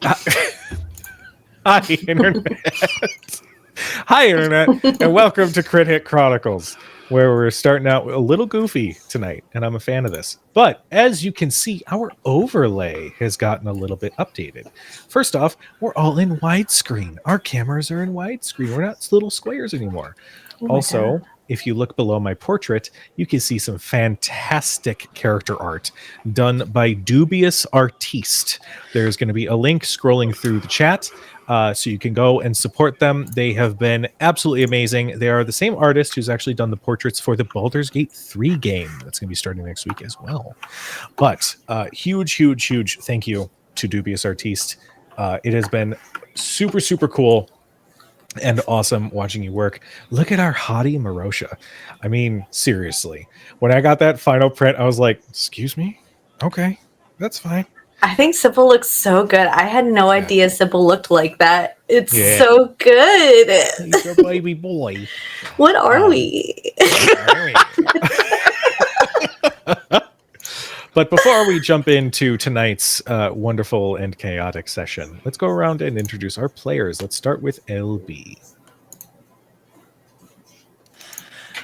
Hi, Internet. Hi, Internet, and welcome to Crit Hit Chronicles, where we're starting out a little goofy tonight, and I'm a fan of this. But as you can see, our overlay has gotten a little bit updated. First off, we're all in widescreen. Our cameras are in widescreen. We're not little squares anymore. Also, if you look below my portrait, you can see some fantastic character art done by Dubious Artiste. There's going to be a link scrolling through the chat, so you can go and support them. They have been absolutely amazing. They are the same artist who's actually done the portraits for the Baldur's Gate 3 game that's going to be starting next week as well. But huge thank you to Dubious Artiste. It has been super, super cool and awesome watching you work. Look at our hottie Marosha. I mean, seriously. When I got that final print, I was like, excuse me? Okay, that's fine. I think Sybil looks so good. I had no idea Sybil looked like that. It's so good. He's a baby boy. What are we? But before we jump into tonight's wonderful and chaotic session, let's go around and introduce our players. Let's start with LB.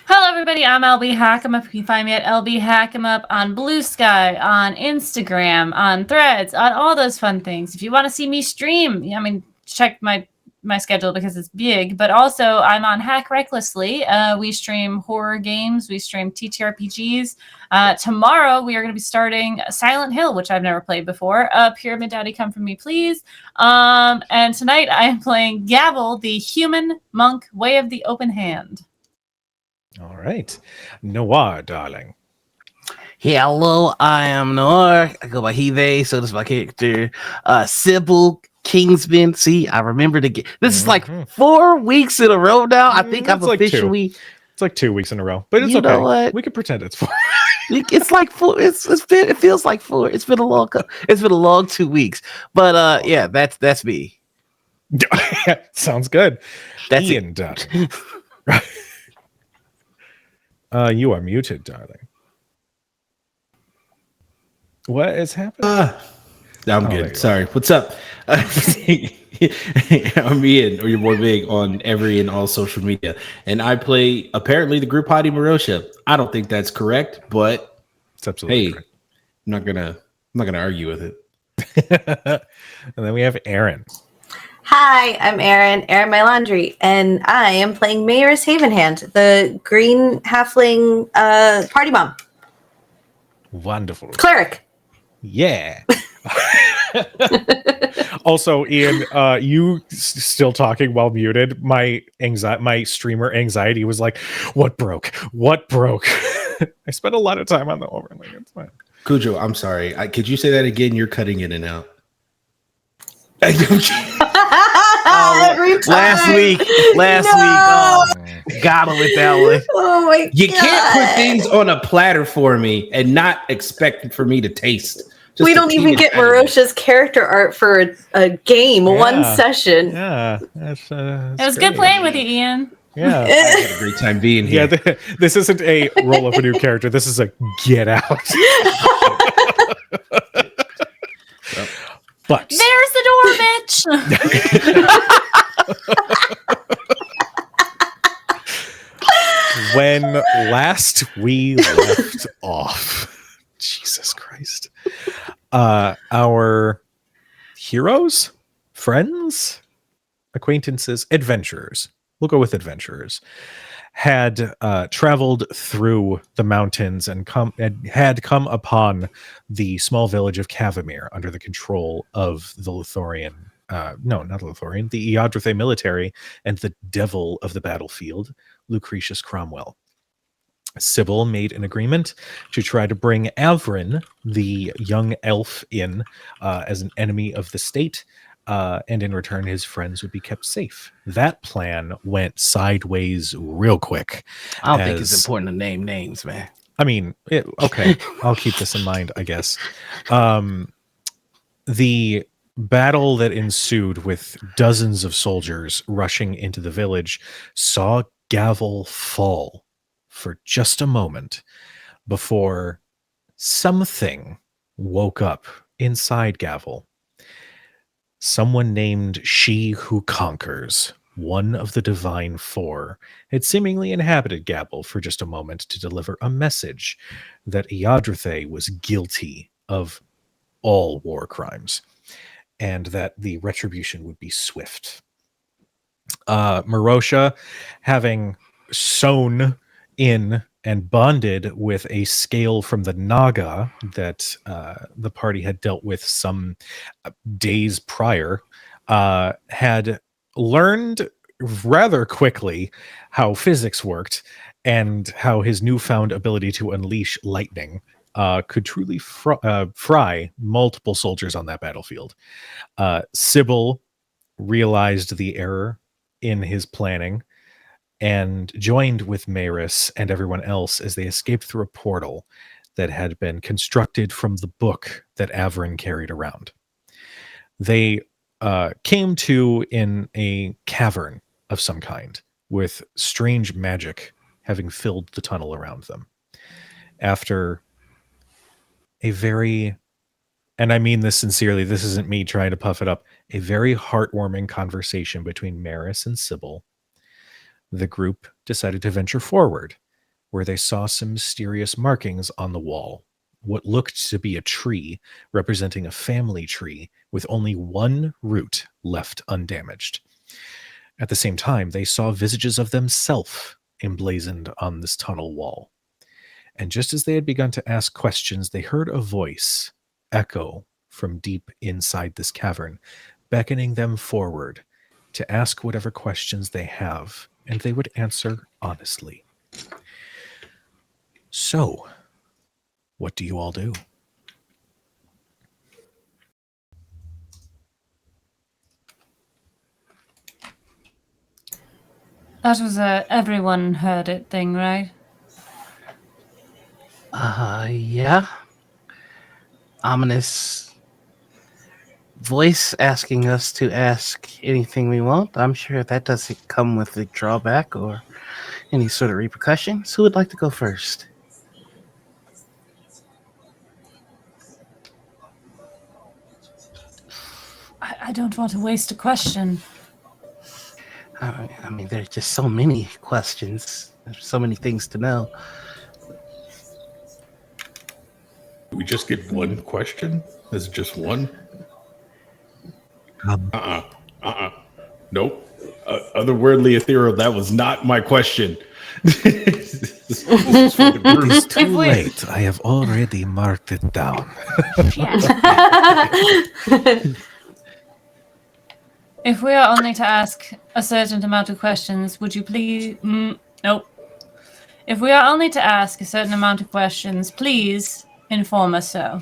Hello, everybody. I'm LB Hackemup. You can find me at LB Hackemup on Blue Sky, on Instagram, on Threads, on all those fun things. If you want to see me stream, I mean, check my schedule because it's big, but also I'm on Hack Recklessly. We stream horror games. We stream TTRPGs. Tomorrow we are going to be starting Silent Hill, which I've never played before. Pyramid Daddy, come for me, please. And tonight I am playing Gavel, the human monk, Way of the Open Hand. All right. Noir, darling. Hello, I am Noir. I go by he, they, so this is my character. Sybil Kingsman. See, I remember the game. This is like 4 weeks in a row now. I think I've officially. It's like 2 weeks in a row, but it's you okay. Know what? We can pretend it's 4. It's like 4. It feels like 4. It's been a long 2 weeks. But yeah, that's me. Sounds good. That's Ian done. You are muted, darling. What is happening? I'm good. Sorry. What's up? I'm Ian, or your boy Big, on every and all social media, and I play apparently the group Hottie Marosha. I don't think that's correct, but it's absolutely correct. I'm not gonna argue with it. And then we have Erin. Hi, I'm Erin My Laundry, and I am playing Mayor's Havenhand, the green halfling party mom. Wonderful. Cleric. Yeah. Also, Ian, you still talking while muted. My streamer anxiety was like, what broke? I spent a lot of time on the overlay. It's fine. Kujo, I'm sorry. Could you say that again? You're cutting in and out. Last week, got him with that one. Oh my God. You can't put things on a platter for me and not expect for me to taste. We don't even get Marosha's character art for a game, one session. Yeah, it was good playing with you, Ian. Yeah, I had a great time being here. Yeah, this isn't a roll up a new character. This is a get out. But there's the door, bitch. When last we left off, Jesus Christ, our heroes, friends, acquaintances, adventurers, we'll go with adventurers, had traveled through the mountains and had come upon the small village of Kavamir under the control of the Luthorian, the Eodrathé military and the devil of the battlefield, Lucretius Cromwell. Sybil made an agreement to try to bring Avrin, the young elf, in as an enemy of the state, and in return his friends would be kept safe. That plan went sideways real quick. I don't think it's important to name names, man. I mean, okay, I'll keep this in mind, I guess. The battle that ensued with dozens of soldiers rushing into the village saw Gavel fall for just a moment before something woke up inside Gavel. Someone named She Who Conquers, one of the Divine Four, had seemingly inhabited Gabble for just a moment to deliver a message that Iadrathe was guilty of all war crimes, and that the retribution would be swift. Marosha, having sewn in and bonded with a scale from the Naga that the party had dealt with some days prior, had learned rather quickly how physics worked and how his newfound ability to unleash lightning could truly fry multiple soldiers on that battlefield. Sybil realized the error in his planning and joined with Maris and everyone else as they escaped through a portal that had been constructed from the book that Averin carried around. They came to in a cavern of some kind, with strange magic having filled the tunnel around them. After a very, and I mean this sincerely, this isn't me trying to puff it up, a very heartwarming conversation between Maris and Sybil, the group decided to venture forward, where they saw some mysterious markings on the wall. What looked to be a tree, representing a family tree, with only one root left undamaged. At the same time, they saw visages of themselves emblazoned on this tunnel wall. And just as they had begun to ask questions, they heard a voice echo from deep inside this cavern, beckoning them forward to ask whatever questions they have, and they would answer honestly. So, what do you all do? That was a everyone heard it thing, right? Yeah. Ominous voice asking us to ask anything we want. I'm sure that doesn't come with a drawback or any sort of repercussions. Who would like to go first? I don't want to waste a question. I mean, there's just so many questions. There's so many things to know. We just get one question? Is it just one? Nope. Otherworldly ethereal, that was not my question. This is for the group. It's too late. I have already marked it down. If we are only to ask a certain amount of questions, would you please... nope. If we are only to ask a certain amount of questions, please inform us so.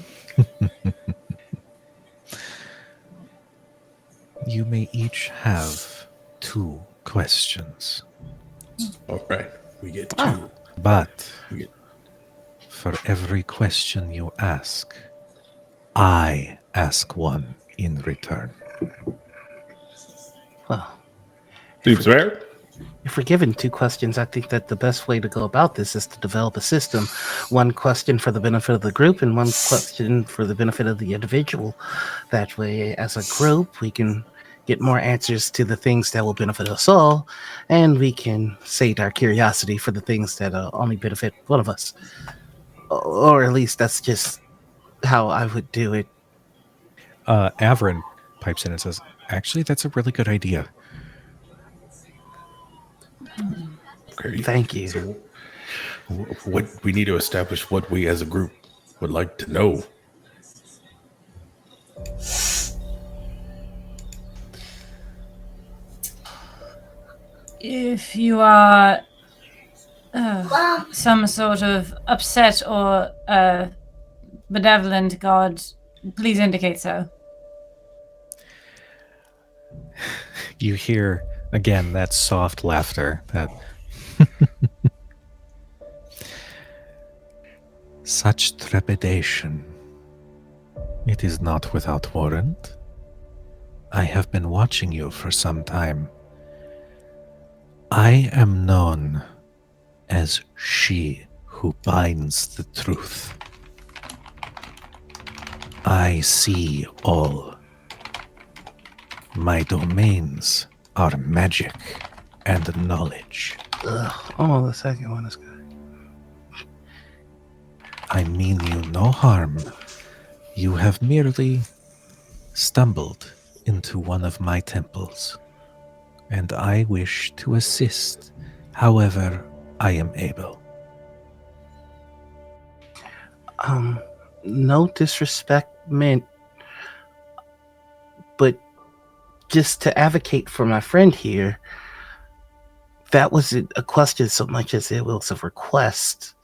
You may each have 2 questions. All right, we get 2. But for every question you ask, I ask 1 in return. Well, Seems fair. if we're given 2 questions, I think that the best way to go about this is to develop a system. 1 question for the benefit of the group and 1 question for the benefit of the individual. That way, as a group, we can get more answers to the things that will benefit us all, and we can sate our curiosity for the things that only benefit one of us. Or at least that's just how I would do it. Averin pipes in and says, actually, that's a really good idea. Okay. Thank you. So, what we need to establish what we as a group would like to know. If you are some sort of upset or benevolent god, please indicate so. You hear, again, that soft laughter, that such trepidation. It is not without warrant. I have been watching you for some time. I am known as she who binds the truth. I see all. My domains are magic and knowledge. Oh, the second one is good. I mean you no harm. You have merely stumbled into one of my temples, and I wish to assist however I am able. No disrespect meant, but just to advocate for my friend here, that wasn't a question so much as it was a request.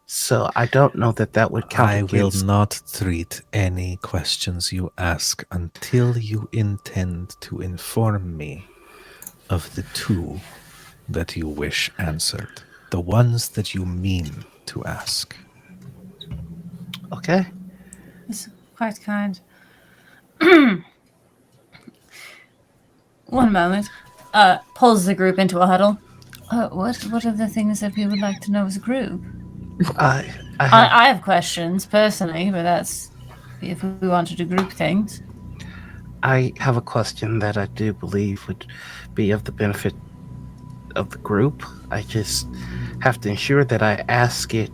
So I don't know that would count I will against. not treat any questions you ask until you intend to inform me of the two that you wish answered. The ones that you mean to ask. Okay. It's quite kind. One moment. Pulls the group into a huddle. What are the things that we would like to know as a group? I have questions personally, but that's if we want to do group things. I have a question that I do believe would be of the benefit of the group. I just have to ensure that I ask it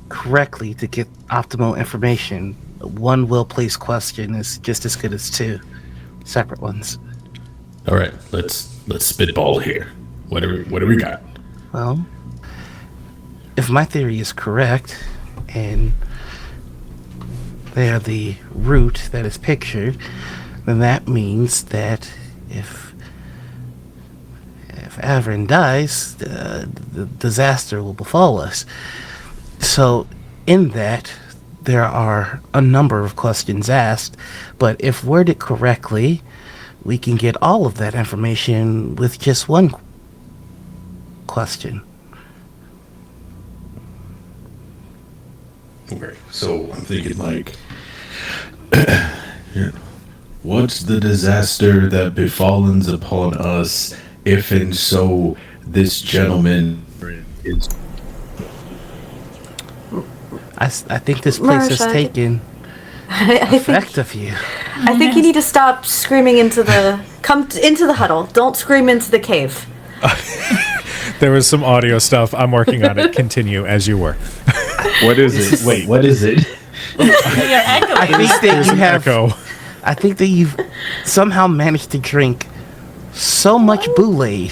correctly to get optimal information. One well-placed question is just as good as two separate ones. All right, let's spitball here. What do we got? Well, if my theory is correct, and they are the root that is pictured, then that means that if Averin dies, the disaster will befall us. So, in that, there are a number of questions asked, but if worded correctly, we can get all of that information with just one question. Okay, so I'm thinking like, what's the disaster that befallens upon us if and so this gentleman is... I think this place has Marsha, taken I effect of you. think you need to stop screaming into the into the huddle. Don't scream into the cave. There was some audio stuff. I'm working on it. Continue as you were. What is it? Wait, what is it? You're echoing. I think that There's you an have. echo. I think that you've somehow managed to drink so much Boulay.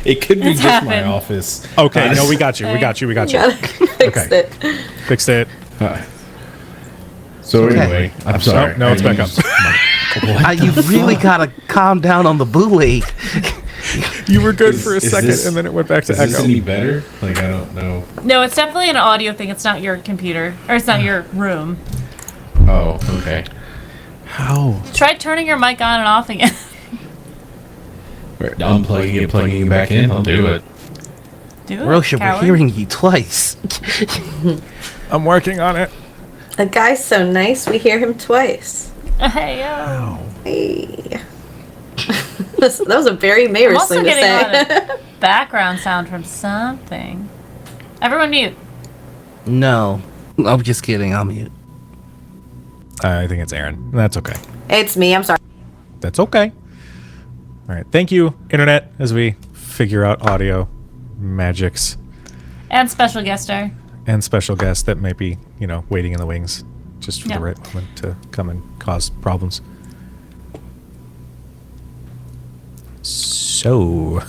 It could be It's just my happened. office. Okay, no, we got you. We got you. We got you. Fixed Okay. it. Fixed it. So Okay. anyway, I'm sorry. No, it's back up. You really gotta calm down on the Boulay. You were good for a Is second, this- and then it went back to Is this echo. any better? Like, I don't know. No, it's definitely an audio thing. It's not your computer. Or it's not your room. Oh, okay. How? Try turning your mic on and off again. Unplugging it, plugging it back in. I'll do it. Do it, Rosha, we're coward. hearing you twice. I'm working on it. A guy's so nice, we hear him twice. Hey, yo. Hey. That was a very I'm Mayor's also thing to getting a say. lot of background sound from something. Everyone mute. No, I'm just kidding. I'll mute. I think it's Erin. That's okay. It's me, I'm sorry. That's okay. All right. Thank you, Internet, as we figure out audio magics And special guest star. and special guests that might be, waiting in the wings just for Yeah. the right moment to come and cause problems. So,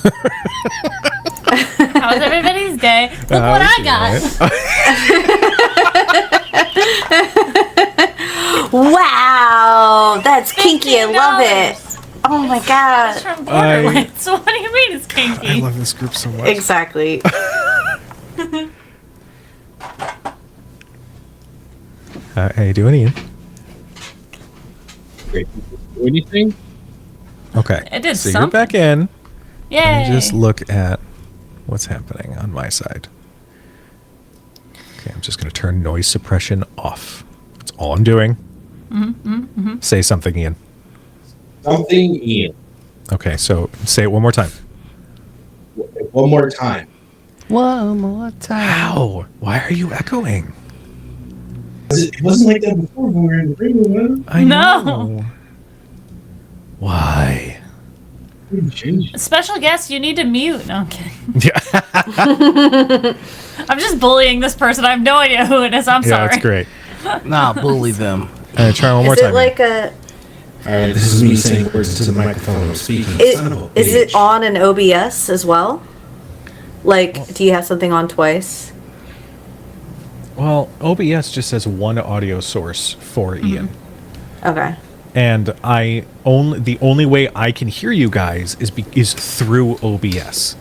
How was everybody's day? Look what I got. Wow, that's kinky. I love it. Oh my It's god. from Borderlands. So what do you mean it's kinky? I love this group so much. Exactly. How you doing, Ian? Great. Do anything? Okay. It did so something. you're back in. Yay. Let me just look at what's happening on my side. Okay, I'm just going to turn noise suppression off. That's all I'm doing. Say something, Ian. Something, Ian. Okay, so say it one more time. One more time. One more time. How? Why are you echoing? It wasn't like that before when we were in the radio. I No. know. Why? Special guest, you need to mute. No, I'm kidding. Yeah. I'm just bullying this person. I have no idea who it is. I'm Yeah, sorry. that's great. Nah, bully them. Try one more Is time. it like a? Alright, this is me saying words to the microphone. I'm speaking. Son of a Is it bitch. on an OBS as well? Like, do you have something on twice? Well, OBS just says one audio source for Ian. Okay. And the only way I can hear you guys is through OBS.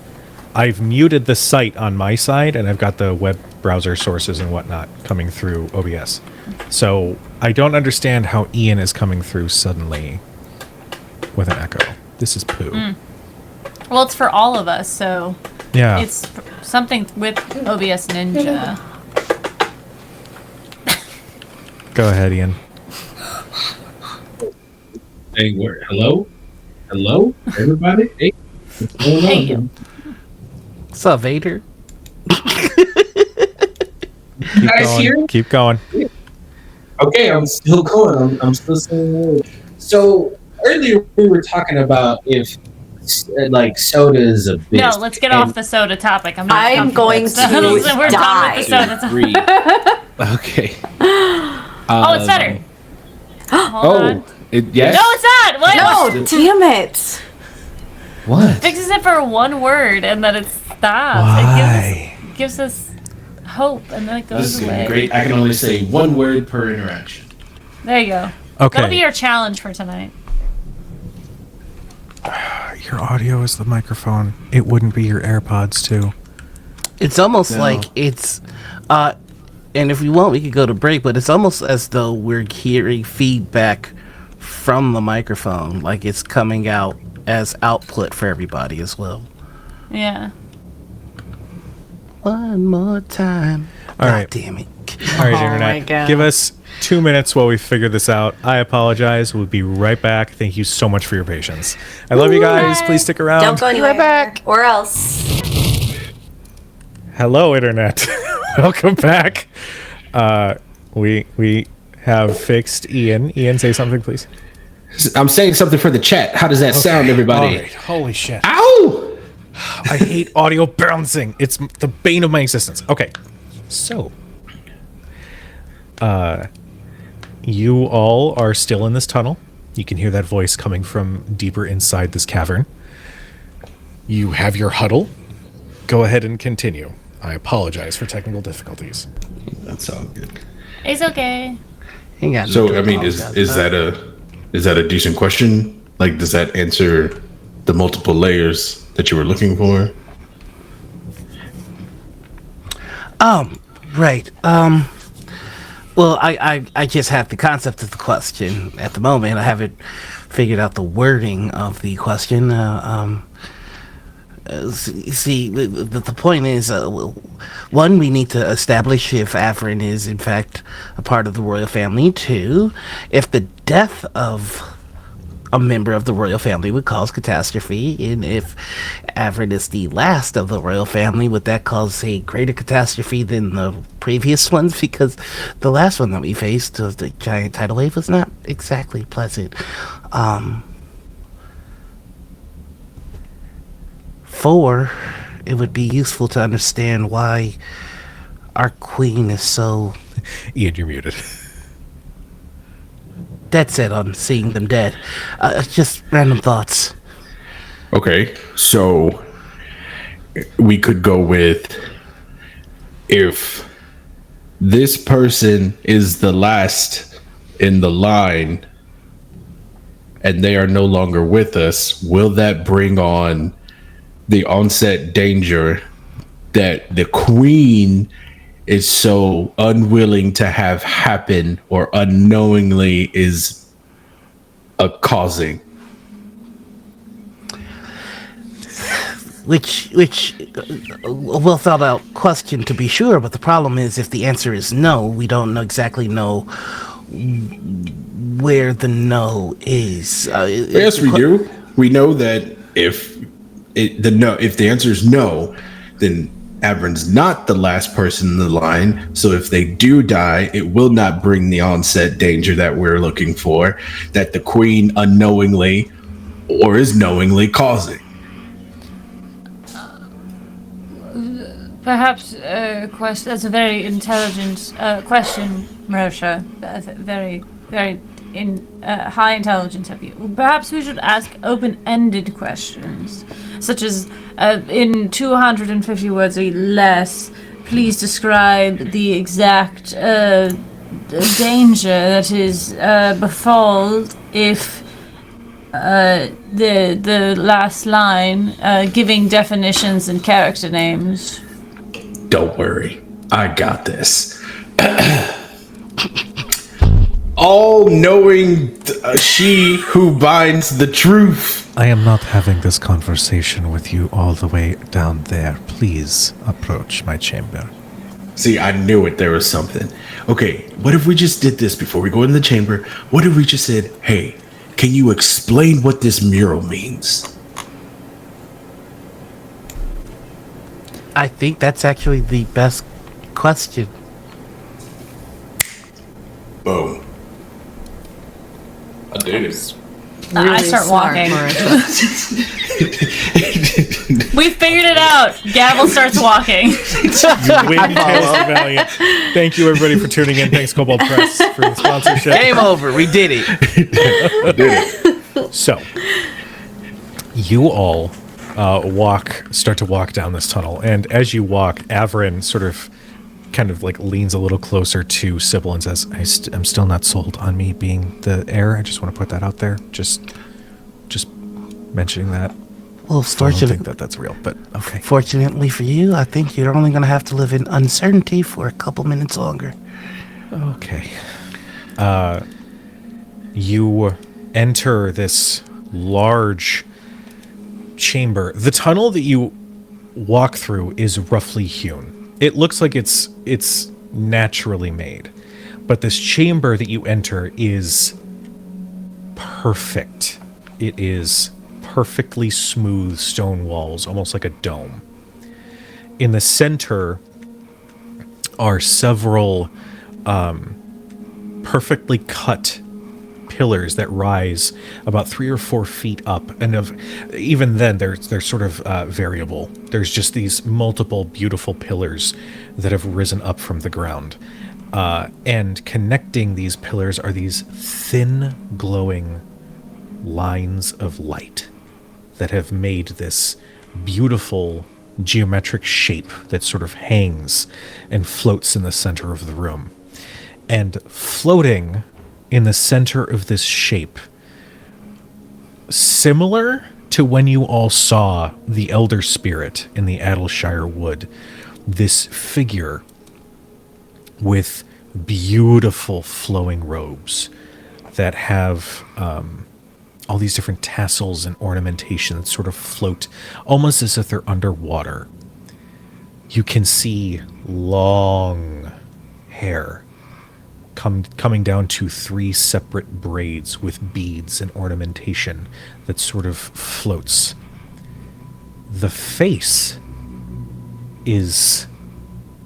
I've muted the site on my side, and I've got the web browser sources and whatnot coming through OBS. So I don't understand how Ian is coming through suddenly with an echo. This is poo. Well, it's for all of us, so Yeah. it's something with OBS Ninja. Go ahead, Ian. Hey, hello? Hello? Everybody? Hey. What's going Hey. on? What's up, Vader? You guys going. here? Keep going. Okay, I'm still going. I'm still saying words. So earlier we were talking about if like soda is a bitch. No, let's get off the soda topic. I'm I'm going to We're done with the soda topic. Agree. Okay. Oh, it's better. Hold on. Yes. No, it's not. What? No, damn it! What? Fixes it for one word and then it stops. Why? It gives us hope and then it This goes is gonna away. be great. I can only say one word per interaction. There you go. Okay. That'll be your challenge for tonight. Your audio is the microphone. It wouldn't be your AirPods, too. It's almost No. like it's, and if we want, we could go to break, but it's almost as though we're hearing feedback from the microphone, like it's coming out as output for everybody as well. Yeah. One more time. All right. Damn it. All right, Oh my Internet. God. Give us 2 minutes while we figure this out. I apologize. We'll be right back. Thank you so much for your patience. I love you guys. Please stick around. Don't go anywhere. Back. Or else. Hello, Internet. Welcome back. We have fixed Ian. Ian, say something, please. I'm saying something for the chat. How does that sound, everybody? All right. Holy shit. Ow! I hate audio bouncing. It's the bane of my existence. Okay. So, you all are still in this tunnel. You can hear that voice coming from deeper inside this cavern. You have your huddle. Go ahead and continue. I apologize for technical difficulties. That's all good. It's okay. Ain't got So, no I mean, apologize is about. that a decent question? Like, does that answer the multiple layers that you were looking for? Right. Well, I just have the concept of the question at the moment. I haven't figured out the wording of the question. See, the point is, one, we need to establish if Erin is in fact a part of the royal family. Two, if the death of a member of the royal family would cause catastrophe, and if Erin is the last of the royal family, would that cause a greater catastrophe than the previous ones? Because the last one that we faced, the giant tidal wave, was not exactly pleasant. 4, it would be useful to understand why our queen is so Ian, you're muted. dead set on seeing them dead. Just random thoughts. Okay, so we could go with if this person is the last in the line and they are no longer with us, will that bring on the onset danger that the queen is so unwilling to have happen or unknowingly is causing? Which a well thought out question to be sure, but the problem is if the answer is no, we don't exactly know where the no is. Yes, we do. We know that if the answer is no, then Avern's not the last person in the line, so if they do die, it will not bring the onset danger that we're looking for, that the queen unknowingly or is knowingly causing. Perhaps that's a very intelligent question, Marosha. Very, very high intelligence of you. Perhaps we should ask open-ended questions, such as, in 250 words or less, please describe the exact danger that is befall if the last line, giving definitions and character names. Don't worry, I got this. All-knowing she who binds the truth. I am not having this conversation with you all the way down there. Please approach my chamber. See, I knew it. There was something. Okay, what if we just did this before we go in the chamber? What if we just said, hey, can you explain what this mural means? I think that's actually the best question. Boom. I did it. I start walking. We figured it out. Gavel starts walking. You win, Mr. Valiant. Thank you, everybody, for tuning in. Thanks, Cobalt Press, for the sponsorship. Game over. We did it. So, you all start to walk down this tunnel, and as you walk, Averin sort of kind of like leans a little closer to Sybil and says, I'm still not sold on me being the heir. I just want to put that out there. Just mentioning that. Well, I don't think that that's real, but okay. Fortunately for you, I think you're only going to have to live in uncertainty for a couple minutes longer. Okay. You enter this large chamber. The tunnel that you walk through is roughly hewn. It looks like it's naturally made, but this chamber that you enter is perfect. It is perfectly smooth stone walls, almost like a dome. In the center are several perfectly cut pillars that rise about 3 or 4 feet up, and even then they're sort of variable. There's just these multiple beautiful pillars that have risen up from the ground, and connecting these pillars are these thin glowing lines of light that have made this beautiful geometric shape that sort of hangs and floats in the center of the room. And floating in the center of this shape, similar to when you all saw the Elder Spirit in the Adalshire Wood, this figure with beautiful flowing robes that have all these different tassels and ornamentation that sort of float almost as if they're underwater. You can see long hair coming down to 3 separate braids with beads and ornamentation that sort of floats. The face is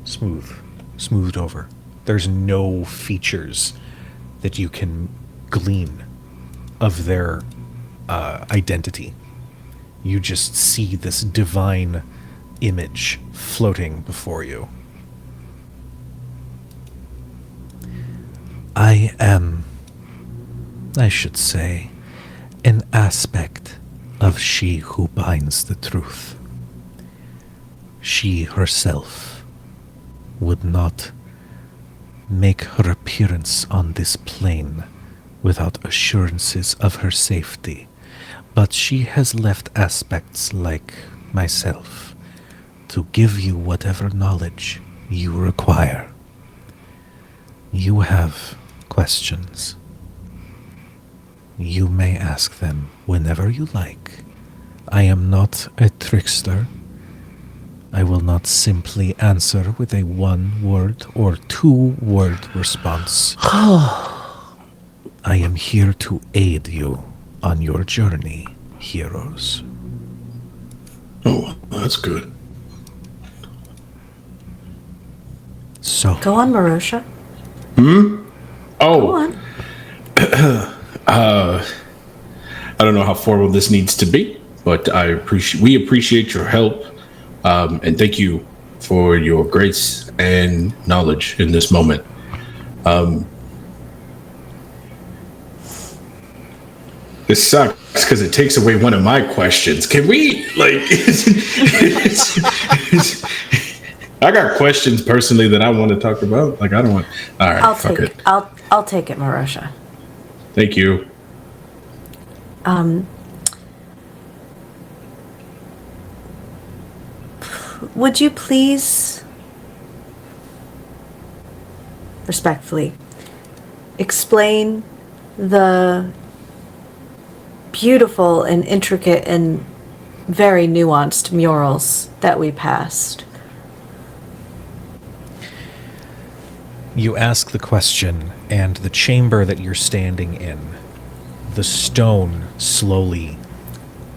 smoothed over. There's no features that you can glean of their identity. You just see this divine image floating before you. I am, I should say, an aspect of she who binds the truth. She herself would not make her appearance on this plane without assurances of her safety, but she has left aspects like myself to give you whatever knowledge you require. You have questions. You may ask them whenever you like. I am not a trickster. I will not simply answer with a 1-word or 2-word response. I am here to aid you on your journey, heroes. Oh, that's good. So, Go on, Marosha. Oh, Go on. I don't know how formal this needs to be, but we appreciate your help, and thank you for your grace and knowledge in this moment. This sucks because it takes away one of my questions. Can we, like, I got questions personally that I want to talk about. Like, I don't want. All right, fuck it. I'll take it, Marosha. Thank you. Would you please, respectfully, explain the beautiful and intricate and very nuanced murals that we passed? you ask the question, and the chamber that you're standing in, the stone slowly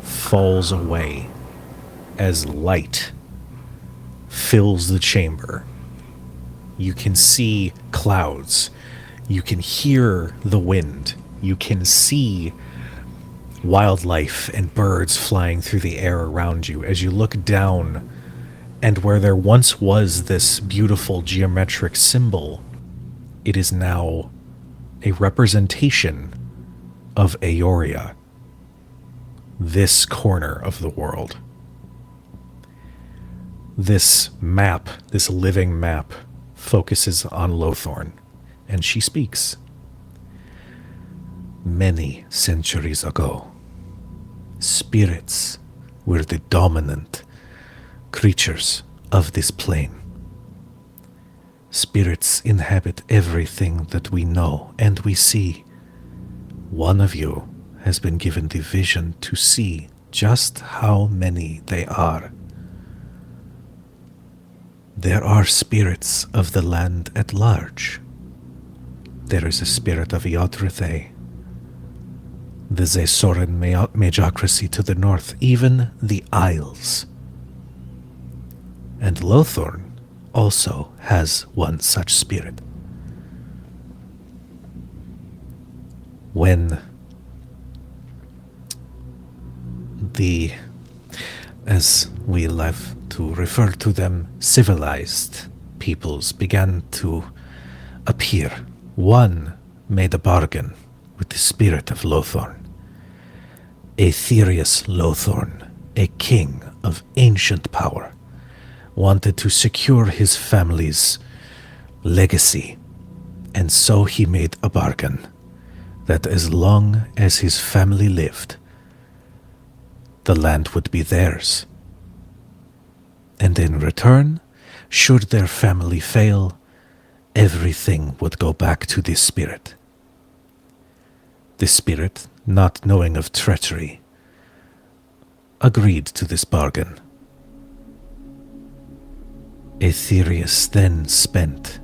falls away as light fills the chamber. You can see clouds. You can hear the wind. You can see wildlife and birds flying through the air around you as you look down, and where there once was this beautiful geometric symbol, it is now a representation of Aoria, this corner of the world. This map, this living map, focuses on Lothorn, and she speaks. Many centuries ago, spirits were the dominant creatures of this plane. Spirits inhabit everything that we know and we see. One of you has been given the vision to see just how many they are. There are spirits of the land at large. There is a spirit of Iotrithe, the Zesoran Majocracy to the north, even the Isles. And Lothorn also has one such spirit. When as we love to refer to them, civilized peoples began to appear, one made a bargain with the spirit of Lothorn. Aetherius Lothorn, a king of ancient power, wanted to secure his family's legacy, and so he made a bargain that as long as his family lived, the land would be theirs. And in return, should their family fail, everything would go back to this spirit. The spirit, not knowing of treachery, agreed to this bargain. Aetherius then spent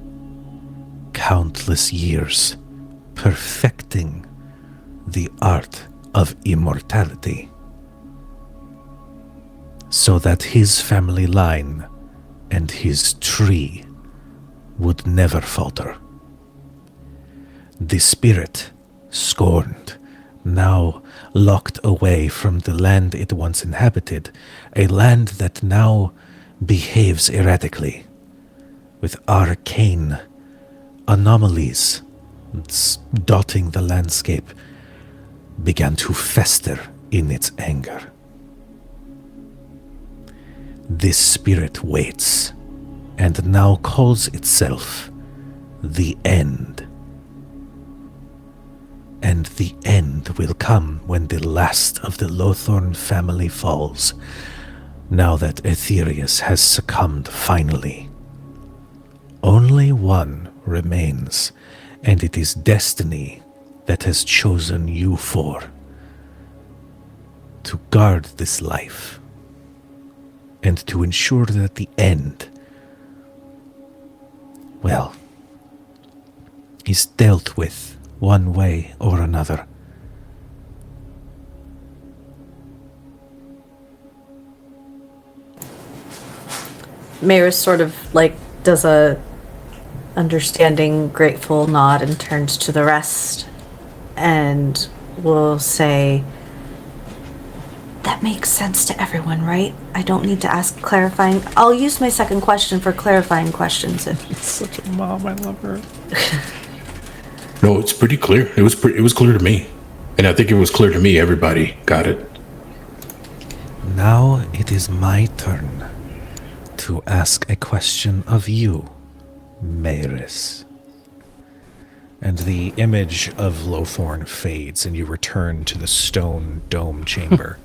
countless years perfecting the art of immortality, so that his family line and his tree would never falter. The spirit, scorned, now locked away from the land it once inhabited, a land that now behaves erratically, with arcane anomalies dotting the landscape, began to fester in its anger. This spirit waits, and now calls itself the End. And the end will come when the last of the Lothorn family falls, now that Aetherius has succumbed finally. Only one remains, and it is destiny that has chosen you for, to guard this life, and to ensure that the end, well, is dealt with one way or another. Maris sort of like does a understanding, grateful nod and turns to the rest and will say, that makes sense to everyone, right? I don't need to ask clarifying. I'll use my second question for clarifying questions. If Such a mom, I love her. No, it's pretty clear. It was clear to me. And I think it was clear to me everybody got it. Now it is my turn to ask a question of you, Maris. And the image of Lothorn fades and you return to the stone dome chamber.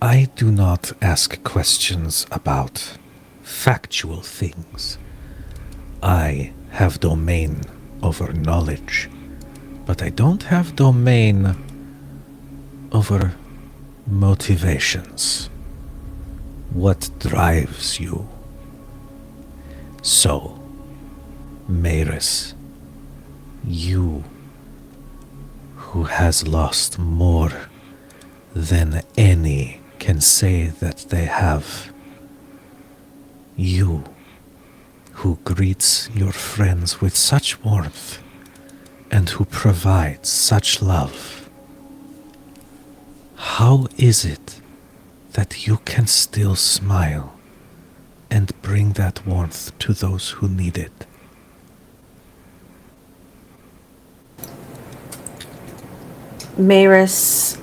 I do not ask questions about factual things. I have domain over knowledge, but I don't have domain over motivations. What drives you? So, Maris, you who has lost more than any can say that they have. You who greets your friends with such warmth and who provides such love. How is it that you can still smile and bring that warmth to those who need it? Maris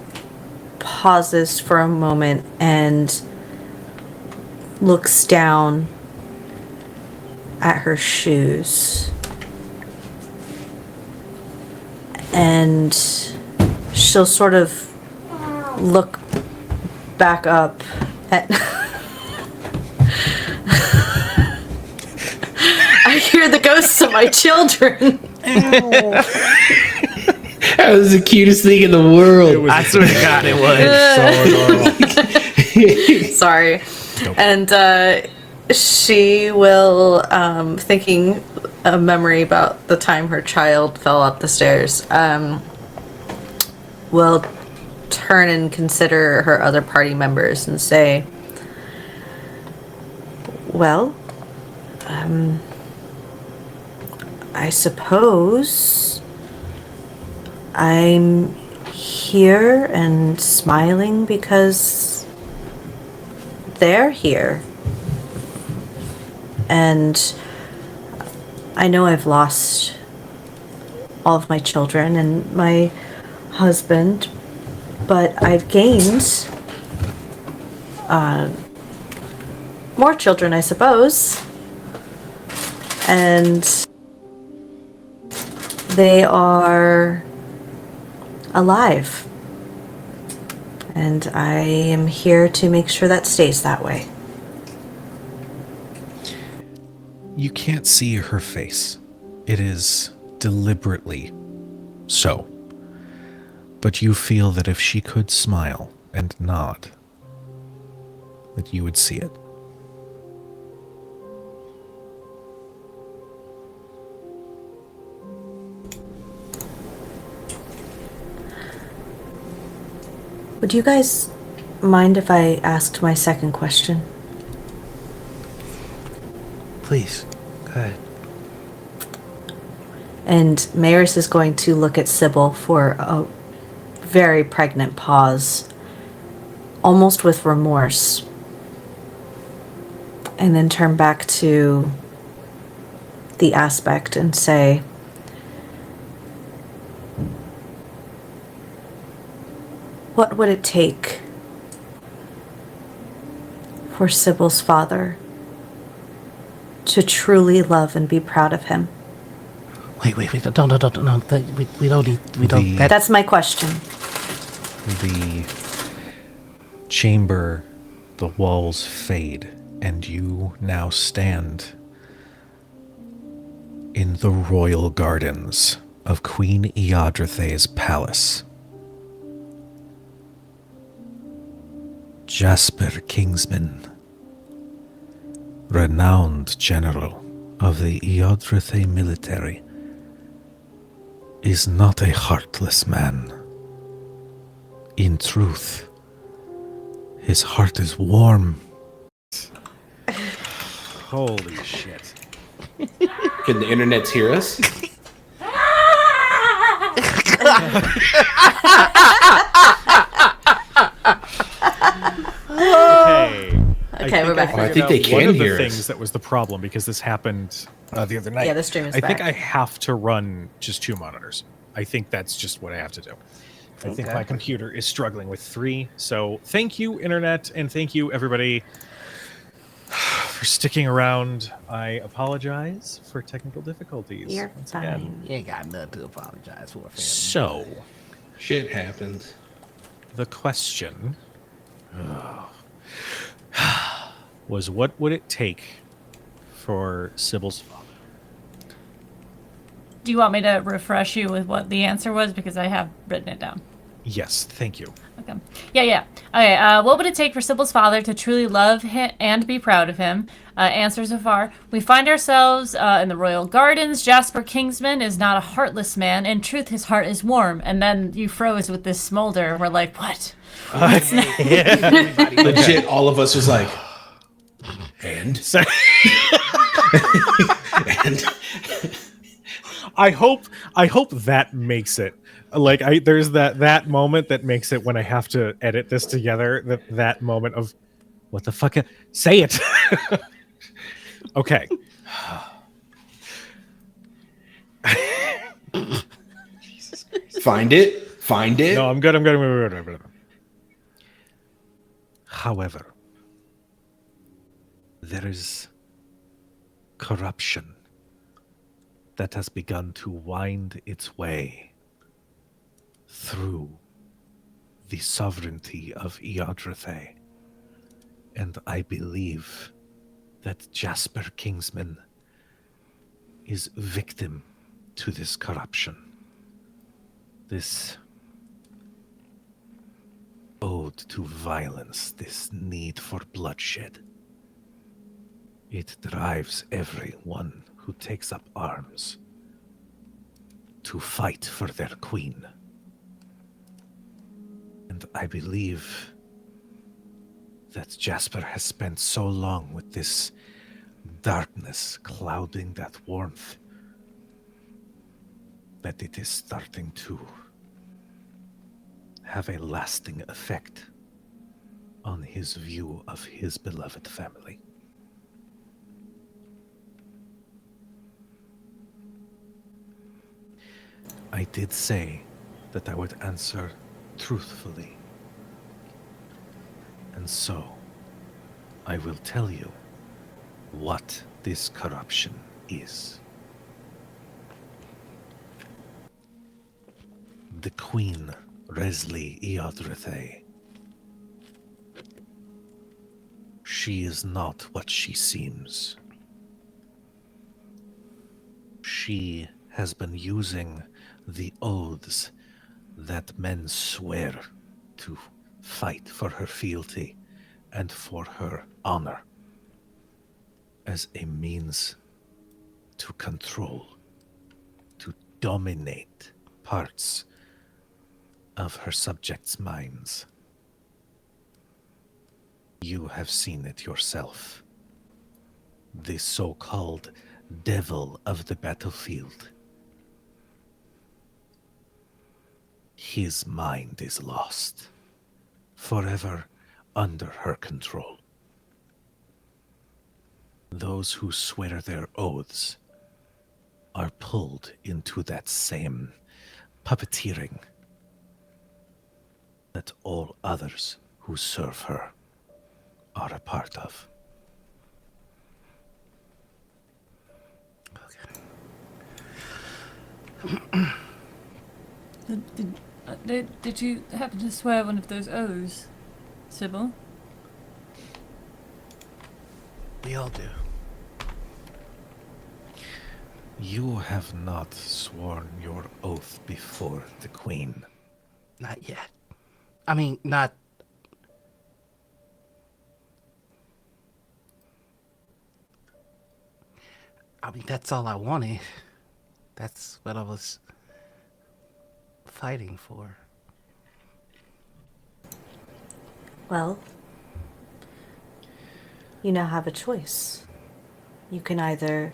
pauses for a moment and looks down at her shoes. And she'll sort of look back up at... I hear the ghosts of my children. That was the cutest thing in the world. I swear to God, it was. Sorry. And she will, thinking a memory about the time her child fell up the stairs, will turn and consider her other party members and say, well, I suppose I'm here and smiling because they're here. And I know I've lost all of my children and my husband, but I've gained more children, I suppose. And they are alive. And I am here to make sure that stays that way. You can't see her face. It is deliberately so. But you feel that if she could smile and nod, that you would see it. Would you guys mind if I asked my second question? Please, go ahead. And Maris is going to look at Sybil for a very pregnant pause, almost with remorse, and then turn back to the aspect and say, what would it take for Sybil's father to truly love and be proud of him? Wait, don't, no, we don't need, That's my question. The chamber, the walls fade, and you now stand in the royal gardens of Queen Eodrathe's palace. Jasper Kingsman, renowned general of the Eodrathe military, is not a heartless man. In truth, his heart is warm. Holy shit. Can the internets hear us? Okay. Okay, we're back. I think they one can of the hear things us. that was the problem because this happened the other night. Yeah, the stream is I think back. I have to run just 2 monitors. I think that's just what I have to do. I think my computer is struggling with 3. So thank you, internet, and thank you, everybody, for sticking around. I apologize for technical difficulties. You're once fine. again. You ain't got nothing to apologize for, fam. So, Shit happens. the question was, what would it take for Sybil's father? Do you want me to refresh you with what the answer was? Because I have written it down. Yes, thank you. Okay. Yeah. Okay. What would it take for Sybil's father to truly love him and be proud of him? Answer so far. We find ourselves in the royal gardens. Jasper Kingsman is not a heartless man. In truth, his heart is warm. And then you froze with this smolder. We're like, what? Legit, all of us was like, and? So- And? I hope that makes it. Like there's that moment that makes it when I have to edit this together, that moment of what the fuck, say it. Okay. Find it. No, I'm good. However, there is corruption that has begun to wind its way through the sovereignty of Eodrethe. And I believe that Jasper Kingsman is victim to this corruption. This ode to violence, this need for bloodshed. It drives everyone who takes up arms to fight for their queen. And I believe that Jasper has spent so long with this darkness clouding that warmth that it is starting to have a lasting effect on his view of his beloved family. I did say that I would answer truthfully. And so, I will tell you what this corruption is. The Queen Resli Eodrethe. She is not what she seems. She has been using the oaths that men swear to fight for her fealty and for her honor as a means to control, to dominate parts of her subjects' minds. You have seen it yourself. The so-called devil of the battlefield. His mind is lost, forever under her control. Those who swear their oaths are pulled into that same puppeteering that all others who serve her are a part of. Did you happen to swear one of those oaths, Sybil? We all do. You have not sworn your oath before the Queen. Not yet. I mean, not... I mean, that's all I wanted. That's what I was fighting for. Well, you now have a choice. You can either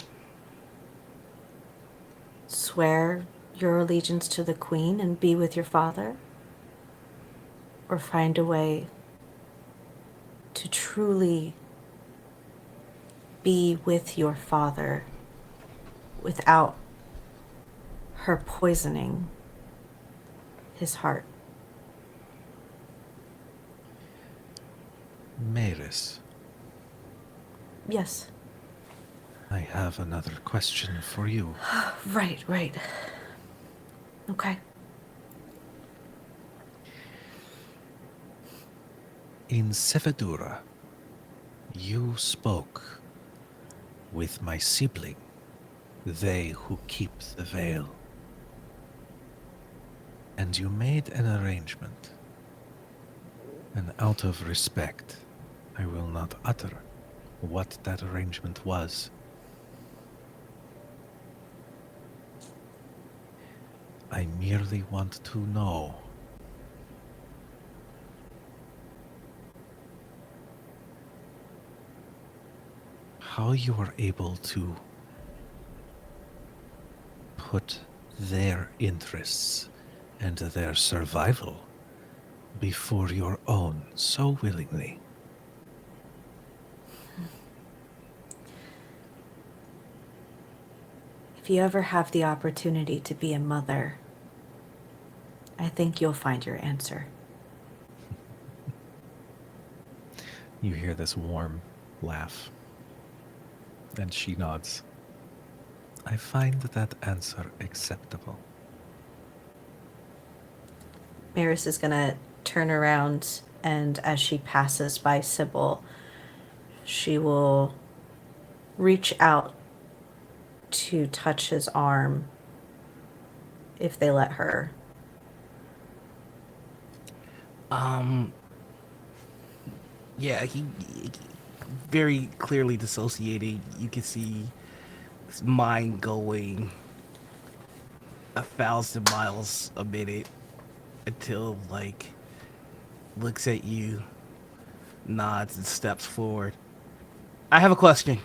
swear your allegiance to the Queen and be with your father, or find a way to truly be with your father without her poisoning his heart. Maris, Yes. I have another question for you. Right, right. Okay. In Sevedura, you spoke with my sibling, they who keep the veil. And you made an arrangement. And out of respect, I will not utter what that arrangement was. I merely want to know how you are able to put their interests and their survival before your own so willingly. If you ever have the opportunity to be a mother, I think you'll find your answer. You hear this warm laugh, and she nods. I find that answer acceptable. Maris is gonna turn around, and as she passes by Sybil, she will reach out to touch his arm if they let her. Yeah, he very clearly dissociated. You can see his mind going 1,000 miles a minute until, like, looks at you, nods, and steps forward. I have a question.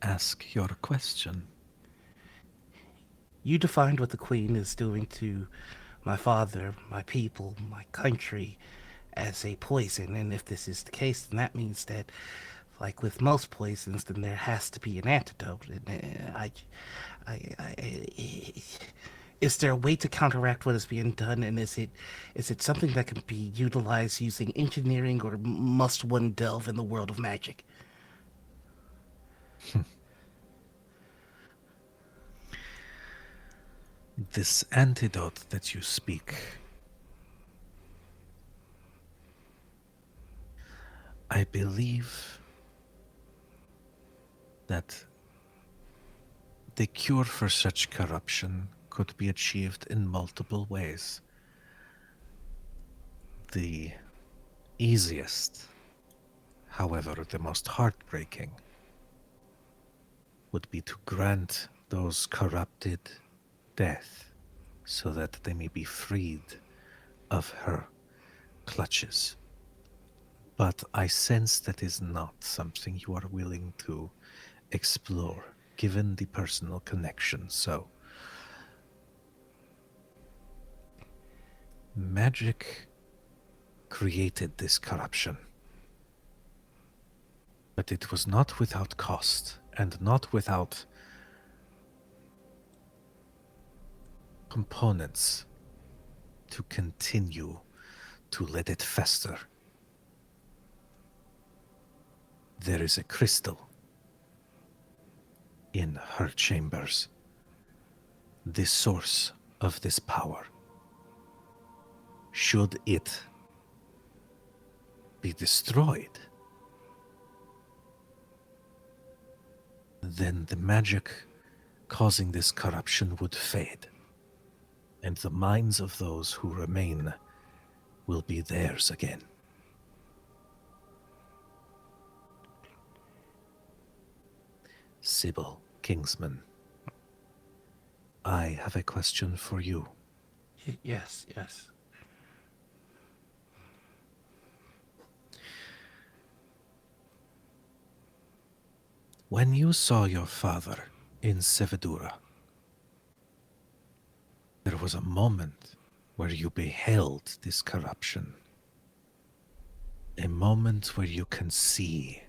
Ask your question. You defined what the Queen is doing to my father, my people, my country as a poison. And if this is the case, then that means that, like with most poisons, then there has to be an antidote. And is there a way to counteract what is being done? And is it something that can be utilized using engineering, or must one delve in the world of magic? This antidote that you speak, I believe that the cure for such corruption could be achieved in multiple ways. The easiest, however, the most heartbreaking, would be to grant those corrupted death so that they may be freed of her clutches. But I sense that is not something you are willing to explore, given the personal connection. So, magic created this corruption. But it was not without cost, and not without components to continue to let it fester. There is a crystal in her chambers, the source of this power. Should it be destroyed, then the magic causing this corruption would fade, and the minds of those who remain will be theirs again. Sybil Kingsman, I have a question for you. Yes. When you saw your father in Sevedura, there was a moment where you beheld this corruption. A moment where you can see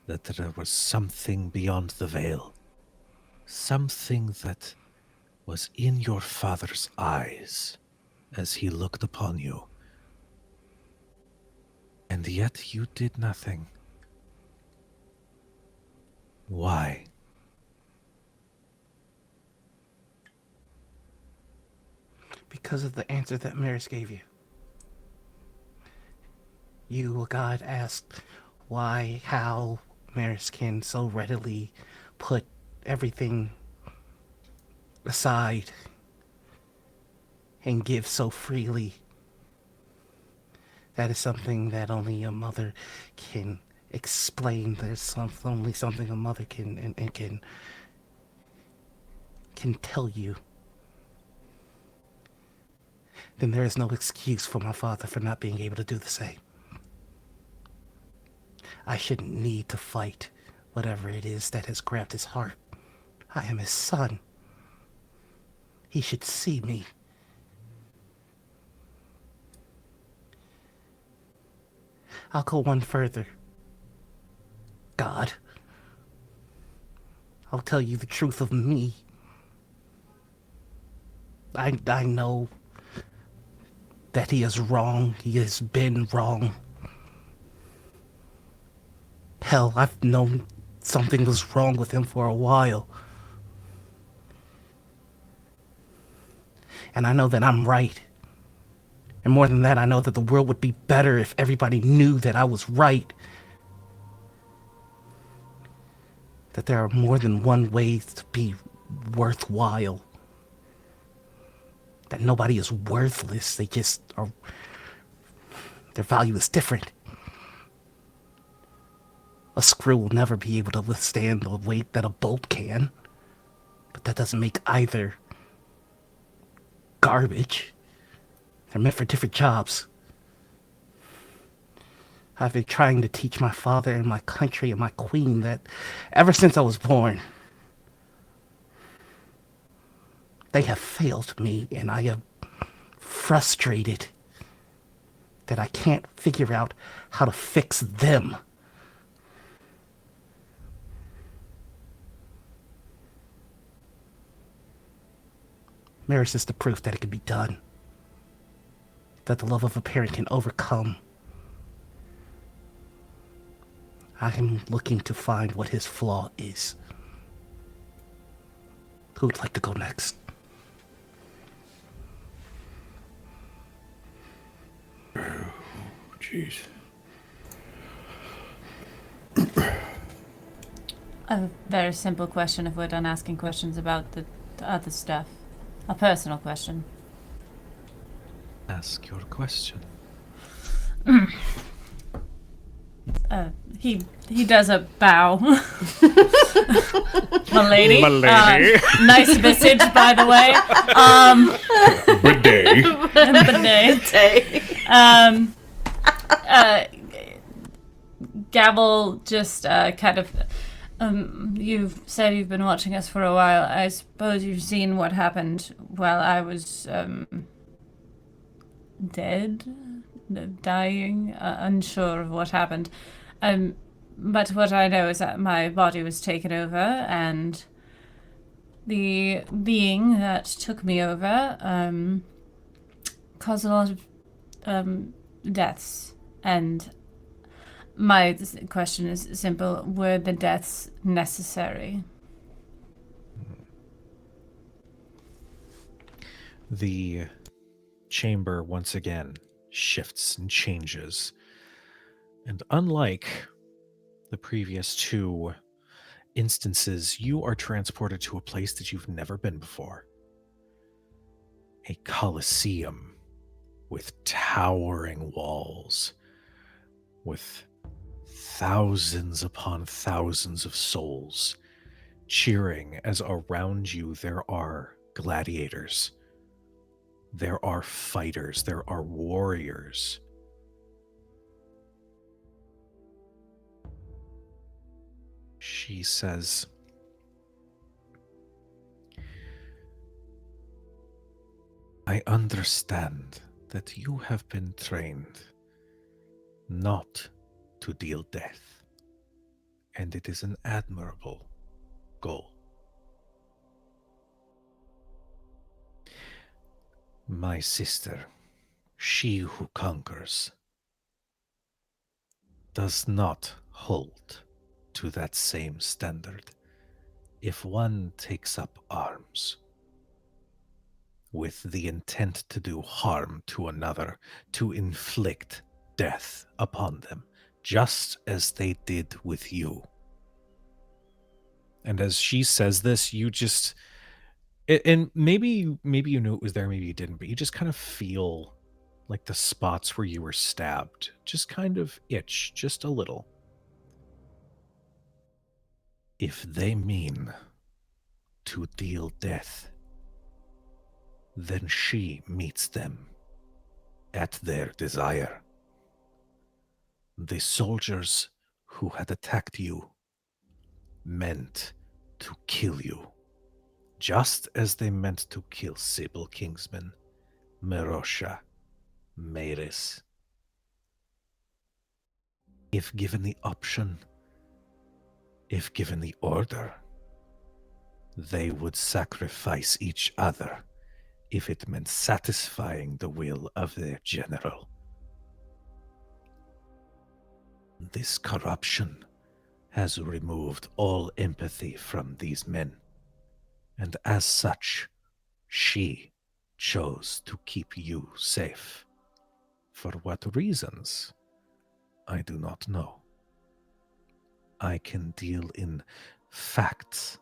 that there was something beyond the veil. Something that was in your father's eyes as he looked upon you. And yet you did nothing. Why? Because of the answer that Maris gave you. You, God, asked why, how Maris can so readily put everything aside and give so freely. That is something that only a mother can explain. There's only something a mother can tell you. Then there is no excuse for my father for not being able to do the same. I shouldn't need to fight whatever it is that has grabbed his heart. I am his son. He should see me. I'll go one further. God. I'll tell you the truth of me. I know that he is wrong. He has been wrong. Hell, I've known something was wrong with him for a while. And I know that I'm right. And more than that, I know that the world would be better if everybody knew that I was right. That there are more than one way to be worthwhile. That nobody is worthless. They just are... Their value is different. A screw will never be able to withstand the weight that a bolt can. But that doesn't make either garbage. They're meant for different jobs. I've been trying to teach my father and my country and my queen that ever since I was born, they have failed me, and I am frustrated that I can't figure out how to fix them. Maris is the proof that it can be done. That the love of a parent can overcome. I am looking to find what his flaw is. Who would like to go next? Oh, jeez. A very simple question if we're done asking questions about the other stuff. A personal question. Ask your question. He does a bow. My lady. Nice visage, by the way. Bidet. Gavel just kind of... you've said you've been watching us for a while. I suppose you've seen what happened while I was dying, unsure of what happened. But what I know is that my body was taken over, and the being that took me over caused a lot of deaths. And my question is simple: were the deaths necessary? The chamber once again shifts and changes. And unlike the previous two instances, you are transported to a place that you've never been before. A coliseum with towering walls, with thousands upon thousands of souls cheering as around you there are gladiators. There are fighters. There are warriors. She says, I understand that you have been trained not to deal death, and it is an admirable goal. My sister, she who conquers, does not hold to that same standard. If one takes up arms with the intent to do harm to another, to inflict death upon them, just as they did with you. And as she says this, you just, and maybe you knew it was there, maybe you didn't, but you just kind of feel like the spots where you were stabbed just kind of itch just a little. If they mean to deal death, then she meets them at their desire. The soldiers who had attacked you meant to kill you, just as they meant to kill Sybil Kingsman, Merosha, Maris. If given the option, if given the order, they would sacrifice each other if it meant satisfying the will of their general. This corruption has removed all empathy from these men, and as such, she chose to keep you safe. For what reasons, I do not know. I can deal in facts,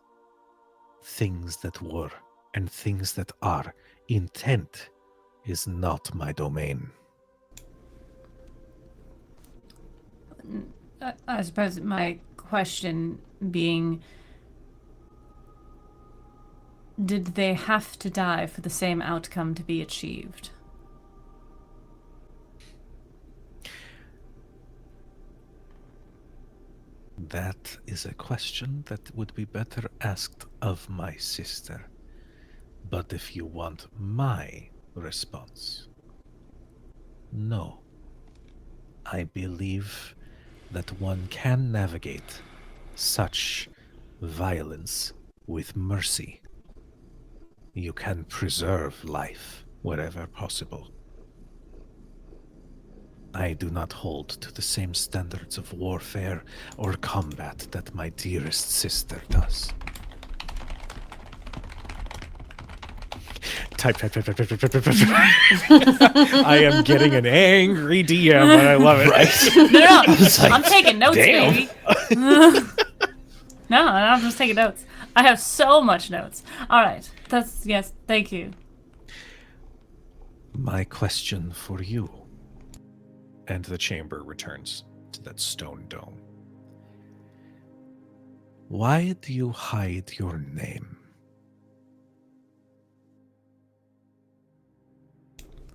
things that were and things that are. Intent is not my domain. I suppose my question being, did they have to die for the same outcome to be achieved? That is a question that would be better asked of my sister. But if you want my response, no. I believe that one can navigate such violence with mercy. You can preserve life wherever possible. I do not hold to the same standards of warfare or combat that my dearest sister does. Type. I am getting an angry DM, and I love it. No, like, I'm taking notes, damn. baby. No, I'm just taking notes. I have so much notes. All right. Yes, thank you. My question for you. And the chamber returns to that stone dome. Why do you hide your name?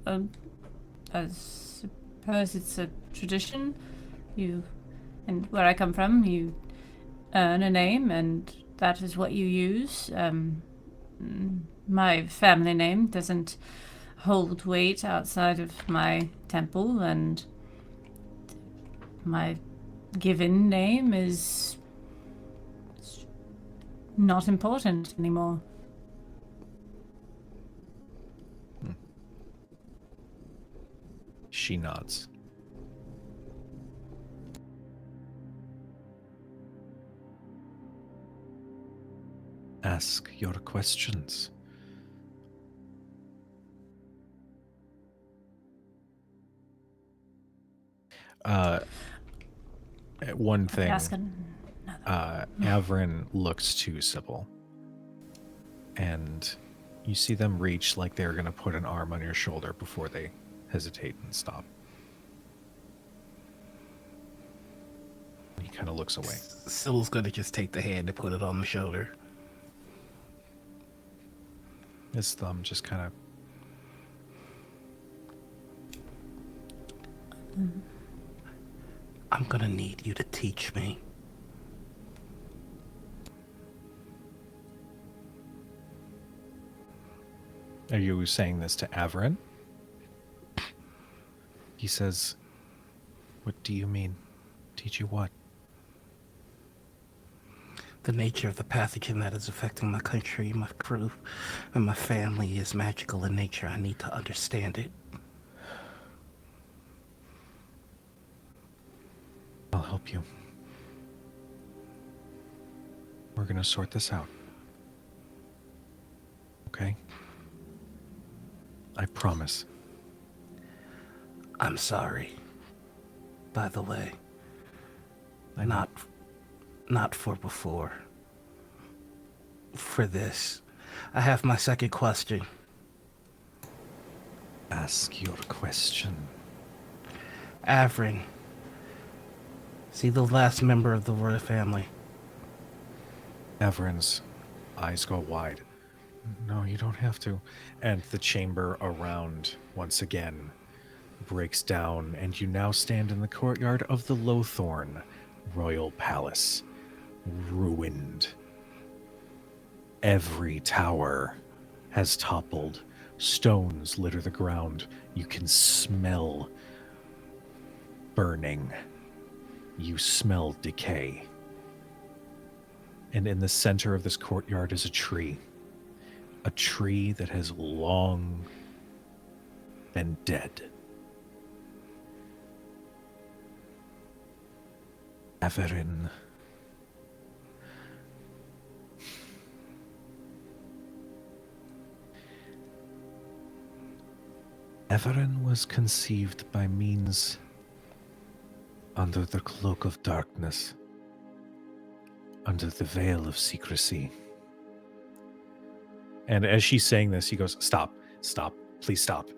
I suppose it's a tradition. And where I come from, you earn a name, and that is what you use. My family name doesn't hold weight outside of my temple, and my given name is not important anymore. She nods. Ask your questions. One thing. Averin looks to Sybil, and you see them reach like they're going to put an arm on your shoulder before they hesitate and stop. He kind of looks away. Sybil's gonna just take the hand and put it on the shoulder. His thumb just kind of... I'm gonna need you to teach me. Are you saying this to Averin? He says, what do you mean? Teach you what? The nature of the pathogen that is affecting my country, my crew, and my family is magical in nature. I need to understand it. I'll help you. We're gonna sort this out. Okay? I promise. I'm sorry. By the way, I know. not for before. For this. I have my second question. Ask your question. Averin. See the last member of the royal family. Averin's eyes go wide. No, you don't have to. And the chamber around, once again, breaks down, and you now stand in the courtyard of the Lowthorn Royal Palace. Ruined. Every tower has toppled. Stones litter the ground. You can smell burning. You smell decay. And in the center of this courtyard is a tree. A tree that has long been dead. Averin. Averin was conceived by means under the cloak of darkness, under the veil of secrecy. And as she's saying this, he goes, stop, please stop.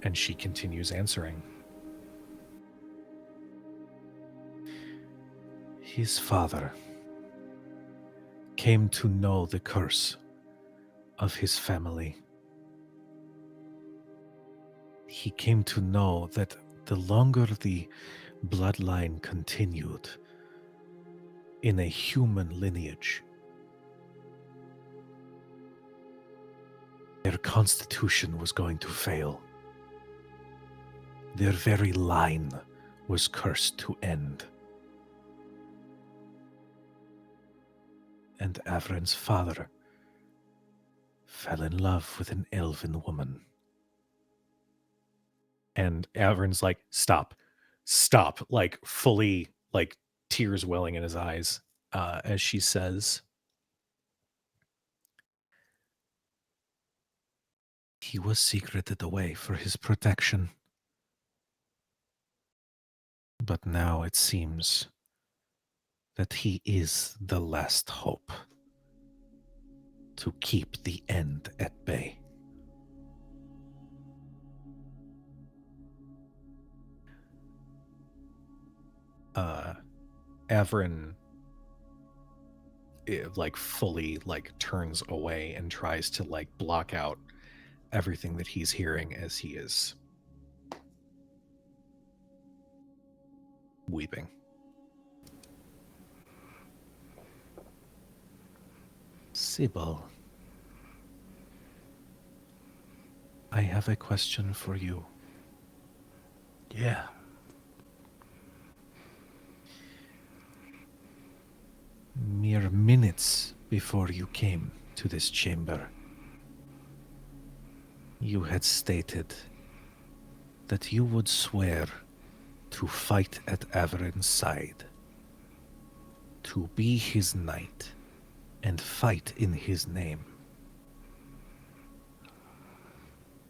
And she continues answering. His father came to know the curse of his family. He came to know that the longer the bloodline continued in a human lineage, their constitution was going to fail. Their very line was cursed to end. And Averin's father fell in love with an elven woman. And Averin's like, stop, like fully, like tears welling in his eyes as she says, he was secreted away for his protection. But now it seems that he is the last hope to keep the end at bay. Averin like fully like turns away and tries to like block out everything that he's hearing as he is weeping. Sybil, I have a question for you. Yeah. Mere minutes before you came to this chamber, you had stated that you would swear to fight at Averin's side, to be his knight, and fight in his name.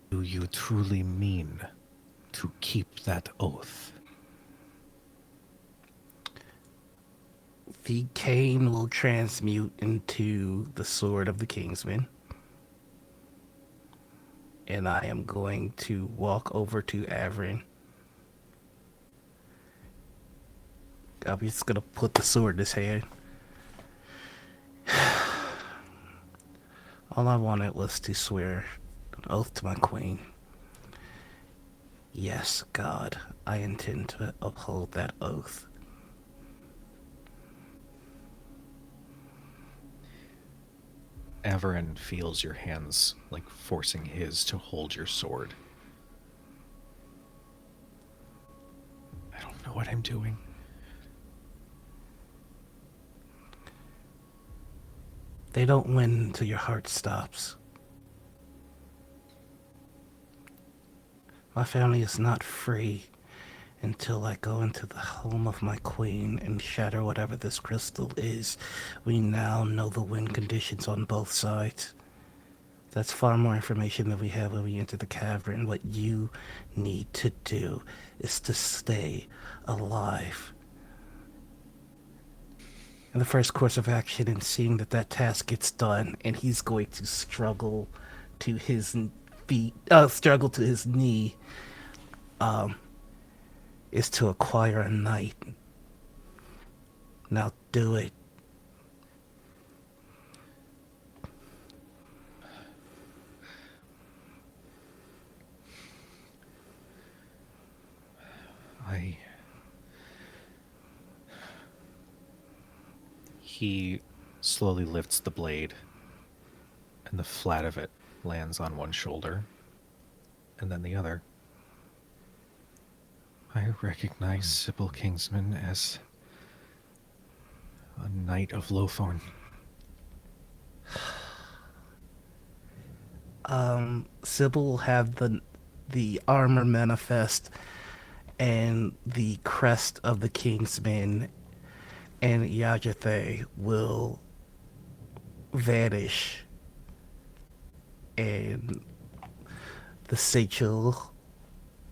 Do you truly mean to keep that oath? The cane will transmute into the sword of the Kingsman. And I am going to walk over to Averin. I'm just going to put the sword in his hand. All I wanted was to swear an oath to my queen. Yes, God, I intend to uphold that oath. Erin feels your hands like forcing his to hold your sword. I don't know what I'm doing. They don't win until your heart stops. My family is not free until I go into the home of my queen and shatter whatever this crystal is. We now know the win conditions on both sides. That's far more information than we have when we enter the cavern. What you need to do is to stay alive. And the first course of action in seeing that that task gets done, and he's going to struggle to his feet, struggle to his knee, is to acquire a knight. Now do it. He slowly lifts the blade, and the flat of it lands on one shoulder, and then the other. I recognize Sybil Kingsman as a knight of Lowthorn. Sybil will have the armor manifest and the crest of the Kingsmen, and Yajathe will vanish, and the satchel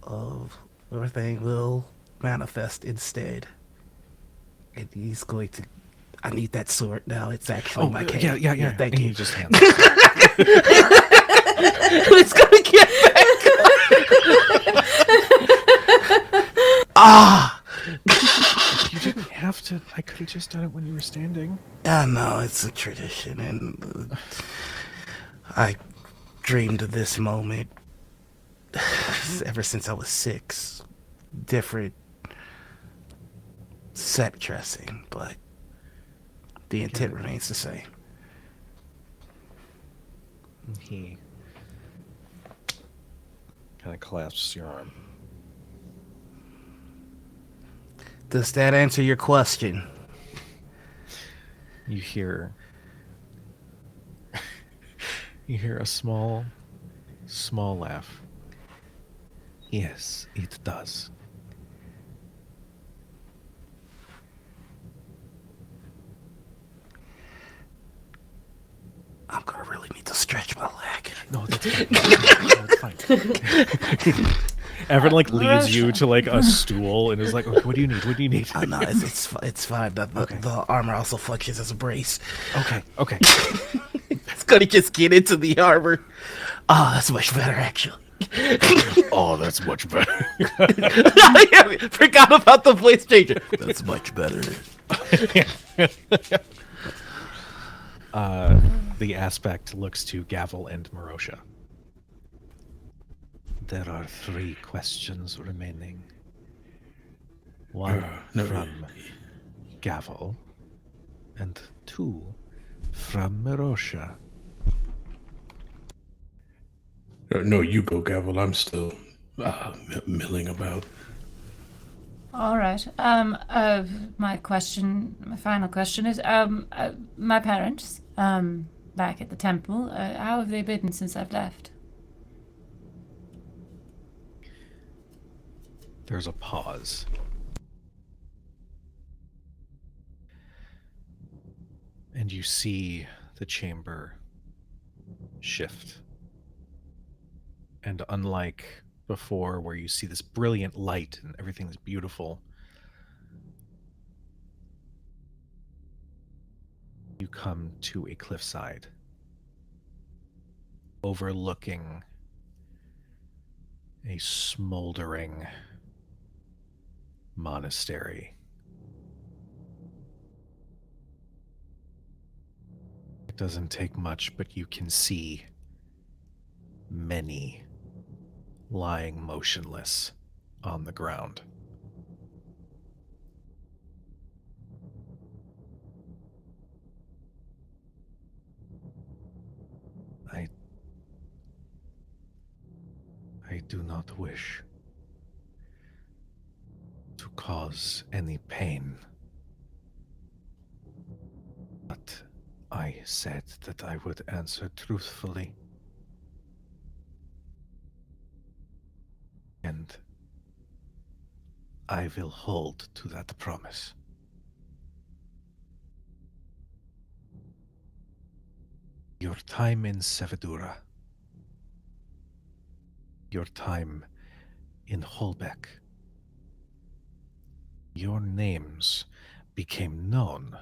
of everything will manifest instead. And he's going to... I need that sword now. It's actually my cane. Yeah. Thank and you. He just hands it. It's gonna get back. Ah! You didn't have to. I could have just done it when you were standing. I know, it's a tradition, and I dreamed of this moment ever since I was 6. Different set dressing, but the intent remains the same. He kind of clasps your arm. Does that answer your question? You hear a small laugh. Yes, it does. I'm gonna really need to stretch my leg. No, that's fine. No, it's fine. Evan leads you to a stool and is like, "What do you need? What do you need?" Oh, no, it's fine. The armor also functions as a brace. Okay. It's gonna just get into the armor. Oh, that's much better, actually. Oh, that's much better. Forgot about the voice changer. That's much better. The aspect looks to Gavel and Marosha. There are 3 questions remaining. One from Gavel, and 2 from Marosha. No, you go, Gavel. I'm still milling about. All right. My final question is, my parents, back at the temple, how have they been since I've left? There's a pause. And you see the chamber shift. And unlike before, where you see this brilliant light and everything's beautiful, you come to a cliffside overlooking a smoldering monastery. It doesn't take much, but you can see many lying motionless on the ground. I do not wish to cause any pain. But I said that I would answer truthfully. And I will hold to that promise. Your time in Sevedura, your time in Holbeck, your names became known.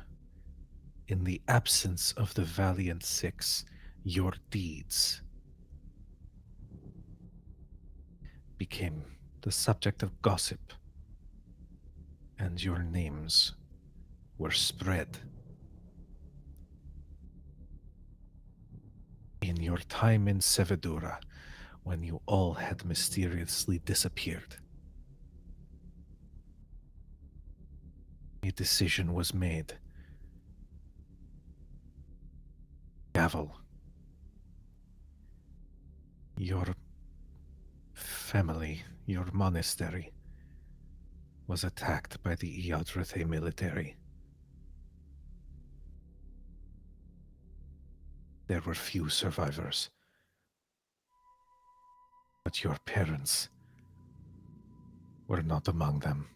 In the absence of the Valiant Six, your deeds became the subject of gossip, and your names were spread. In your time in Sevedura, when you all had mysteriously disappeared, a decision was made. Gavel, your family, your monastery, was attacked by the Iadrathe military. There were few survivors, but your parents were not among them.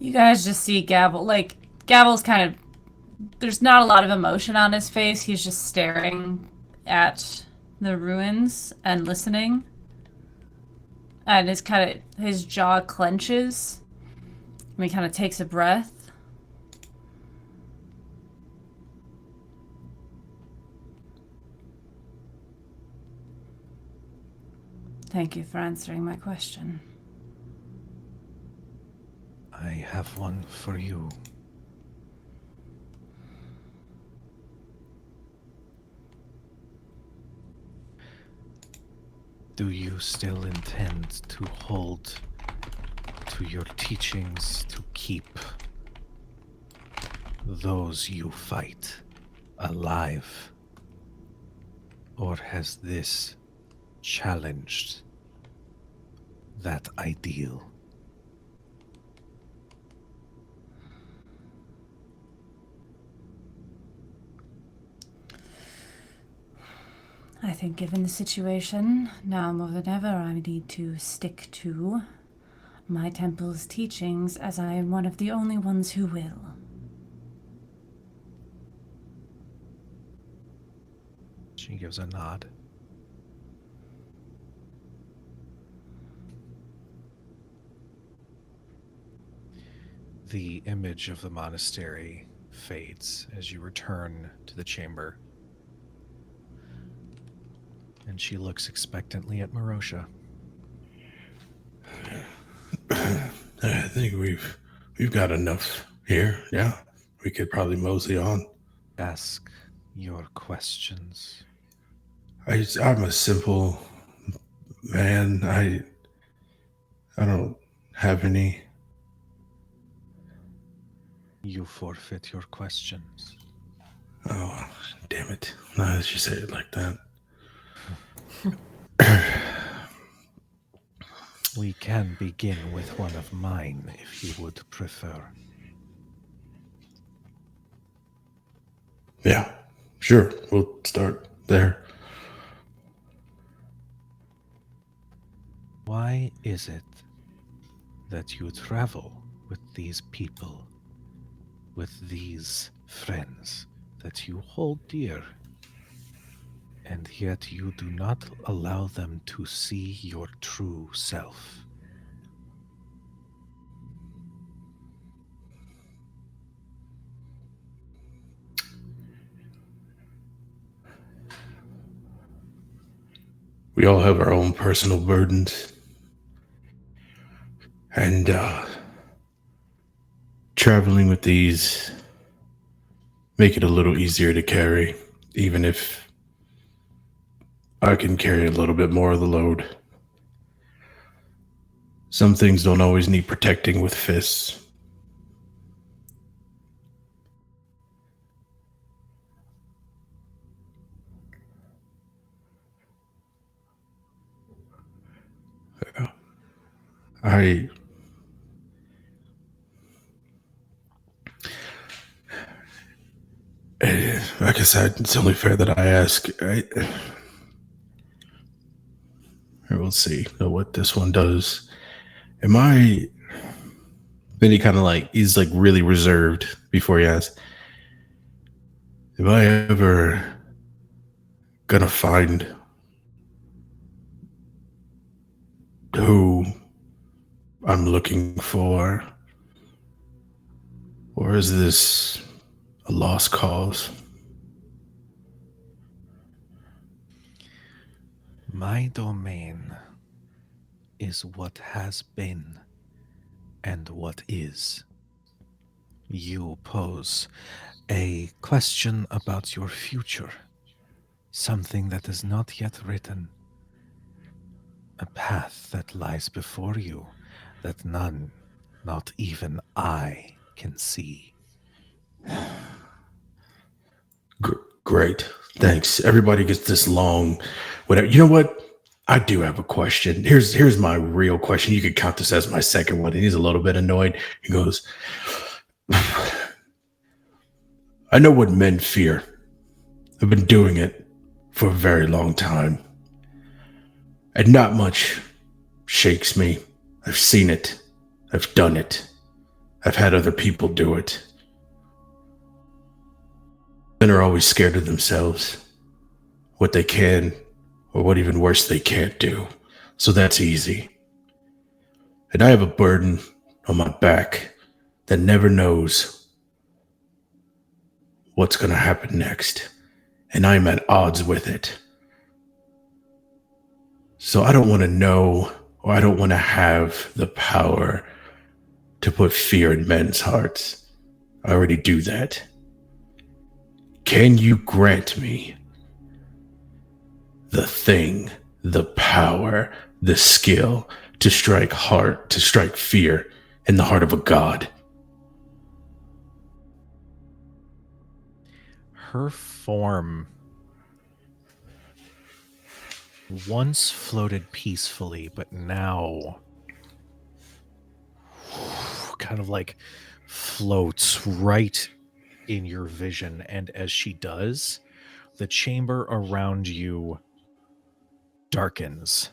You guys just see Gavel. Like, Gavel's kind of... There's not a lot of emotion on his face. He's just staring at the ruins and listening. And his jaw clenches. And he kind of takes a breath. Thank you for answering my question. I have one for you. Do you still intend to hold to your teachings to keep those you fight alive? Or has this challenged that ideal? I think given the situation, now more than ever, I need to stick to my temple's teachings, as I am one of the only ones who will. She gives a nod. The image of the monastery fades as you return to the chamber. And she looks expectantly at Marosha. I think we've got enough here. Yeah, we could probably mosey on. Ask your questions. I'm a simple man. I don't have any. You forfeit your questions. Oh, damn it! Now that you say it like that. We can begin with one of mine, if you would prefer. Yeah, sure. We'll start there. Why is it that you travel with these people, with these friends that you hold dear, and yet you do not allow them to see your true self? We all have our own personal burdens. And traveling with these make it a little easier to carry, even if I can carry a little bit more of the load. Some things don't always need protecting with fists. Like I said, it's only fair that I ask. We'll see what this one does. Am I? Then he kind of he's really reserved before he asks. Am I ever gonna find who I'm looking for? Or is this a lost cause? My domain is what has been and what is. You pose a question about your future, something that is not yet written, a path that lies before you that none, not even I, can see. Great. Thanks. Everybody gets this long. Whatever. You know what? I do have a question. Here's my real question. You could count this as my second one. And he's a little bit annoyed. He goes, I know what men fear. I've been doing it for a very long time. And not much shakes me. I've seen it. I've done it. I've had other people do it. Men are always scared of themselves, what they can, or what even worse they can't do. So that's easy. And I have a burden on my back that never knows what's going to happen next. And I'm at odds with it. So I don't want to know, or I don't want to have the power to put fear in men's hearts. I already do that. Can you grant me the thing, the power, the skill to strike fear in the heart of a god? Her form once floated peacefully, but now kind of floats right in your vision. And as she does, the chamber around you darkens.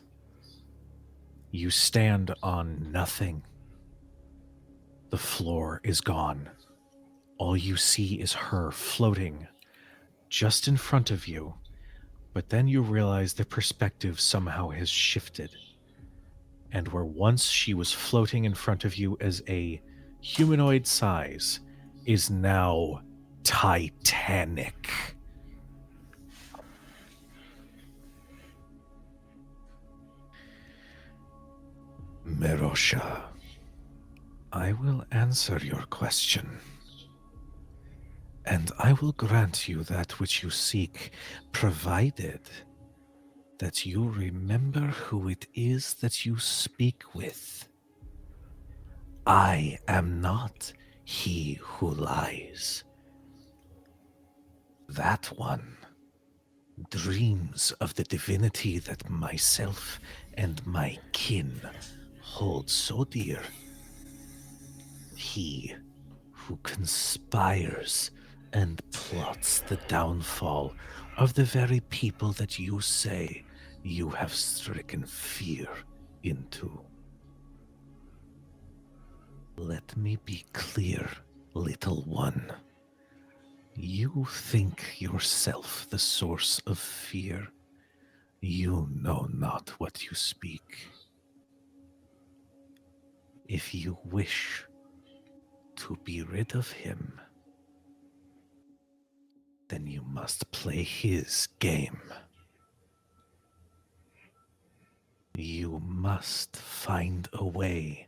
You stand on nothing. The floor is gone. All you see is her floating just in front of you. But then you realize the perspective somehow has shifted. And where once she was floating in front of you as a humanoid size is now titanic. Merosha, I will answer your question. And I will grant you that which you seek, provided that you remember who it is that you speak with. I am not he who lies. That one dreams of the divinity that myself and my kin hold so dear. He who conspires and plots the downfall of the very people that you say you have stricken fear into. Let me be clear, little one. You think yourself the source of fear. You know not what you speak. If you wish to be rid of him, then you must play his game. You must find a way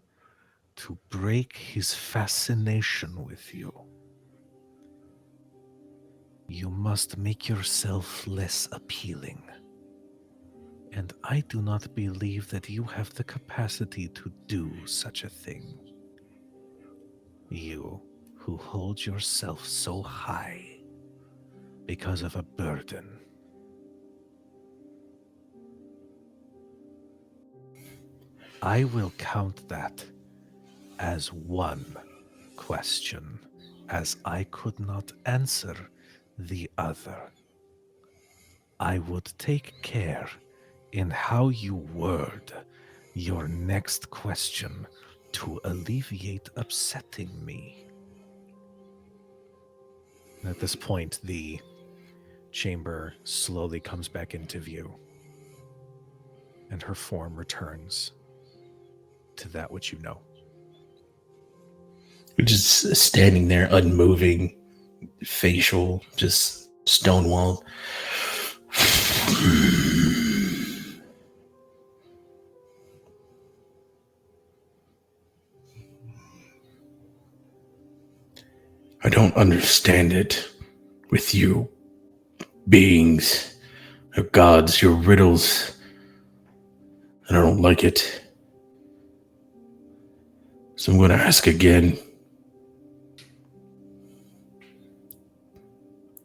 to break his fascination with you. You must make yourself less appealing And I do not believe that you have the capacity to do such a thing. You who hold yourself so high because of a burden. I will count that as one question, as I could not answer the other. I would take care in how you word your next question to alleviate upsetting me. At this point, the chamber slowly comes back into view, and her form returns to that which you know. Just standing there, unmoving, facial, just stonewalled. I don't understand it with you beings, your gods, your riddles, and I don't like it. So I'm going to ask again.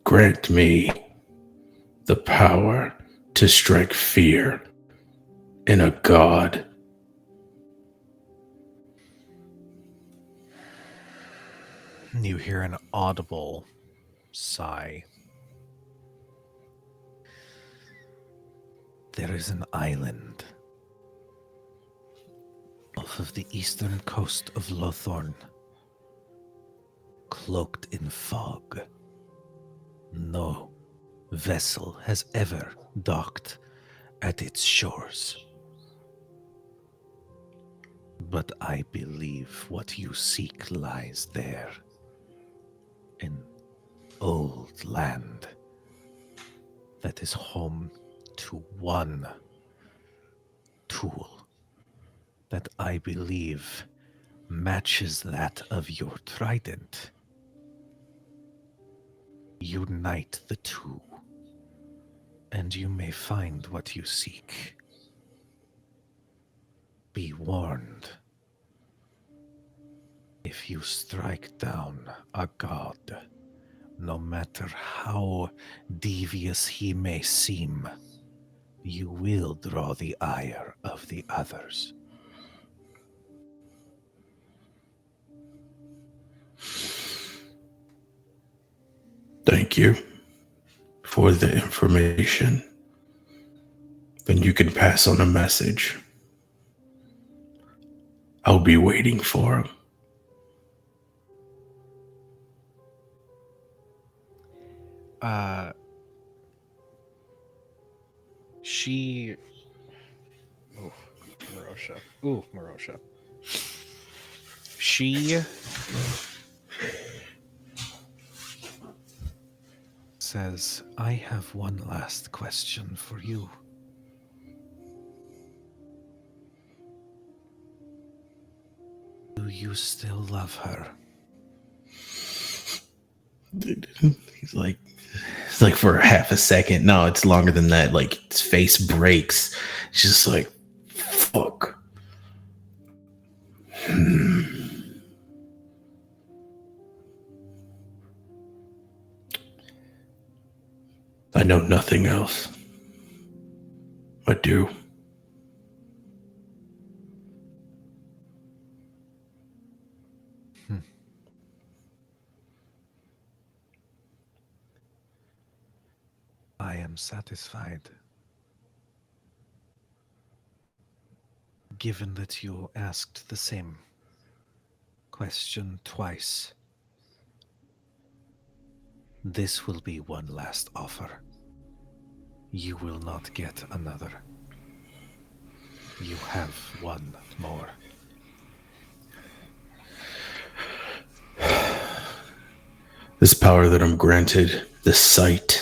Grant me the power to strike fear in a god. You hear an audible sigh. There is an island off of the eastern coast of Lothorn, cloaked in fog. No vessel has ever docked at its shores. But I believe what you seek lies there, in old land that is home to one tool that I believe matches that of your trident. Unite the two, and you may find what you seek. Be warned. If you strike down a god, no matter how devious he may seem, you will draw the ire of the others. Thank you for the information. Then you can pass on a message. I'll be waiting for him. She... Oh, Marosha. Ooh, Marosha. She says, I have one last question for you. Do you still love her? He's like, it's like for half a second. No, it's longer than that. Like his face breaks. It's just like, fuck. I know nothing else. I do. I am satisfied. Given that you asked the same question twice, this will be one last offer. You will not get another. You have one more. This power that I'm granted, this sight.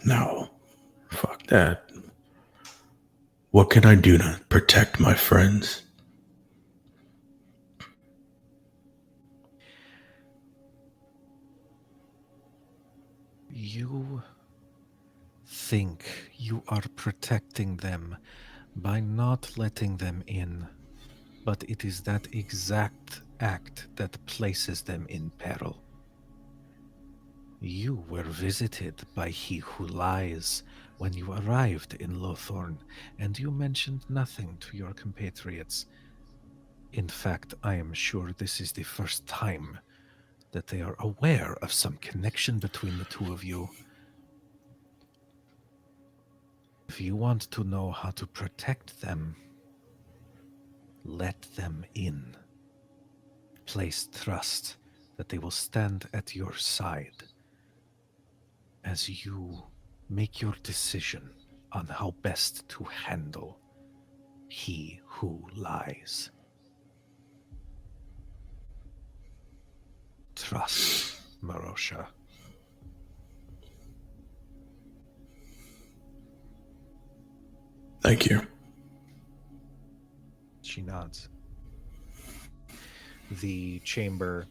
No, fuck that. What can I do to protect my friends? You think you are protecting them by not letting them in, but it is that exact act that places them in peril. You were visited by he who lies when you arrived in Lothorn, and you mentioned nothing to your compatriots. In fact, I am sure this is the first time that they are aware of some connection between the two of you. If you want to know how to protect them, let them in. Place trust that they will stand at your side as you make your decision on how best to handle he who lies. Trust, Marosha. Thank you. She nods. The chamber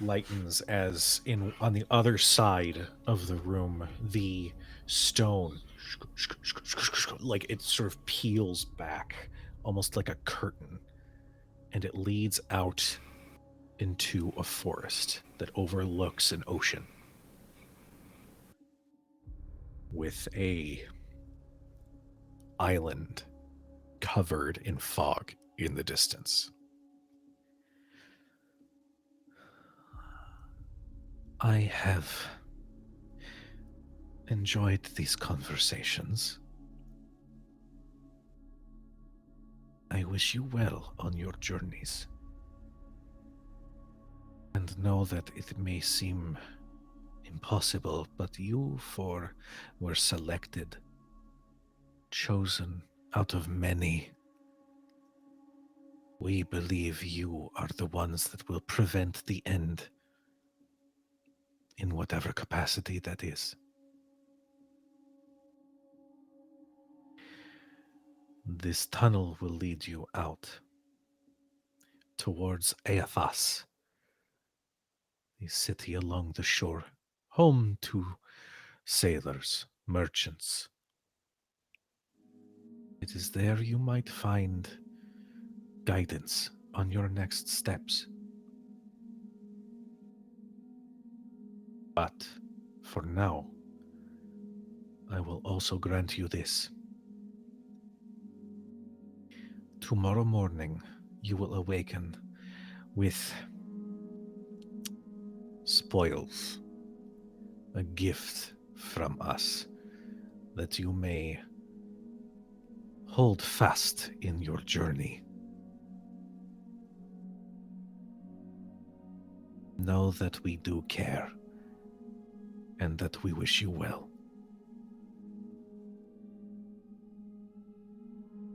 lightens as on the other side of the room, the stone, like it sort of peels back, almost like a curtain, and it leads out into a forest that overlooks an ocean with a island covered in fog in the distance. I have enjoyed these conversations. I wish you well on your journeys. And know that it may seem impossible, but you four were selected, chosen out of many. We believe you are the ones that will prevent the end, in whatever capacity that is. This tunnel will lead you out towards Eathas, the city along the shore, home to sailors, merchants. It is there you might find guidance on your next steps. But for now, I will also grant you this. Tomorrow morning, you will awaken with spoils, a gift from us that you may hold fast in your journey. Know that we do care and that we wish you well.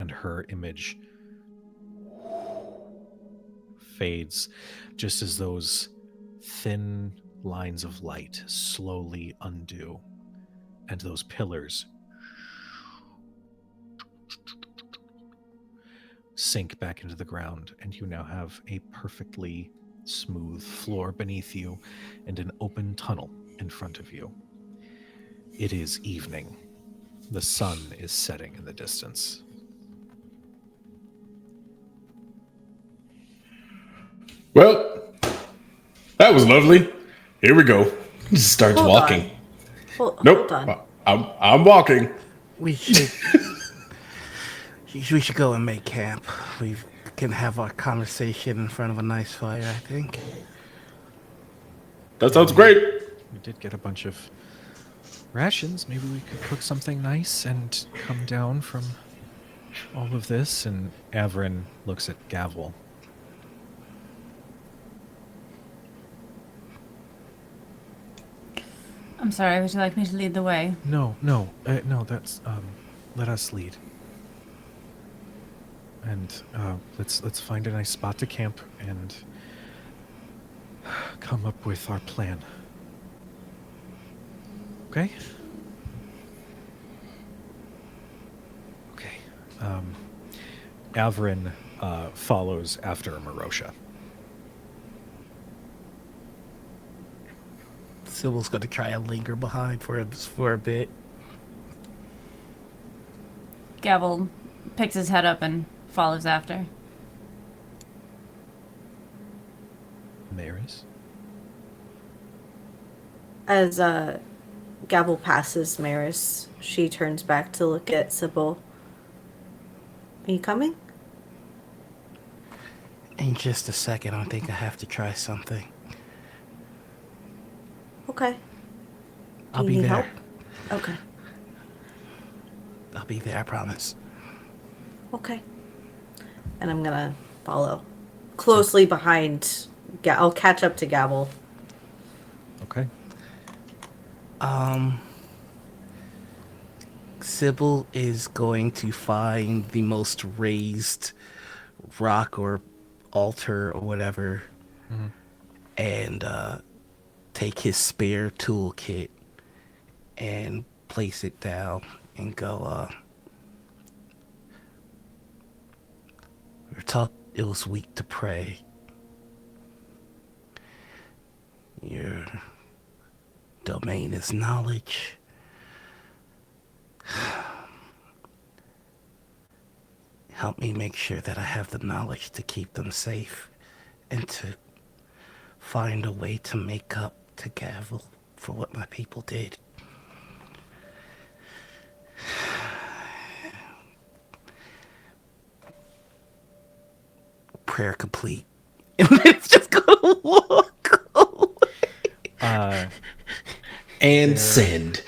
And her image fades just as those thin lines of light slowly undo, and those pillars sink back into the ground, and you now have a perfectly smooth floor beneath you and an open tunnel in front of you. It is evening. The sun is setting in the distance. Well, that was lovely. Here we go. He just starts Hold walking. Hold Nope. on. I'm walking. We should we should go and make camp. We can have our conversation in front of a nice fire, I think. That sounds great. We did get a bunch of rations. Maybe we could cook something nice and come down from all of this. And Averin looks at Gavel. I'm sorry, would you like me to lead the way? No, that's let us lead. And let's find a nice spot to camp and come up with our plan. Okay? Okay. Averin follows after Marosha. Sybil's gonna try and linger behind for a bit. Gavel picks his head up and follows after. Maris? As Gavel passes Maris, she turns back to look at Sybil. Are you coming? In just a second, I think I have to try something. Okay. I'll you be need there. help? Okay. I'll be there, I promise. Okay. And I'm gonna follow closely behind. I'll catch up to Gavel. Okay. Sybil is going to find the most raised rock or altar or whatever, and take his spare toolkit and place it down and go, we were taught it was weak to pray. Your domain is knowledge. Help me make sure that I have the knowledge to keep them safe and to find a way to make up to Gavel for what my people did. Prayer complete. And then it's just gonna walk away. And send.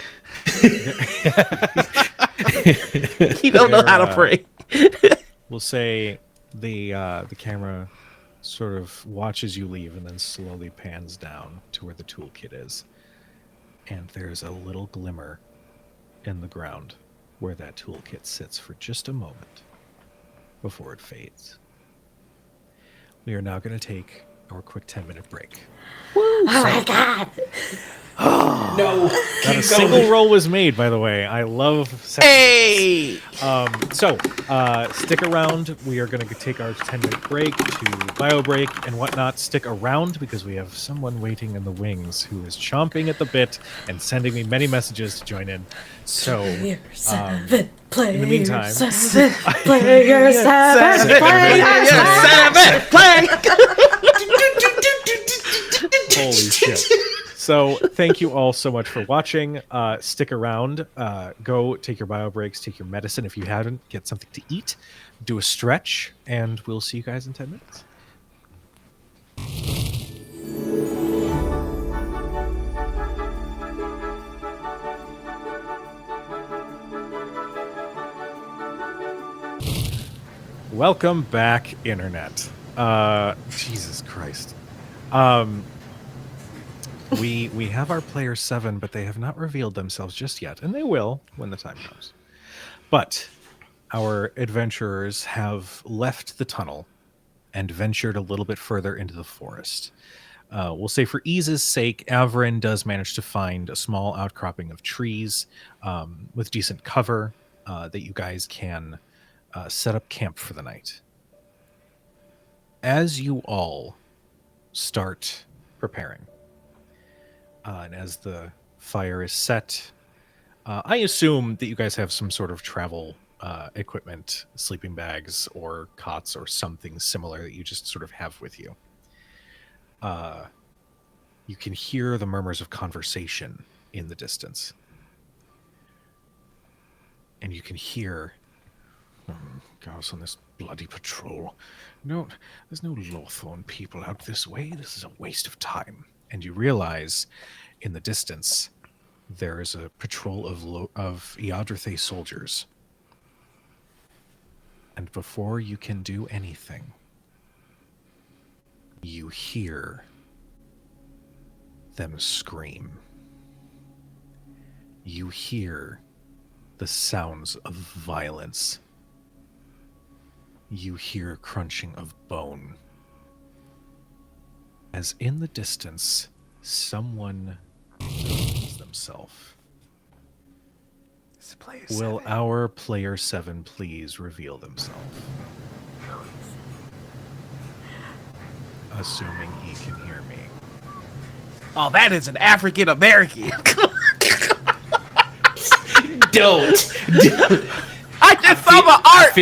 You don't know how to pray. We'll say the camera sort of watches you leave and then slowly pans down to where the toolkit is. And there's a little glimmer in the ground where that toolkit sits for just a moment before it fades. We are now going to take our quick 10-minute break. Oh my god! No. Not a single roll was made, by the way. I love. Hey! So stick around. We are going to take our 10-minute break to bio break and whatnot. Stick around because we have someone waiting in the wings who is chomping at the bit and sending me many messages to join in. So in the meantime, Player seven, holy shit. So thank you all so much for watching. Stick around. Go take your bio breaks, take your medicine. If you haven't, get something to eat, do a stretch, and we'll see you guys in 10 minutes. Welcome back, Internet. Jesus Christ. We have our player 7, but they have not revealed themselves just yet, and they will when the time comes. But our adventurers have left the tunnel and ventured a little bit further into the forest. We'll say for ease's sake, Averin does manage to find a small outcropping of trees with decent cover that you guys can set up camp for the night. As you all start preparing, and as the fire is set, I assume that you guys have some sort of travel equipment, sleeping bags or cots or something similar that you just sort of have with you. You can hear the murmurs of conversation in the distance. And you can hear, goes on this bloody patrol. No, there's no Lawthorn people out this way. This is a waste of time. And you realize in the distance there is a patrol of Iadrathe soldiers. And before you can do anything, you hear them scream. You hear the sounds of violence. You hear crunching of bone. As in the distance, someone reveals themselves. Will our player 7 please reveal themselves? Assuming he can hear me. Oh, that is an African American. Don't. I just saw my art.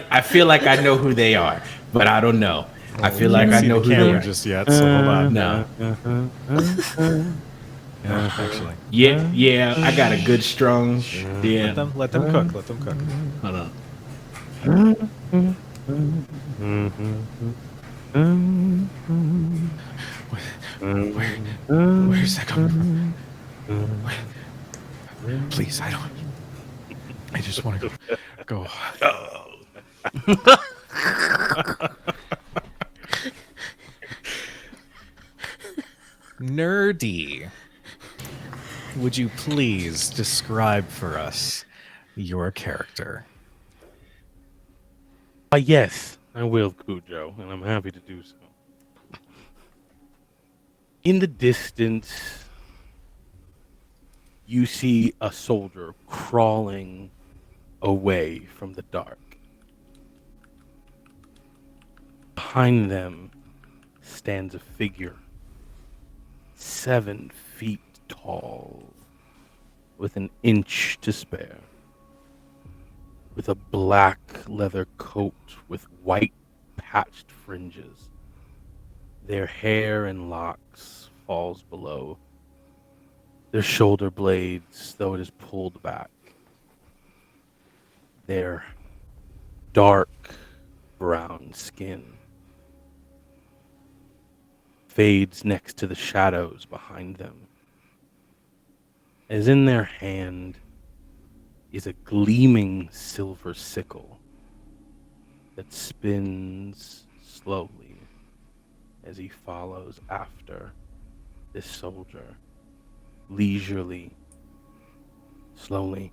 I feel like I know who they are, but I don't know. I feel like I see know the who they camera are. just yet, so hold on. No. Actually, Yeah, I got a good strong. Yeah. let them cook. Let them cook. Hold on. Where's that coming from? Please, I just want to go. Nerdy, would you please describe for us your character? Yes, I will, Kujo, and I'm happy to do so. In the distance, you see a soldier crawling away from the dark. Behind them stands a figure 7 feet tall, with an inch to spare, with a black leather coat with white patched fringes. Their hair and locks falls below their shoulder blades, though it is pulled back. Their dark brown skin fades next to the shadows behind them, as in their hand is a gleaming silver sickle that spins slowly as he follows after this soldier, leisurely, slowly.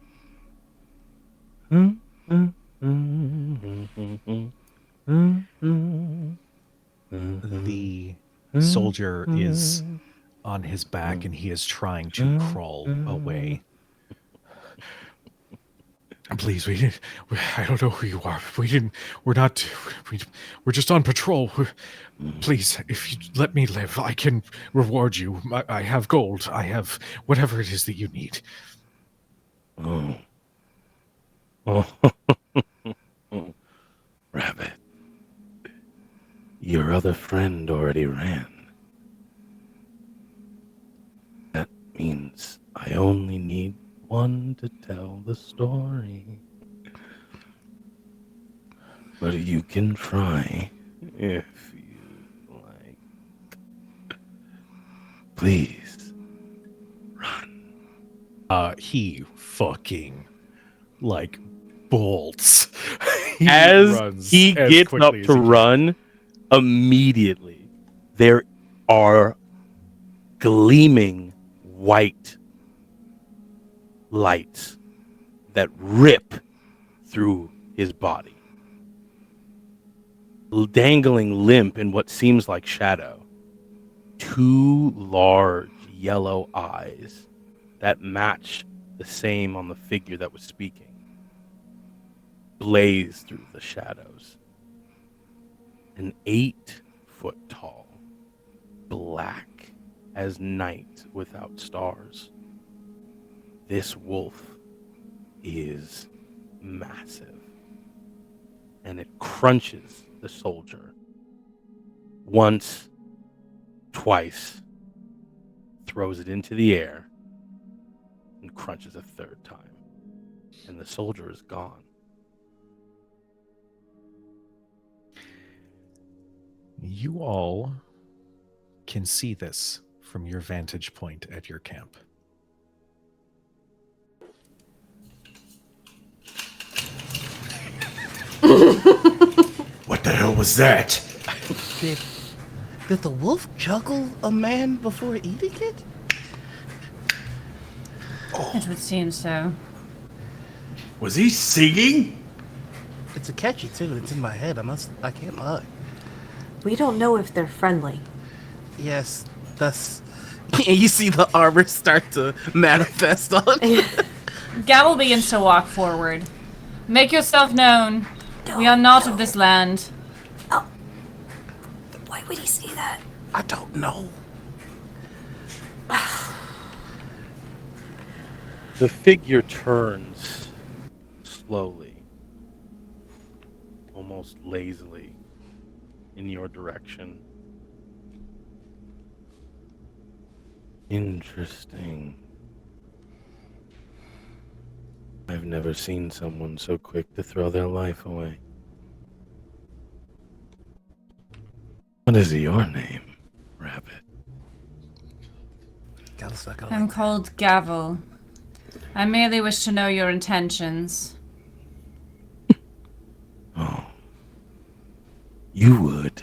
The soldier is on his back and he is trying to crawl away. Please, I don't know who you are. We're just on patrol. Please, if you let me live, I can reward you. I have gold. I have whatever it is that you need. Oh. Rabbit, your other friend already ran. That means I only need one to tell the story. But you can try if you like. Please, run. He fucking bolts. As he gets up to run, immediately there are gleaming white lights that rip through his body. Dangling limp in what seems like shadow, 2 large yellow eyes that match the same on the figure that was speaking blaze through the shadows. An 8-foot tall, black as night without stars. This wolf is massive, and it crunches the soldier once, twice, throws it into the air, and crunches a 3rd time, and the soldier is gone. You all can see this from your vantage point at your camp. What the hell was that? Did the wolf juggle a man before eating it? It would seem so. Was he singing? It's a catchy tune. It's in my head. I can't lie. We don't know if they're friendly. Yes, that's. And you see the armor start to manifest on. Gabble begins to walk forward. Make yourself known. We are not of this land. Why would he say that? I don't know. The figure turns slowly, almost lazily, in your direction. Interesting. I've never seen someone so quick to throw their life away. What is your name, Rabbit? I'm called Gavel. I merely wish to know your intentions. Oh. You would.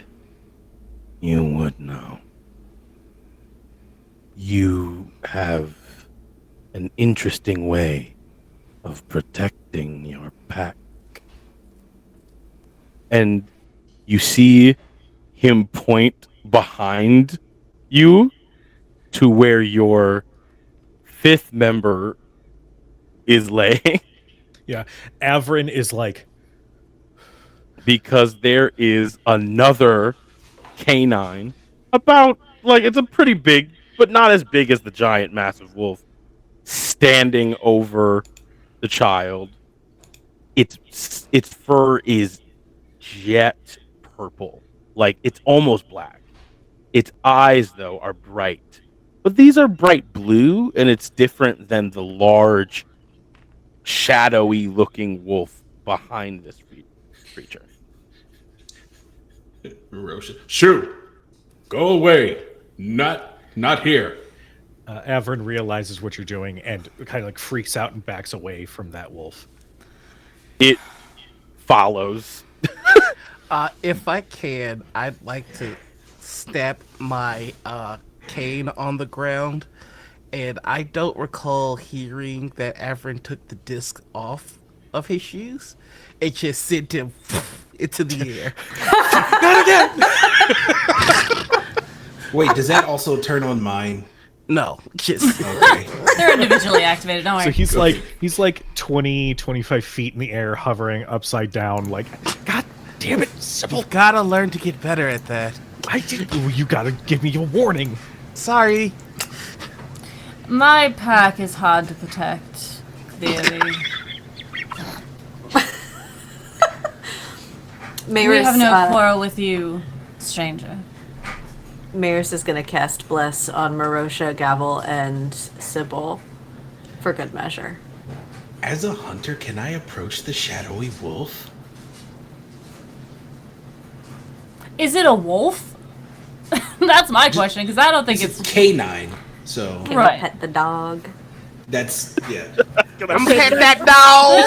You would know. You have an interesting way of protecting your pack. And you see him point behind you to where your fifth member is laying. Yeah. Averin is like, because there is another canine about, like, it's a pretty big, but not as big as the giant massive wolf, standing over the child. Its fur is jet purple, like it's almost black. Its eyes, though, are bright, but these are bright blue, and it's different than the large, shadowy looking wolf behind this creature. Shoo! Go away. Not here. Averin realizes what you're doing and kind of like freaks out and backs away from that wolf. It follows. If I can, I'd like to snap my cane on the ground. And I don't recall hearing that Averin took the disc off of his shoes. It just sent him into the air. Wait, does that also turn on mine? No, just Okay. They're individually activated, don't worry. So he's like 20, 25 feet in the air, hovering upside down, like, God damn it, Sybil. you gotta learn to get better at that. I did. You gotta give me a warning. Sorry. My pack is hard to protect, clearly. We have no quarrel with you, stranger. Maris is going to cast Bless on Marosha, Gavel, and Sybil for good measure. As a hunter, can I approach the shadowy wolf? Is it a wolf? That's my question, because I don't think It's it's... canine, so Can Right. I pet the dog? that's yeah. I'm pet that dog.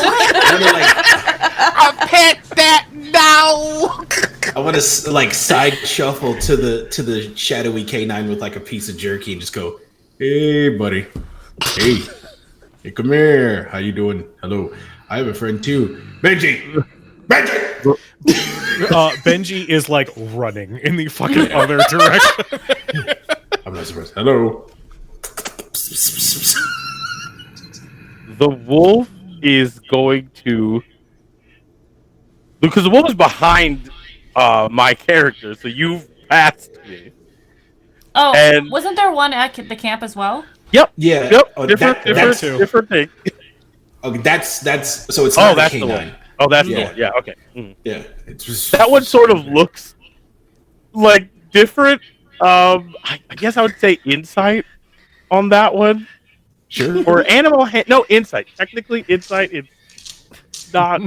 I pet that dog. I want to like side shuffle to the shadowy canine with like a piece of jerky and just go, "Hey, buddy. Hey, come here. How you doing? Hello. I have a friend too, Benji. Benji is like running in the fucking other direction. I'm not surprised. Hello." The wolf is going to, because the wolf is behind my character, so you've passed me. Oh, And- wasn't there one at the camp as well? Yep. Yeah. Yep. Oh, different thing. Okay, that's so it's Oh, not that's a the canine. one. Oh, that's the Yeah. one. Yeah. Okay. Mhm. Yeah, it's just That one sort of looks like different. I guess I would say insight on that one, sure. or animal. No, insight. Technically, insight. It's not.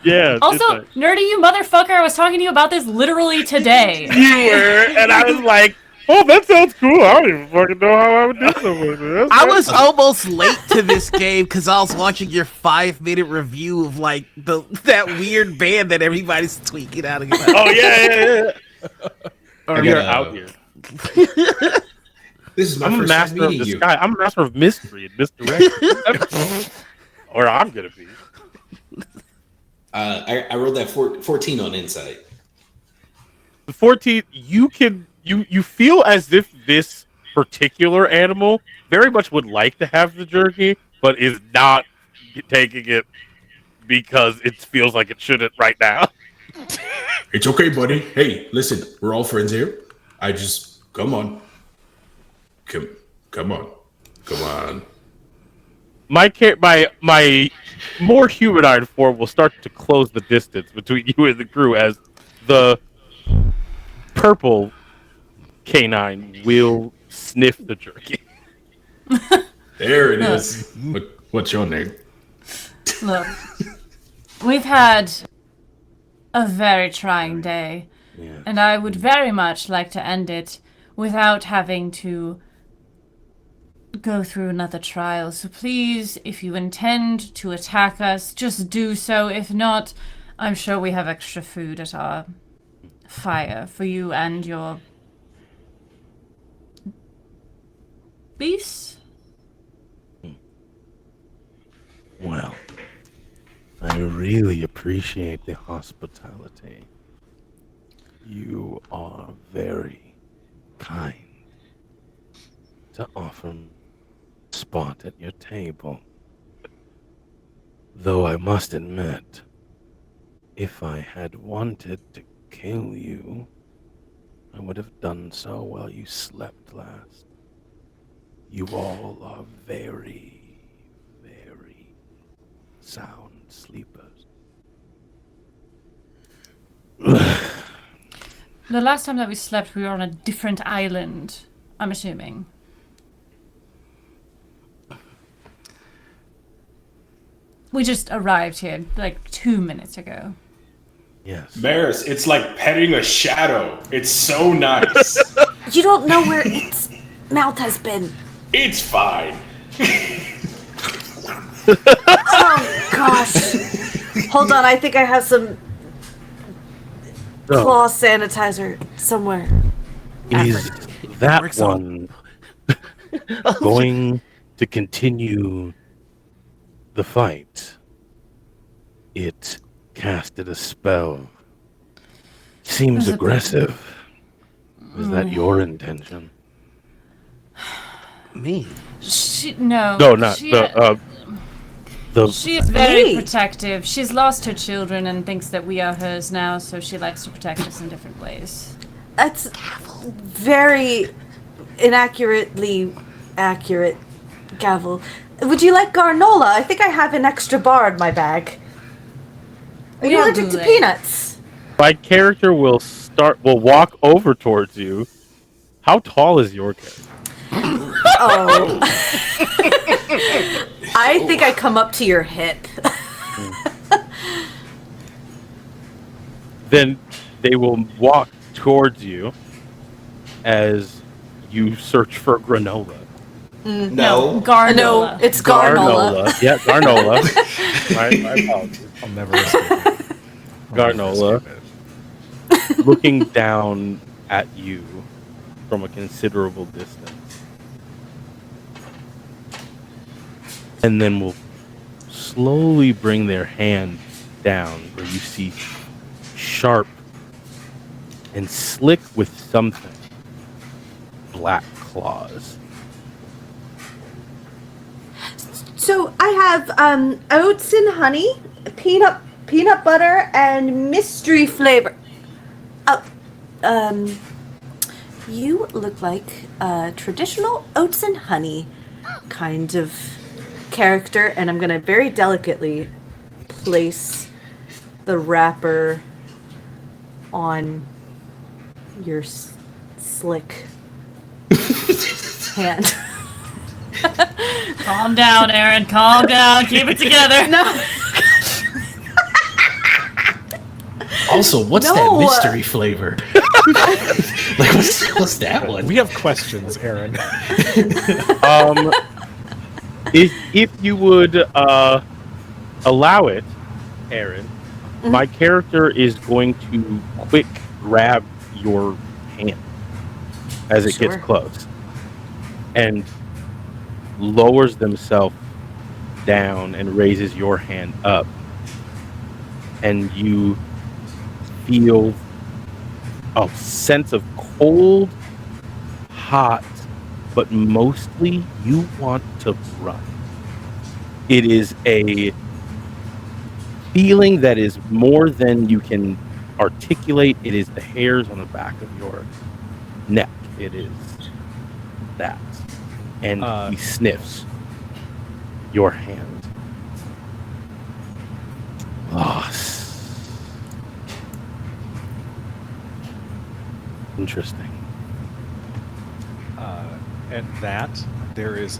Yeah. Also, insight. nerdy you motherfucker, I was talking to you about this literally today. You were, and I was like, "Oh, that sounds cool. I don't even fucking know how I would do something like that." I was almost late to this game because I was watching your 5-minute review of like that weird band that everybody's tweaking out against. Oh yeah. I You're gotta- out here. This is my I'm a first time master of meeting you. disguise. I'm a master of mystery and misdirection. Or I'm gonna be. I rolled that 14 on insight. The 14. You feel as if this particular animal very much would like to have the jerky, but is not taking it because it feels like it shouldn't right now. It's okay, buddy. Hey, listen, we're all friends here. Come on. Come on. My more humanoid form will start to close the distance between you and the crew as the purple canine will sniff the jerky. There it is. What's your name? Look, we've had a very trying day, and I would very much like to end it without having to go through another trial. So please, if you intend to attack us, just do so. If not, I'm sure we have extra food at our fire for you and your beasts. Well, I really appreciate the hospitality. You are very kind to offer me a spot at your table. Though I must admit, if I had wanted to kill you, I would have done so while you slept last. You all are very, very sound sleepers. The last time that we slept, we were on a different island, I'm assuming. We just arrived here like 2 minutes ago. Yes. Maris, it's like petting a shadow. It's so nice. You don't know where its mouth has been. It's fine. Oh, gosh. Hold on, I think I have some claw sanitizer somewhere. Is that one going to continue the fight? It casted a spell. Seems aggressive. Is that your intention? Me? No, not she, the she is very Hey. protective. She's lost her children and thinks that we are hers now, so she likes to protect us in different ways. That's very inaccurately accurate, Gavel. Would you like garnola? I think I have an extra bar in my bag. Are you Yeah, allergic to Boule. peanuts? my character will walk over towards you. How tall is your character? Oh. I think I come up to your hip. Then they will walk towards you as you search for granola. No. Garnola. No, it's garnola. Yeah, garnola. my apologies. I'll never escape it. Garnola looking down at you from a considerable distance. And then will slowly bring their hand down where you see sharp and slick with something black claws. So I have oats and honey, peanut butter, and mystery flavor. You look like a traditional oats and honey kind of character, and I'm gonna very delicately place the wrapper on your slick hand. Calm down, Erin. Calm down. Keep it together. No. Also, what's No. that mystery flavor? Like, what's that one? We have questions, Erin. If you would allow it, Erin, my character is going to quick grab your hand as it Sure. gets close and lowers themselves down and raises your hand up, and you feel a sense of cold, hot, but mostly you want to run. It is a feeling that is more than you can articulate. It is the hairs on the back of your neck. It is that. and he sniffs your hand. Loss. Interesting. At that, there is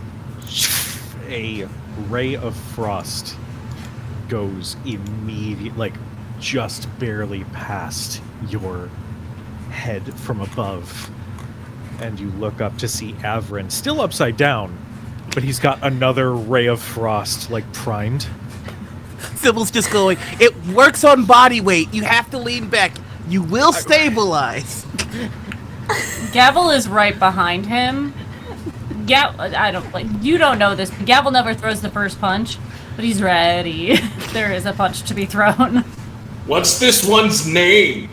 a ray of frost goes immediate, like just barely past your head from above, and you look up to see Averin still upside down, but he's got another ray of frost like primed. Sybil's just going, it works on body weight. You have to lean back. You will stabilize. Gavel is right behind him. You don't know this, but Gavel never throws the first punch, but he's ready. There is a punch to be thrown. What's this one's name?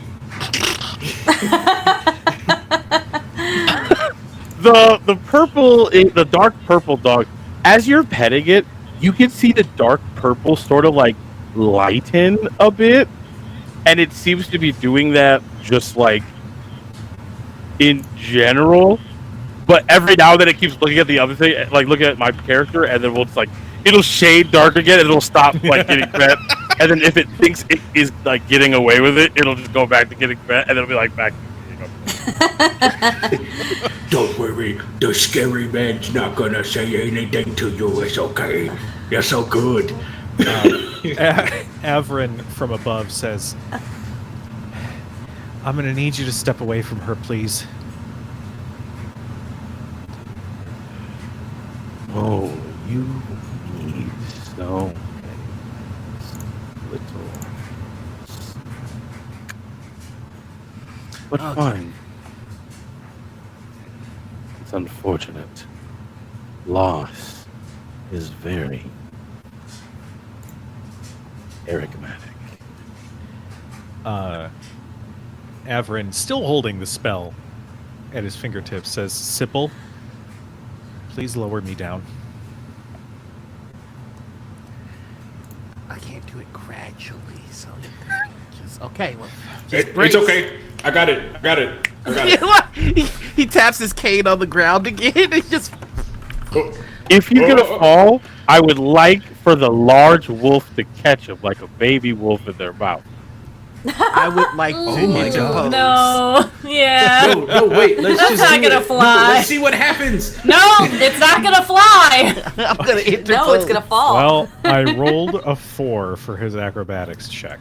The dark purple dog, as you're petting it, you can see the dark purple sort of like lighten a bit, and it seems to be doing that just like in general. But every now and then it keeps looking at the other thing, like looking at my character, and then it'll shade dark again, and it'll stop like getting fed. And then if it thinks it is like getting away with it, it'll just go back to getting fed, and then it'll be like back. Don't worry, the scary man's not gonna say anything to you. It's okay. You're so good. Averin from above says, I'm gonna need you to step away from her, please. Oh, you need so little. But fine. It's unfortunate. Loss is very enigmatic. Averin, still holding the spell at his fingertips, says, Sipple, please lower me down. I can't do it gradually, so just okay. Well, It's okay. I got it. he taps his cane on the ground again. And just If you're gonna fall, I would like for the large wolf to catch him like a baby wolf in their mouth. I would like to interpose. No, yeah. No, wait. Let's That's just not do gonna it. fly. No, let's see what happens. No, it's not gonna fly. I'm gonna interpose. No, it's gonna fall. Well, I rolled a 4 for his acrobatics check.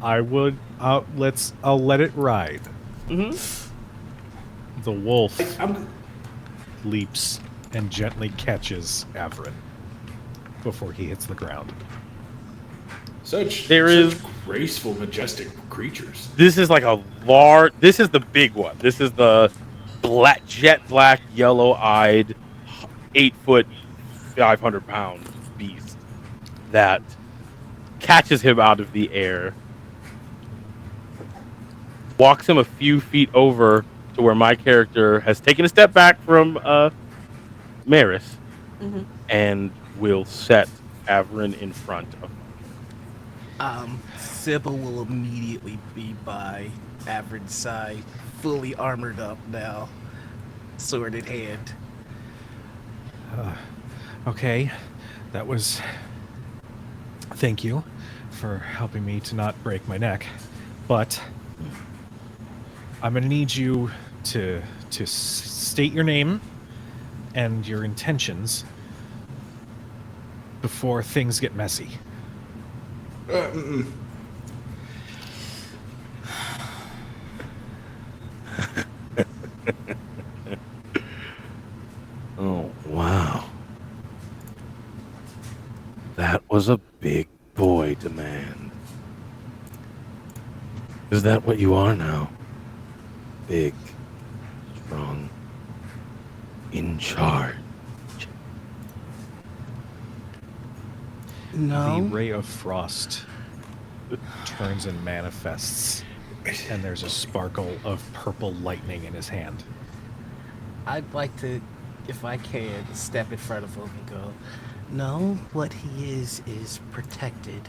I would, I'll let it ride. Mm-hmm. The wolf leaps and gently catches Averin before he hits the ground. Such graceful, majestic creatures. This is like a large. This is the big one. This is the jet black, yellow-eyed, 8-foot, 500-pound beast that catches him out of the air, walks him a few feet over to where my character has taken a step back from Maris, and will set Averin in front of him. Sybil will immediately be by Averin's side, fully armored up now, sword in hand. Okay, that was... Thank you for helping me to not break my neck, but I'm going to need you to state your name and your intentions before things get messy. Oh, wow. That was a big boy demand. Is that what you are now? Big, strong, in charge. No. The ray of frost turns and manifests, and there's a sparkle of purple lightning in his hand. I'd like to, if I can, step in front of him and go, no, what he is protected.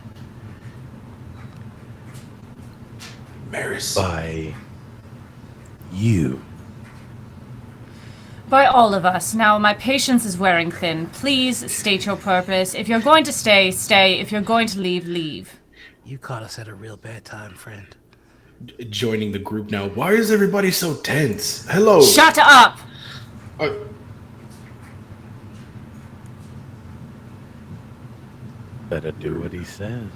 Maris. By you. By all of us. Now, my patience is wearing thin. Please state your purpose. If you're going to stay, stay. If you're going to leave, leave. You caught us at a real bad time, friend. Joining the group now. Why is everybody so tense? Hello. Shut up! Better do what he says.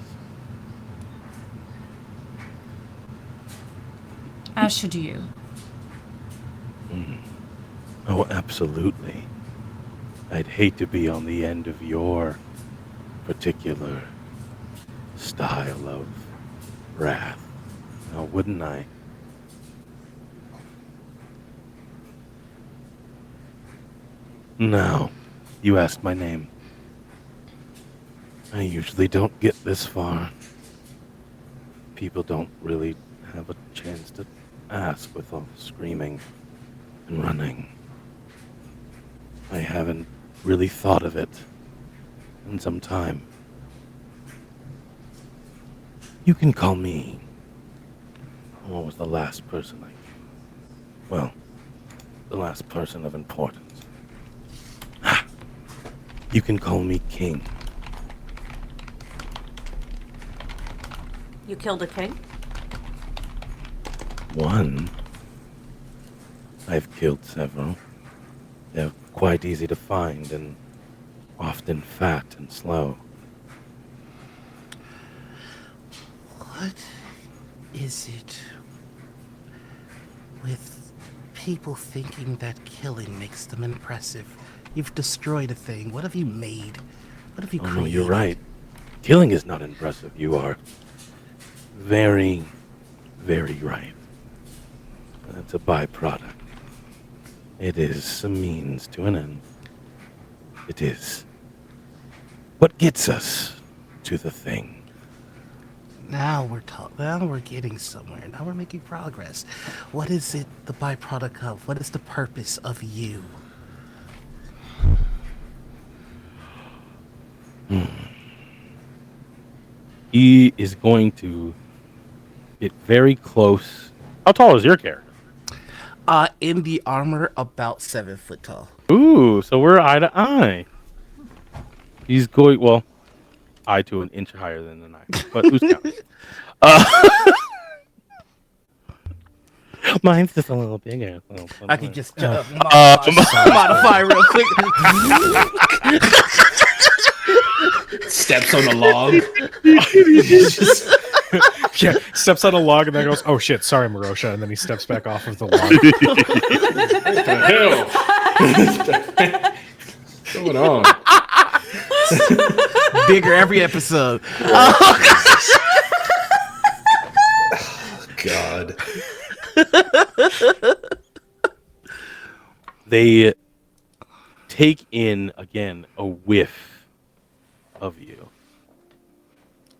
As should you. Oh, absolutely. I'd hate to be on the end of your particular style of wrath. Now, wouldn't I? Now, you asked my name. I usually don't get this far. People don't really have a chance to ask with all the screaming and running. I haven't really thought of it in some time. You can call me. What was the last person well, the last person of importance. You can call me King. You killed a king? One. I've killed several. They're quite easy to find and often fat and slow. What is it with people thinking that killing makes them impressive? You've destroyed a thing. What have you made? What have you created? No, you're right. Killing is not impressive. You are very, very right. That's a byproduct. It is a means to an end. It is what gets us to the thing. Now we're getting somewhere. Now we're making progress. What is it the byproduct of? What is the purpose of you? He is going to get very close. How tall is your character? In the armor, about 7 foot tall. Ooh, so we're eye to eye. He's going, well, eye to an inch higher than an eye. But who's counting? Mine's just a little bigger. I could just modify real quick. Steps on a log. Yeah, steps on a log and then goes, "Oh shit, sorry, Marosha," and then he steps back off of the log. What the hell? What's going on? Bigger every episode. God. They take in, again, a whiff of you.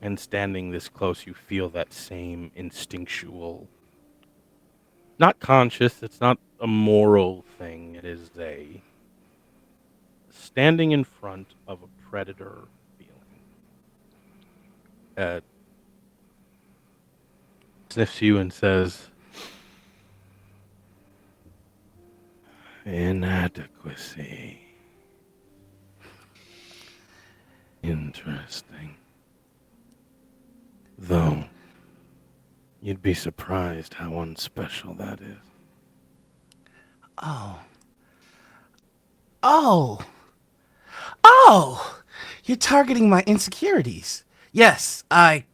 And standing this close, you feel that same instinctual, not conscious, it's not a moral thing, it is a standing in front of a predator feeling. Sniffs you and says, inadequacy. Interesting. Though, you'd be surprised how unspecial that is. Oh! You're targeting my insecurities. Yes, I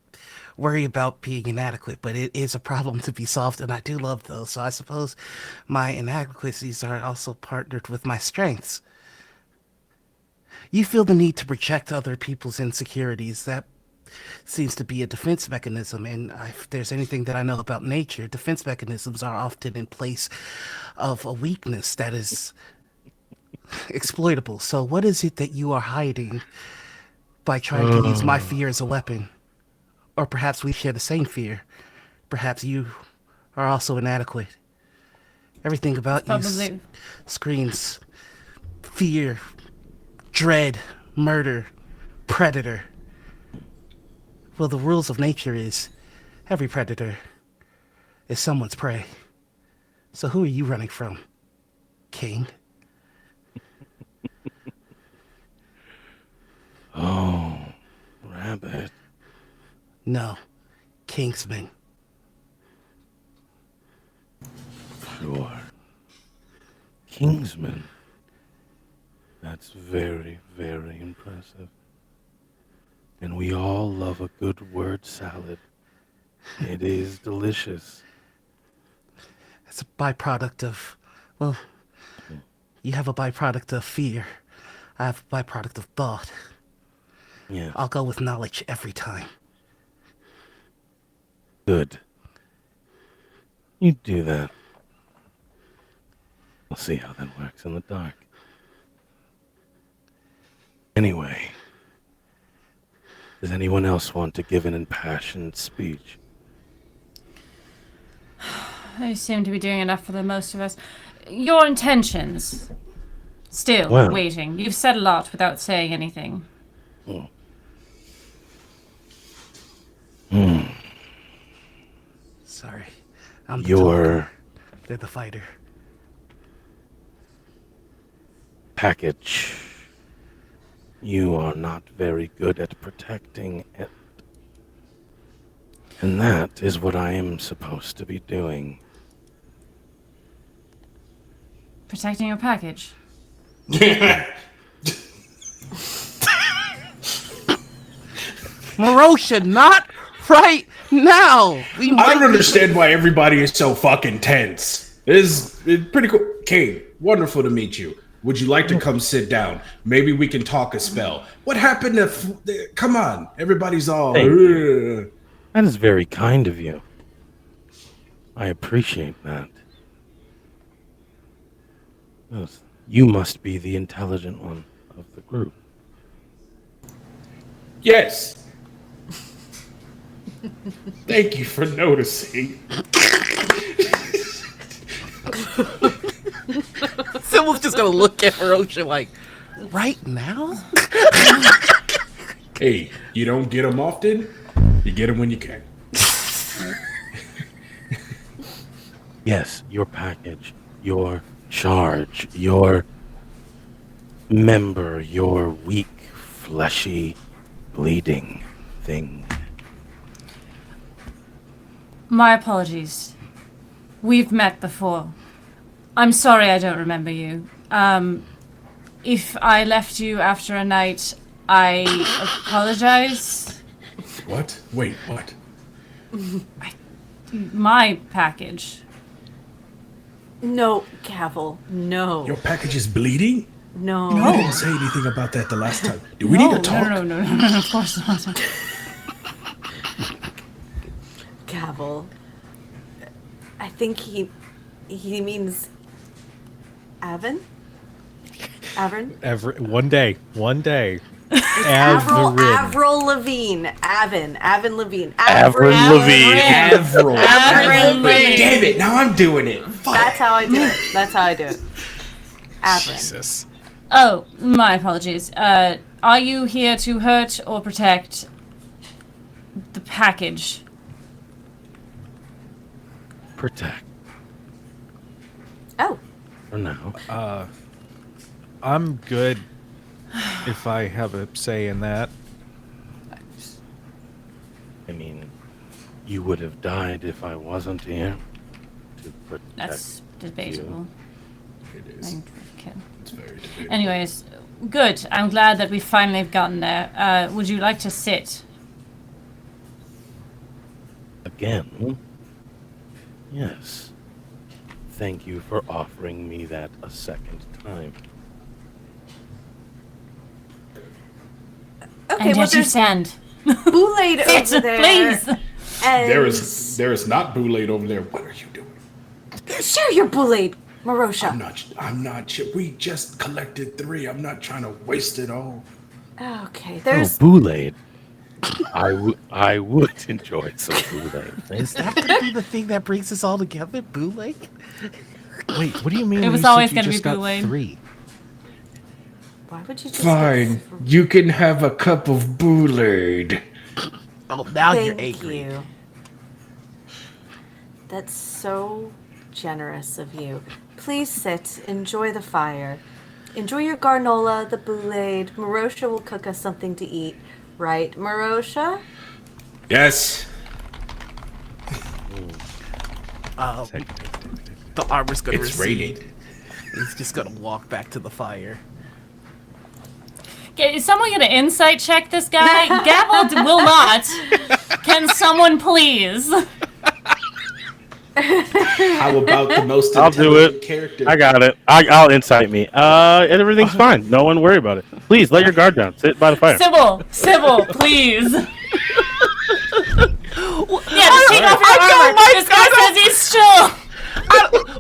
worry about being inadequate, but it is a problem to be solved, and I do love those. So I suppose my inadequacies are also partnered with my strengths. You feel the need to project other people's insecurities. That seems to be a defense mechanism, and if there's anything that I know about nature, defense mechanisms are often in place of a weakness that is exploitable. So what is it that you are hiding by trying to use my fear as a weapon? Or perhaps we share the same fear. Perhaps you are also inadequate. Everything about you screams fear, dread, murder, predator. Well, the rules of nature is every predator is someone's prey. So who are you running from, King? Oh, rabbit. No, Kingsman. Sure. Kingsman. That's very, very impressive. And we all love a good word salad. It is delicious. It's a byproduct of, well, you have a byproduct of fear. I have a byproduct of thought. Yeah. I'll go with knowledge every time. Good. You do that. We'll see how that works in the dark. Anyway, does anyone else want to give an impassioned speech? You seem to be doing enough for the most of us. Your intentions. Still Well. waiting. You've said a lot without saying anything. Oh. Sorry. I'm the Your talker. They're the fighter. package. You are not very good at protecting it. And that is what I am supposed to be doing. Protecting your package. Marosha, not right now. We I might don't understand why everybody is so fucking tense. It's pretty cool. Kane, wonderful to meet you. Would you like to come sit down? Maybe we can talk a spell. What happened to... Come on. Everybody's all... Thank "Ugh." That is very kind of you. I appreciate that. Yes, you must be the intelligent one of the group. Yes. Thank you for noticing. Someone's just gonna look at Marosha like, right now? Hey, you don't get them often. You get them when you can. Yes, your package, your charge, your member, your weak, fleshy, bleeding thing. My apologies. We've met before. I'm sorry I don't remember you. If I left you after a night, I apologize. What? Wait, what? My package. No, Cavill. No. Your package is bleeding? No. You didn't say anything about that the last time. Do we need to talk? No, of course not. Cavill. I think he means Avon? Avon? One day. Avril Averin. Levine. Avon Levine. Avril Levine. Avril. Avril Levine. Damn it, now I'm doing it. Fuck. That's how I do it. Avon. Jesus. Oh, my apologies. Are you here to hurt or protect the package? Protect Oh. for now. I'm good if I have a say in that. I mean, you would have died if I wasn't here to protect That's debatable. It is. Okay. It's very debatable. Anyways, good. I'm glad that we finally have gotten there. Would you like to sit? Again? Yes. Thank you for offering me that a second time. Okay, And well, yet you there's stand. Boulaid over there. Please. And There is not Boulaid over there. What are you doing? Share your Boulaid, Marosha. I'm not sure. We just collected 3. I'm not trying to waste it all. Okay, Oh, there's Boulaid. I would enjoy some Boulaid. Is that gonna be the thing that brings us all together, Boulaid? Wait, what do you mean? It was you said always you gonna just be got Boulaid. 3? Why would you just Fine. You can have a cup of Boulaid. Oh, now you're Thank angry. you. That's so generous of you. Please sit, enjoy the fire. Enjoy your garnola, the boulade. Marosha will cook us something to eat. Right, Marosha? Yes. The armor's gonna It's recede. raining. He's just gonna walk back to the fire. Okay, is someone gonna insight check this guy? Gabble will not. Can someone please? How about the most I'll do intelligent it. character? I got it. I'll incite me. Everything's fine. No one worry about it. Please let your guard down. Sit by the fire. Sybil, please. Yeah, just take off your armor. This guy says he's chill.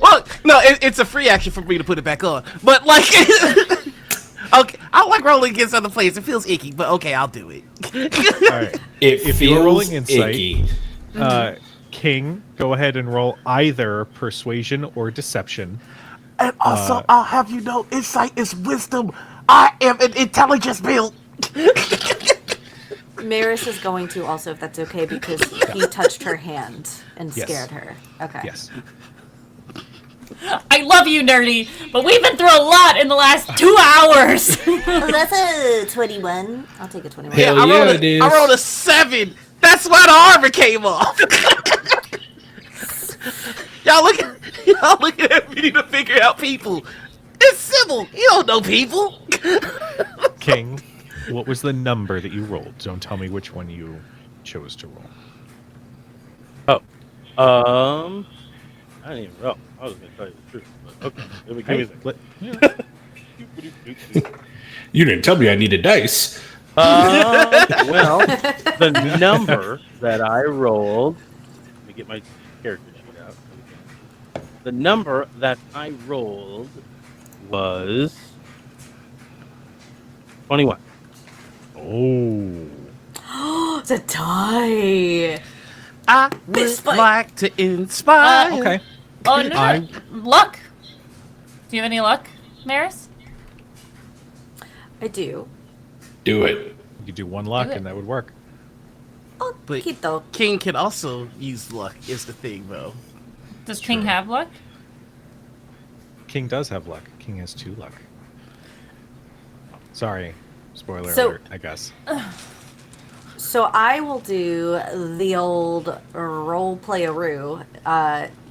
Well, no, it's a free action for me to put it back on. But like, okay, I don't like rolling against other players. It feels icky, but okay, I'll do it. All right. If If feels you're rolling insight, icky. King, go ahead and roll either persuasion or deception. And also, I'll have you know, insight is wisdom. I am an intelligence build. Maris is going to also, if that's okay, because he touched her hand and Yes. scared her. Okay. Yes. I love you, nerdy, but we've been through a lot in the last 2 hours. Oh, that's a 21. I'll take a 21. Hell I rolled yeah, it is. I rolled a 7. That's why the armor came off. y'all looking at me to figure out people. It's Sybil. You don't know people. King, what was the number that you rolled? Don't tell me which one you chose to roll. I didn't even roll. I was gonna tell you the truth, but okay. Give me a second. You didn't tell me I needed dice. Well, the number that I rolled. Let me get my character sheet out. The number that I rolled was 21. Oh. It's a tie. I would like to inspire. Okay. Oh, no. Luck. Do you have any luck, Maris? I do. Do it. You could do one luck Do it. and that would work. Oh, But Quito. King can also use luck. Is the thing, though. Does King have luck? King does have luck. King has 2 luck. Sorry. Spoiler So- alert, I guess. So I will do the old role play-a-roo.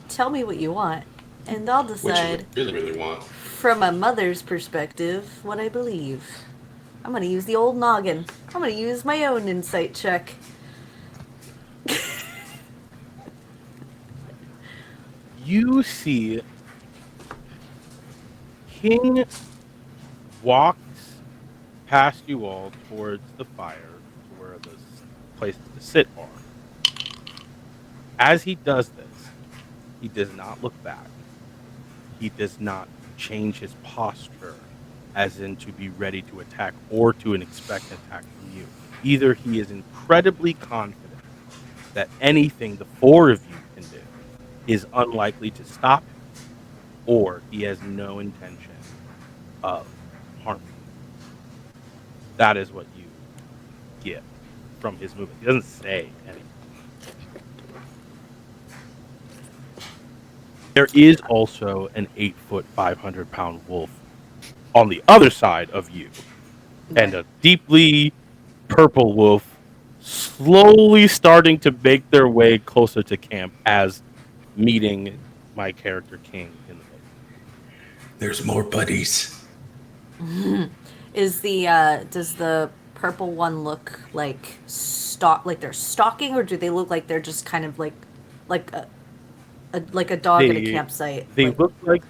Tell me what you want, and I'll Which decide you really, really want. from a mother's perspective what I believe. I'm gonna use the old noggin. I'm gonna use my own insight check. You see King walks past you all towards the fire, to where the places to sit are. As he does this, he does not look back. He does not change his posture, as in to be ready to attack or to expect an attack from you. Either he is incredibly confident that anything the 4 of you can do is unlikely to stop him, or he has no intention of harming you. That is what you get from his movement. He doesn't say anything. There is also an 8-foot, 500-pound wolf on the other side of you, and a deeply purple wolf slowly starting to make their way closer to camp as meeting my character King in the boat. There's more buddies. Is the does the purple one look like they're stalking, or do they look like they're just kind of like a dog at a campsite? They look like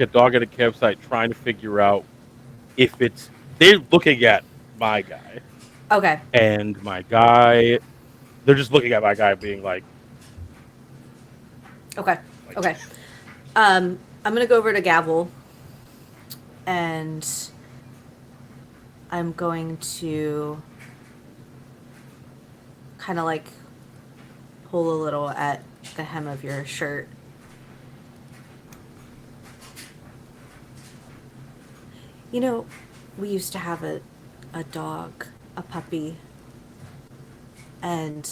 a dog at a campsite trying to figure out if they're looking at my guy. Okay. And my guy, they're just looking at my guy being like, Okay. Okay. I'm gonna go over to Gavel, and I'm going to kind of like pull a little at the hem of your shirt. You know, we used to have a dog, a puppy, and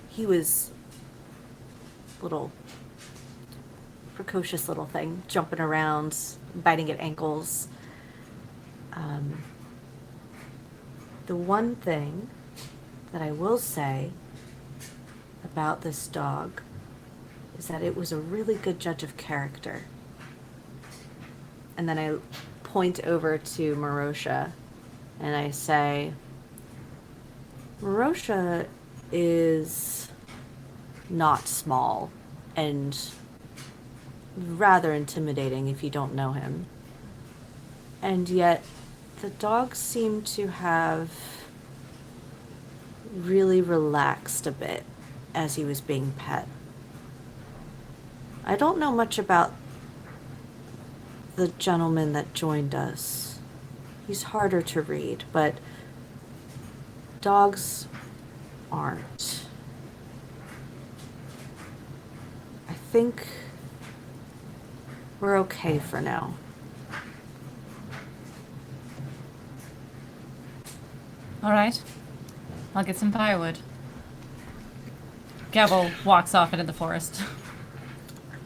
he was a little precocious little thing, jumping around, biting at ankles. The one thing that I will say about this dog is that it was a really good judge of character. And then I point over to Marosha and I say, Marosha is not small and rather intimidating if you don't know him. And yet, the dog seemed to have really relaxed a bit as he was being pet. I don't know much about the gentleman that joined us. He's harder to read, but dogs aren't. I think we're okay for now. All right. I'll get some firewood. Gavel walks off into the forest.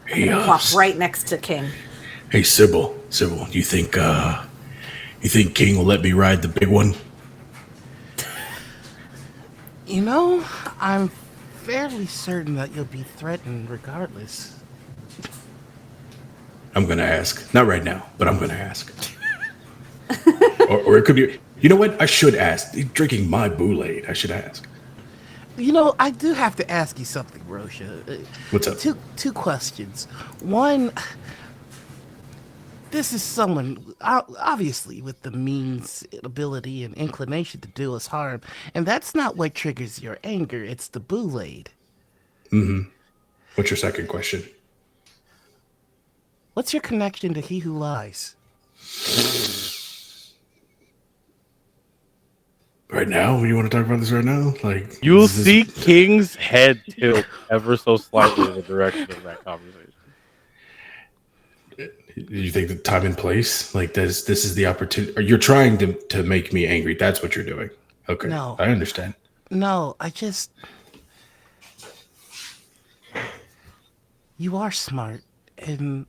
Hey, Walk right next to King. hey, Sybil, you think King will let me ride the big one? You know, I'm fairly certain that you'll be threatened regardless. I'm gonna ask. Not right now, but I'm gonna ask. or it could be. You know what? I should ask. He's drinking my Boulade. I should ask. You know, I do have to ask you something, Rosha. What's up? Two questions. One, this is someone, obviously, with the means, ability, and inclination to do us harm. And that's not what triggers your anger. It's the Boulade. Mm-hmm. What's your second question? What's your connection to He Who Lies? Right now? You want to talk about this right now? Like You'll is this- see King's head tilt ever so slightly in the direction of that conversation. You think the time and place? Like this is the opportunity. Or you're trying to make me angry. That's what you're doing. Okay. No. I understand. No, you are smart, and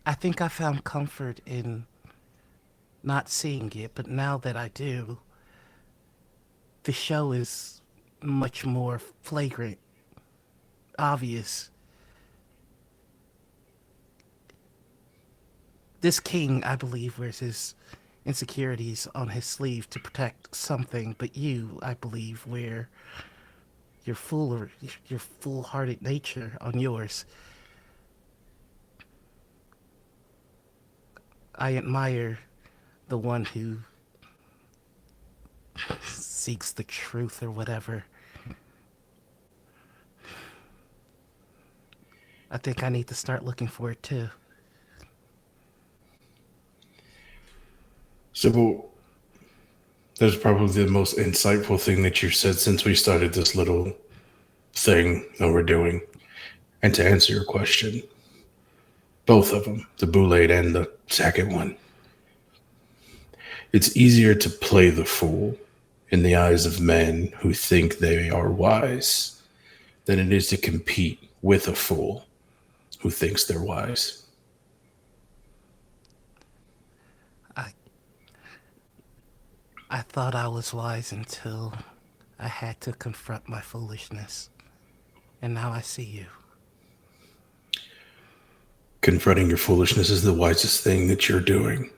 I think I found comfort in not seeing it, but now that I do, the show is much more flagrant, obvious. This king, I believe, wears his insecurities on his sleeve to protect something, but you, I believe, wear your foolhardy nature on yours. I admire the one who seeks the truth or whatever. I think I need to start looking for it too. So that's probably the most insightful thing that you've said since we started this little thing that we're doing. And to answer your question, both of them, the Boulade and the second one, it's easier to play the fool in the eyes of men who think they are wise than it is to compete with a fool who thinks they're wise. I thought I was wise until I had to confront my foolishness. And now I see you. Confronting your foolishness is the wisest thing that you're doing.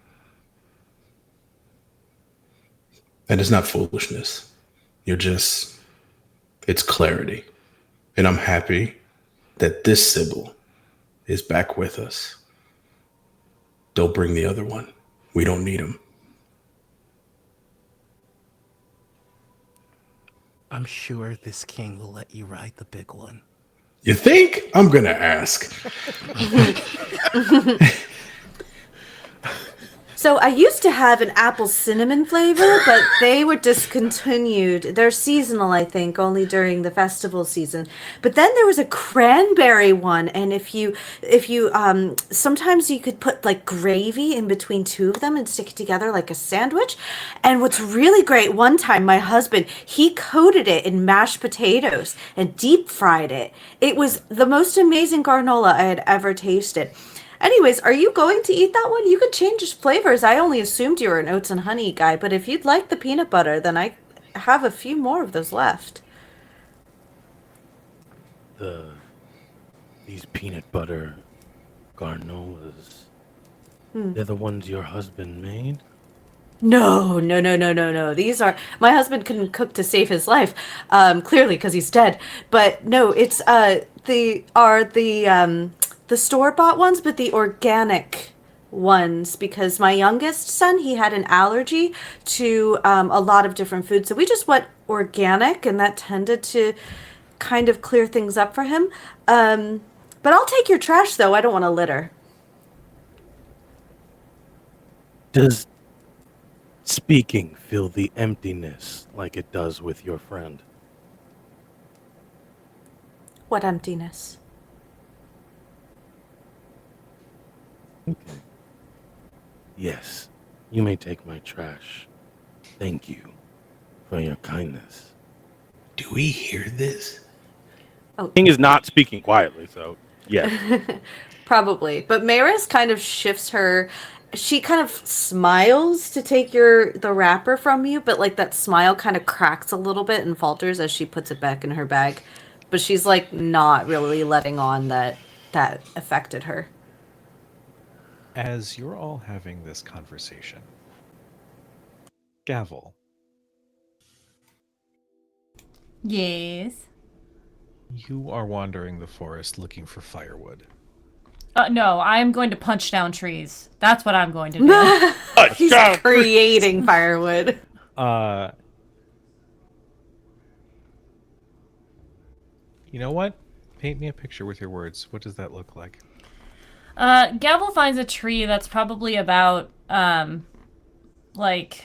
And it's not foolishness. It's clarity. And I'm happy that this Sybil is back with us. Don't bring the other one. We don't need him. I'm sure this king will let you ride the big one. You think? I'm going to ask. So I used to have an apple cinnamon flavor, but they were discontinued. They're seasonal, I think, only during the festival season. But then there was a cranberry one, and if you sometimes you could put like gravy in between two of them and stick it together like a sandwich. And what's really great, one time my husband, he coated it in mashed potatoes and deep fried it. It was the most amazing granola I had ever tasted. Anyways, are you going to eat that one? You could change flavors. I only assumed you were an oats and honey guy, but if you'd like the peanut butter, then I have a few more of those left. These peanut butter granolas, they're the ones your husband made? No, no, no, no, no, no. These are my husband couldn't cook to save his life, clearly because he's dead. But no, it's the store bought ones, but the organic ones because my youngest son he had an allergy to a lot of different foods, so we just went organic, and that tended to kind of clear things up for him. But I'll take your trash though. I don't want to litter. Does speaking fill the emptiness like it does with your friend? What emptiness? Okay. Yes, you may take my trash. Thank you for your kindness. Do we hear this? King is not speaking quietly, so yes. Probably. But Maris kind of shifts her. She kind of smiles to take the wrapper from you, but like that smile kind of cracks a little bit and falters as she puts it back in her bag. But she's like not really letting on that affected her. As you're all having this conversation, Gavel, Yes. you are wandering the forest looking for firewood. No, I'm going to punch down trees. That's what I'm going to do. He's creating firewood. You know what? Paint me a picture with your words. What does that look like? Gavel finds a tree that's probably about like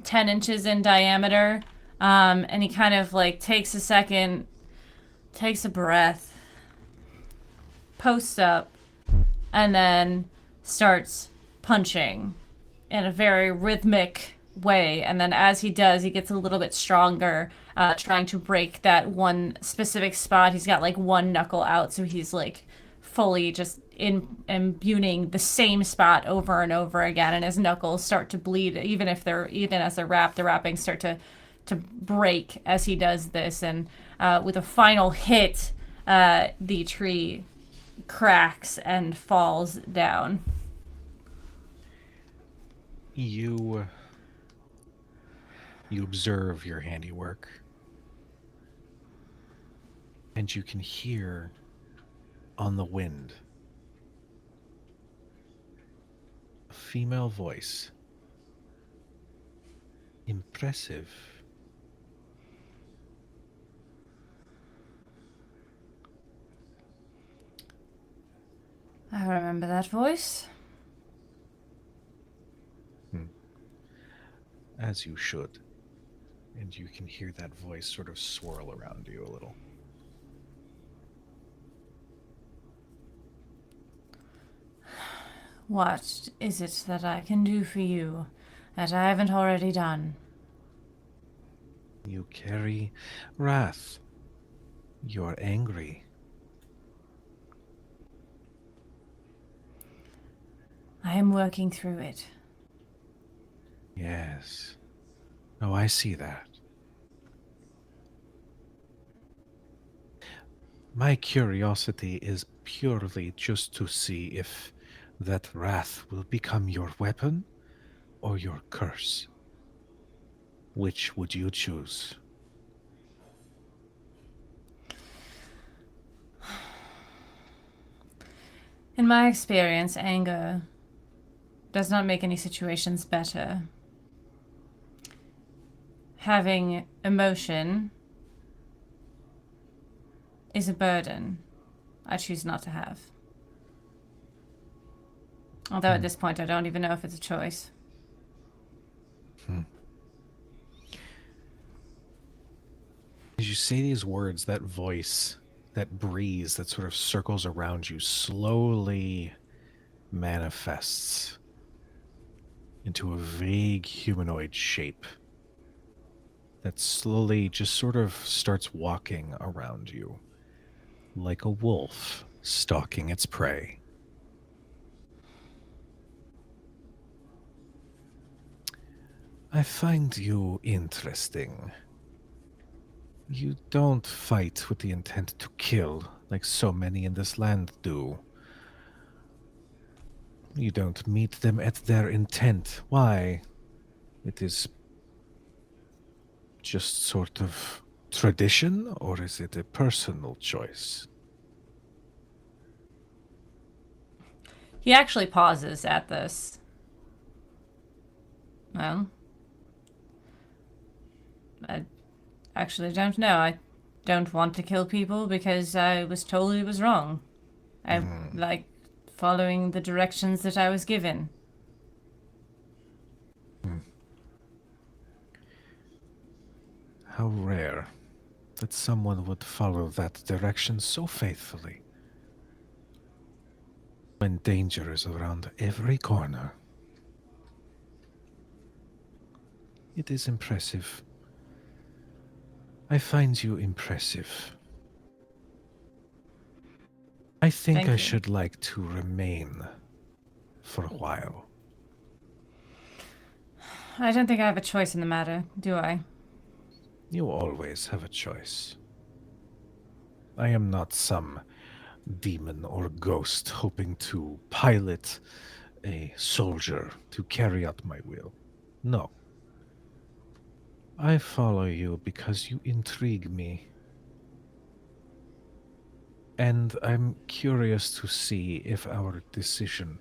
10 inches in diameter. And he kind of like takes a second, takes a breath, posts up, and then starts punching in a very rhythmic way. And then as he does, he gets a little bit stronger, trying to break that one specific spot. He's got like one knuckle out, so he's like fully just imbuing the same spot over and over again, and his knuckles start to bleed even as they're wrapped. The wrappings start to break as he does this, and with a final hit, the tree cracks and falls down. You observe your handiwork, and you can hear on the wind a female voice. Impressive. I remember that voice. As you should. And you can hear that voice sort of swirl around you a little. What is it that I can do for you that I haven't already done? You carry wrath. You're angry. I am working through it. Yes. Oh, I see that. My curiosity is purely just to see if that wrath will become your weapon or your curse. Which would you choose? In my experience, anger does not make any situations better. Having emotion is a burden I choose not to have. Although at this point, I don't even know if it's a choice. As you say these words, that voice, that breeze that sort of circles around you slowly manifests into a vague humanoid shape that slowly just sort of starts walking around you like a wolf stalking its prey. I find you interesting. You don't fight with the intent to kill like so many in this land do. You don't meet them at their intent. Why? It is just sort of tradition, or is it a personal choice? He actually pauses at this. Well, I actually don't know. I don't want to kill people because I was told it was wrong. I like following the directions that I was given. How rare that someone would follow that direction so faithfully when danger is around every corner. It is impressive. I find you impressive. I think Thank I you. should like to remain for a while. I don't think I have a choice in the matter, do I? You always have a choice. I am not some demon or ghost hoping to pilot a soldier to carry out my will. No. I follow you because you intrigue me. And I'm curious to see if our decision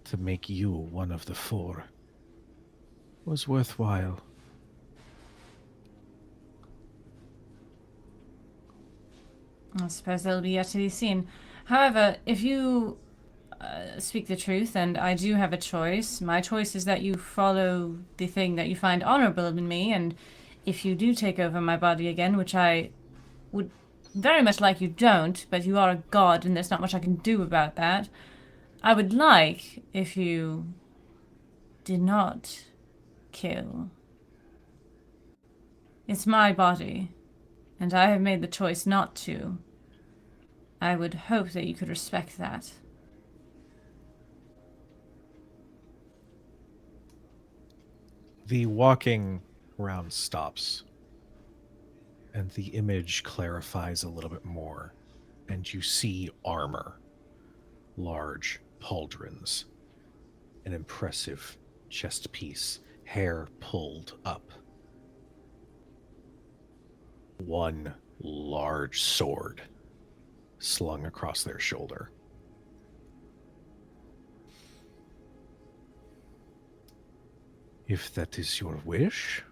to make you one of the four was worthwhile. I suppose that'll be yet to be seen. However, if you speak the truth and I do have a choice, my choice is that you follow the thing that you find honorable in me, and if you do take over my body again, which I would very much like you don't, but you are a god and there's not much I can do about that, I would like if you did not kill. It's my body, and I have made the choice not to. I would hope that you could respect that. The walking round stops, and the image clarifies a little bit more, and you see armor, large pauldrons, an impressive chest piece, hair pulled up, one large sword slung across their shoulder. If that is your wish,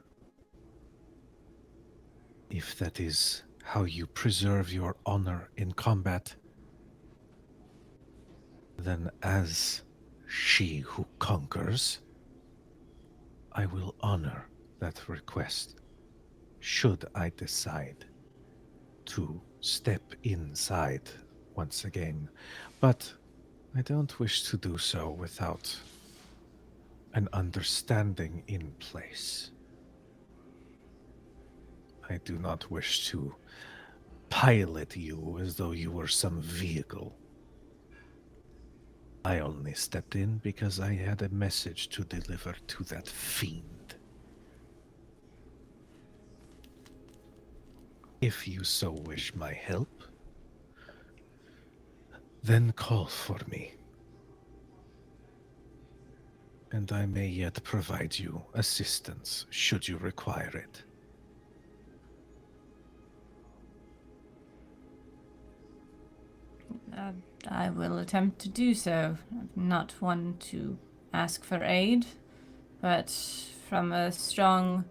if that is how you preserve your honor in combat, then as she who conquers, I will honor that request, should I decide to step inside once again. But I don't wish to do so without an understanding in place. I do not wish to pilot you as though you were some vehicle. I only stepped in because I had a message to deliver to that fiend. If you so wish my help, then call for me. And I may yet provide you assistance should you require it. I will attempt to do so. I'm not one to ask for aid, but from a strong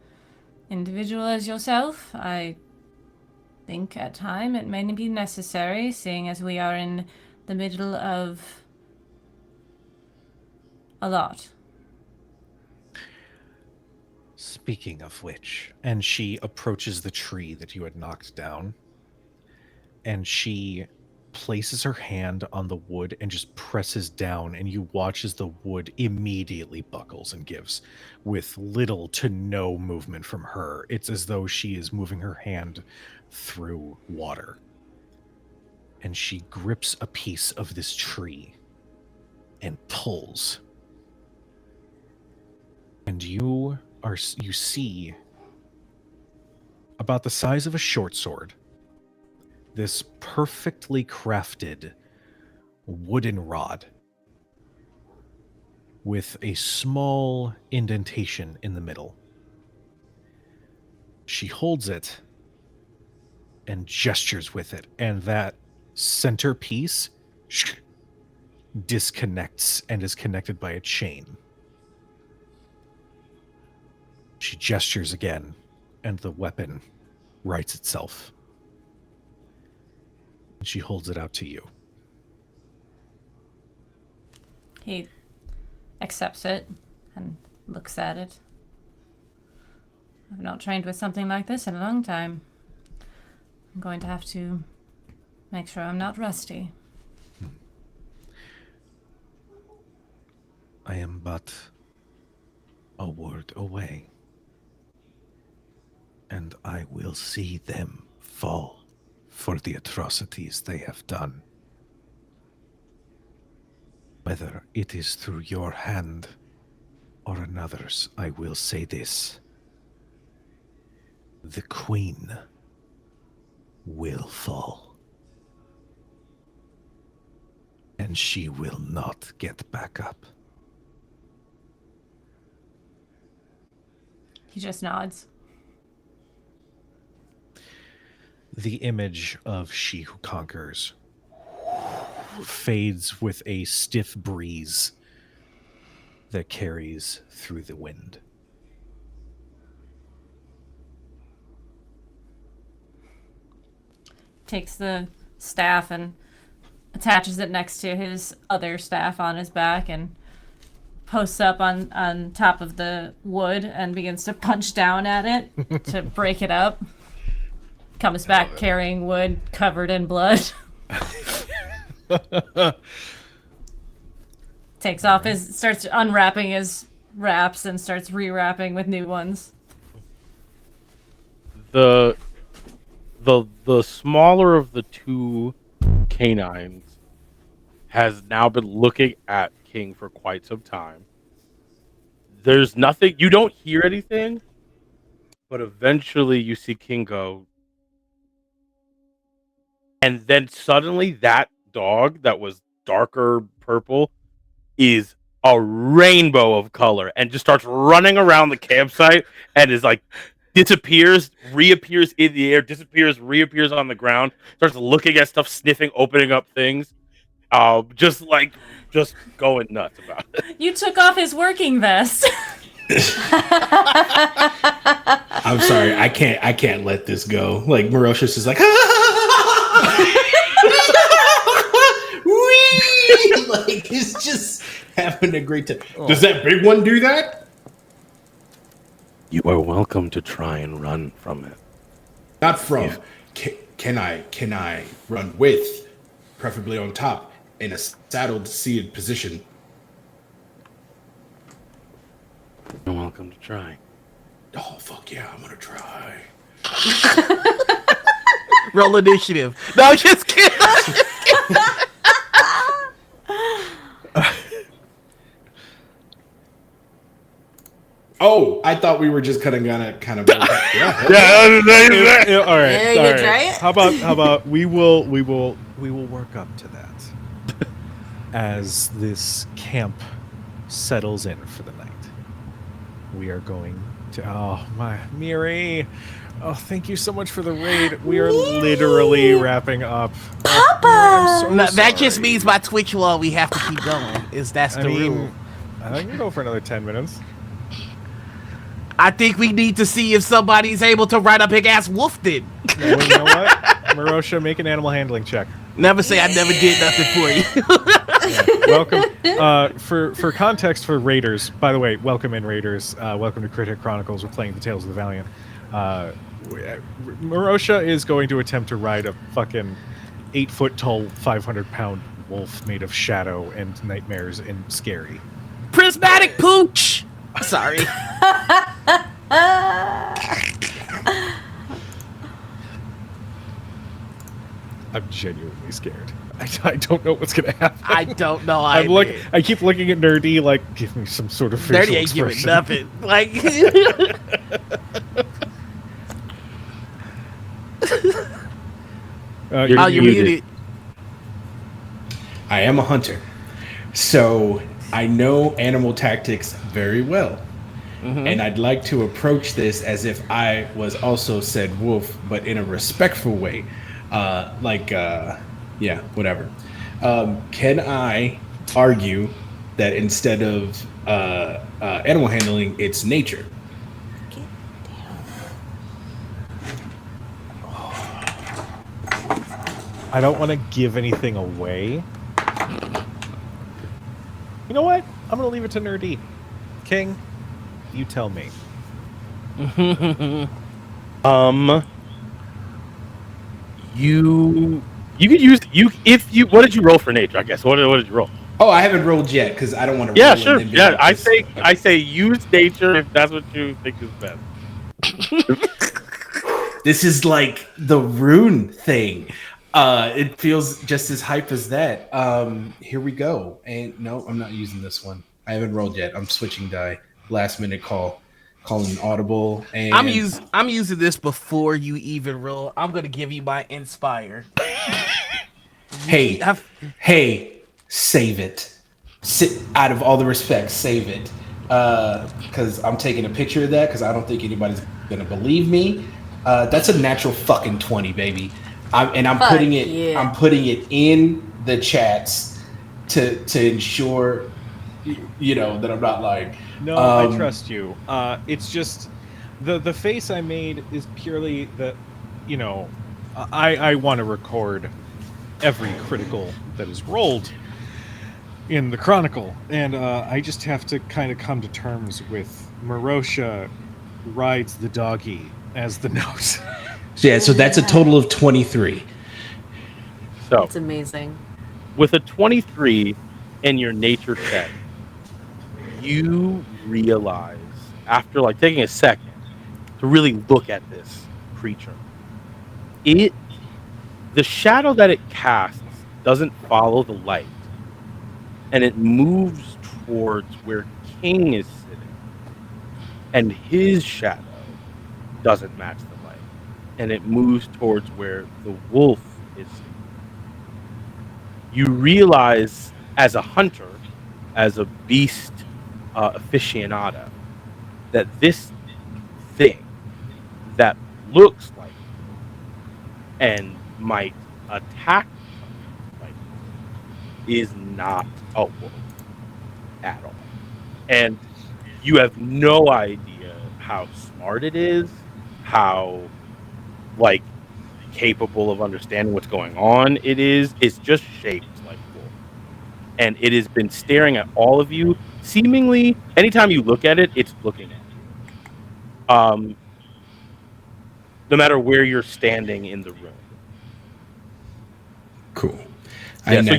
individual as yourself, I think at time it may be necessary, seeing as we are in the middle of A lot. Speaking of which, and she approaches the tree that you had knocked down, and she places her hand on the wood and just presses down, and you watch as the wood immediately buckles and gives with little to no movement from her. It's as though she is moving her hand through water. And she grips a piece of this tree and pulls. And you see about the size of a short sword, this perfectly crafted wooden rod with a small indentation in the middle. She holds it and gestures with it, and that center piece disconnects and is connected by a chain. She gestures again, and the weapon rights itself. She holds it out to you. He accepts it and looks at it. I've not trained with something like this in a long time. I'm going to have to make sure I'm not rusty. I am but a word away, and I will see them fall for the atrocities they have done. Whether it is through your hand or another's, I will say this. The Queen will fall. And she will not get back up. He just nods. The image of She Who Conquers fades with a stiff breeze that carries through the wind. Takes the staff and attaches it next to his other staff on his back and posts up on top of the wood and begins to punch down at it to break it up. Comes back carrying wood covered in blood. Takes off starts unwrapping his wraps and starts rewrapping with new ones. The smaller of the two canines has now been looking at King for quite some time. There's nothing, you don't hear anything, but eventually you see King go, and then suddenly that dog that was darker purple is a rainbow of color and just starts running around the campsite and is like disappears, reappears in the air, disappears, reappears on the ground, starts looking at stuff, sniffing, opening up things, just going nuts about it. You took off his working vest. I'm sorry, I can't let this go. Like Marocious is like, like he's just having a great time. Does that big one do that? You are welcome to try and run from it. Not from. Can I run with, preferably on top, in a saddled, seated position? You're welcome to try. Oh fuck yeah, I'm gonna try. Roll initiative. No, just kidding. Oh, I thought we were just kind of All right. Yeah, you try it? How about we will work up to that as this camp settles in for the night. We are going to my Miri. Oh, thank you so much for the raid. We are literally wrapping up. Papa! That just means by Twitch law we have to keep going. That's the rule. I can go for another 10 minutes. I think we need to see if somebody's able to ride a big ass wolf then. Well, you know what? Marosha, make an animal handling check. Never say I never did nothing for you. welcome. For context for Raiders, by the way, welcome in Raiders. Welcome to Crit Hit Chronicles. We're playing the Tales of the Valiant. Marosha is going to attempt to ride a fucking 8-foot tall, 500-pound wolf made of shadow and nightmares and scary. Prismatic pooch. Sorry. I'm genuinely scared. I don't know what's gonna happen. I don't know. I keep looking at Nerdy like, give me some sort of facial Nerdy ain't giving expression. nothing. Like, you're muted. I am a hunter, so I know animal tactics very well. And I'd like to approach this as if I was also said wolf, but in a respectful way. Yeah, whatever. Can I argue that instead of animal handling, it's nature? I don't want to give anything away. You know what? I'm going to leave it to Nerdy. King, you tell me. You could use what did you roll for nature? I guess what did you roll? Oh, I haven't rolled yet because I don't want to. Yeah, sure. Yeah, I say use nature if that's what you think is best. This is like the rune thing. It feels just as hype as that. Here we go. And no, I'm not using this one. I haven't rolled yet. I'm switching die. Last minute calling audible. And I'm using this before you even roll. I'm gonna give you my inspire. Hey, save it. Out of all the respect, save it. Because I'm taking a picture of that because I don't think anybody's gonna believe me. That's a natural fucking 20, baby. I'm putting it in the chats to ensure that I'm not lying. No, I trust you. It's just the face I made is purely that, I want to record every critical that is rolled in the Chronicle, and I just have to kind of come to terms with Marosha rides the doggy as the nose. Yeah, so that's a total of 23. So That's amazing. with a 23 in your nature check, you realize after like taking a second to really look at this creature, the shadow that it casts doesn't follow the light, and it moves towards where King is sitting, and his shadow doesn't match the light, and it moves towards where the wolf is sitting. You realize as a hunter, as a beast aficionado, that this thing that looks like and might attack like is not a wolf at all, and you have no idea how smart it is, how like capable of understanding what's going on it is. It's just shaped like wolf, and it has been staring at all of you. Seemingly, anytime you look at it, it's looking at you. No matter where you're standing in the room. Cool. Yeah, so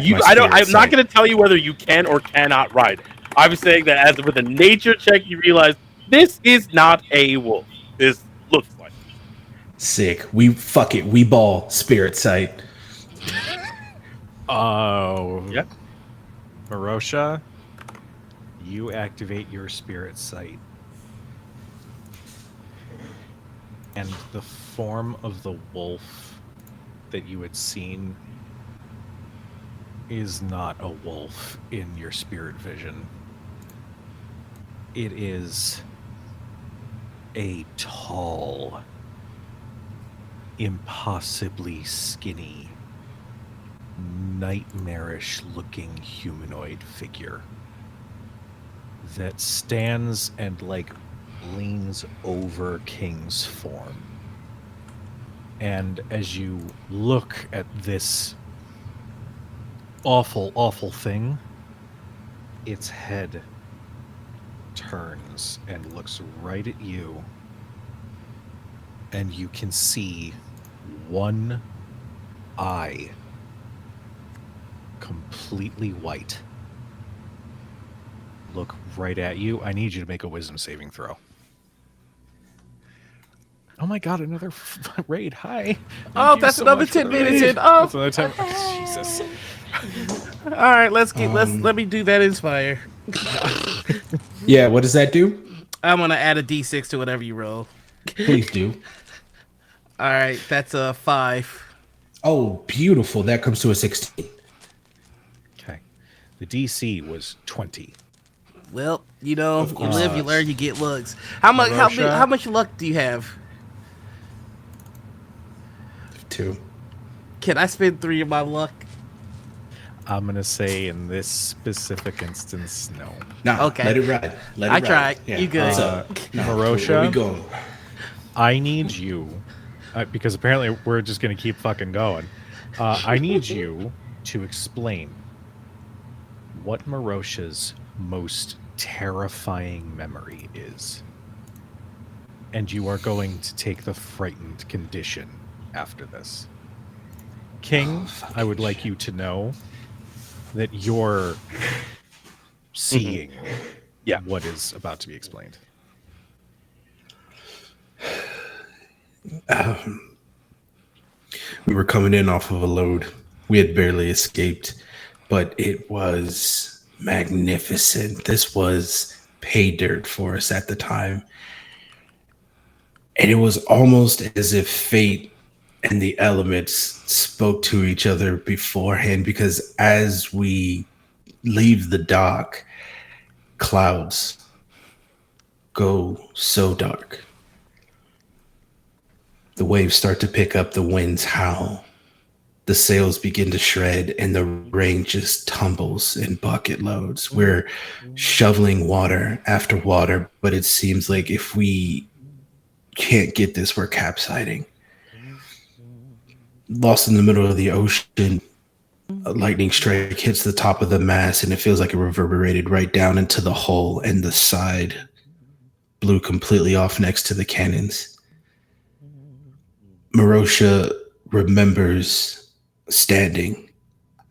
I'm not going to tell you whether you can or cannot ride it. I'm saying that as with a nature check, you realize this is not a wolf. This looks like it. Sick. We ball spirit sight. Oh. Yeah. Marosha, you activate your spirit sight. And the form of the wolf that you had seen is not a wolf in your spirit vision. It is a tall, impossibly skinny, nightmarish-looking humanoid figure that stands and leans over King's form. And as you look at this awful, awful thing, its head turns and looks right at you, and you can see one eye completely white look right at you. I need you to make a wisdom saving throw. Oh my god, another raid. Hi. Oh, that's another 10 minutes in. Oh, that's another 10. Jesus. All right, let me do that inspire. Yeah, what does that do? I'm gonna add a d6 to whatever you roll. Please do. All right, that's a 5. Oh, beautiful. That comes to a 16. Okay. The DC was 20. Well, you live, you learn, you get looks. How much luck do you have? 2. Can I spend 3 of my luck? I'm going to say in this specific instance, no. No, okay. Let it ride. I tried. Yeah. You good. Marosha, where we going? I need you, because apparently we're just going to keep fucking going. I need you to explain what Marosha's most terrifying memory is. And you are going to take the frightened condition after this. King, I would like you to know that you're seeing what is about to be explained. We were coming in off of a load. We had barely escaped, but it was magnificent. This was pay dirt for us at the time. And it was almost as if fate and the elements spoke to each other beforehand, because as we leave the dock, clouds go so dark. The waves start to pick up, the winds howl, the sails begin to shred, and the rain just tumbles in bucket loads. We're shoveling water after water, but it seems like if we can't get this, we're capsizing. Lost in the middle of the ocean, a lightning strike hits the top of the mast, and it feels like it reverberated right down into the hull, and the side blew completely off next to the cannons. Marosha remembers standing,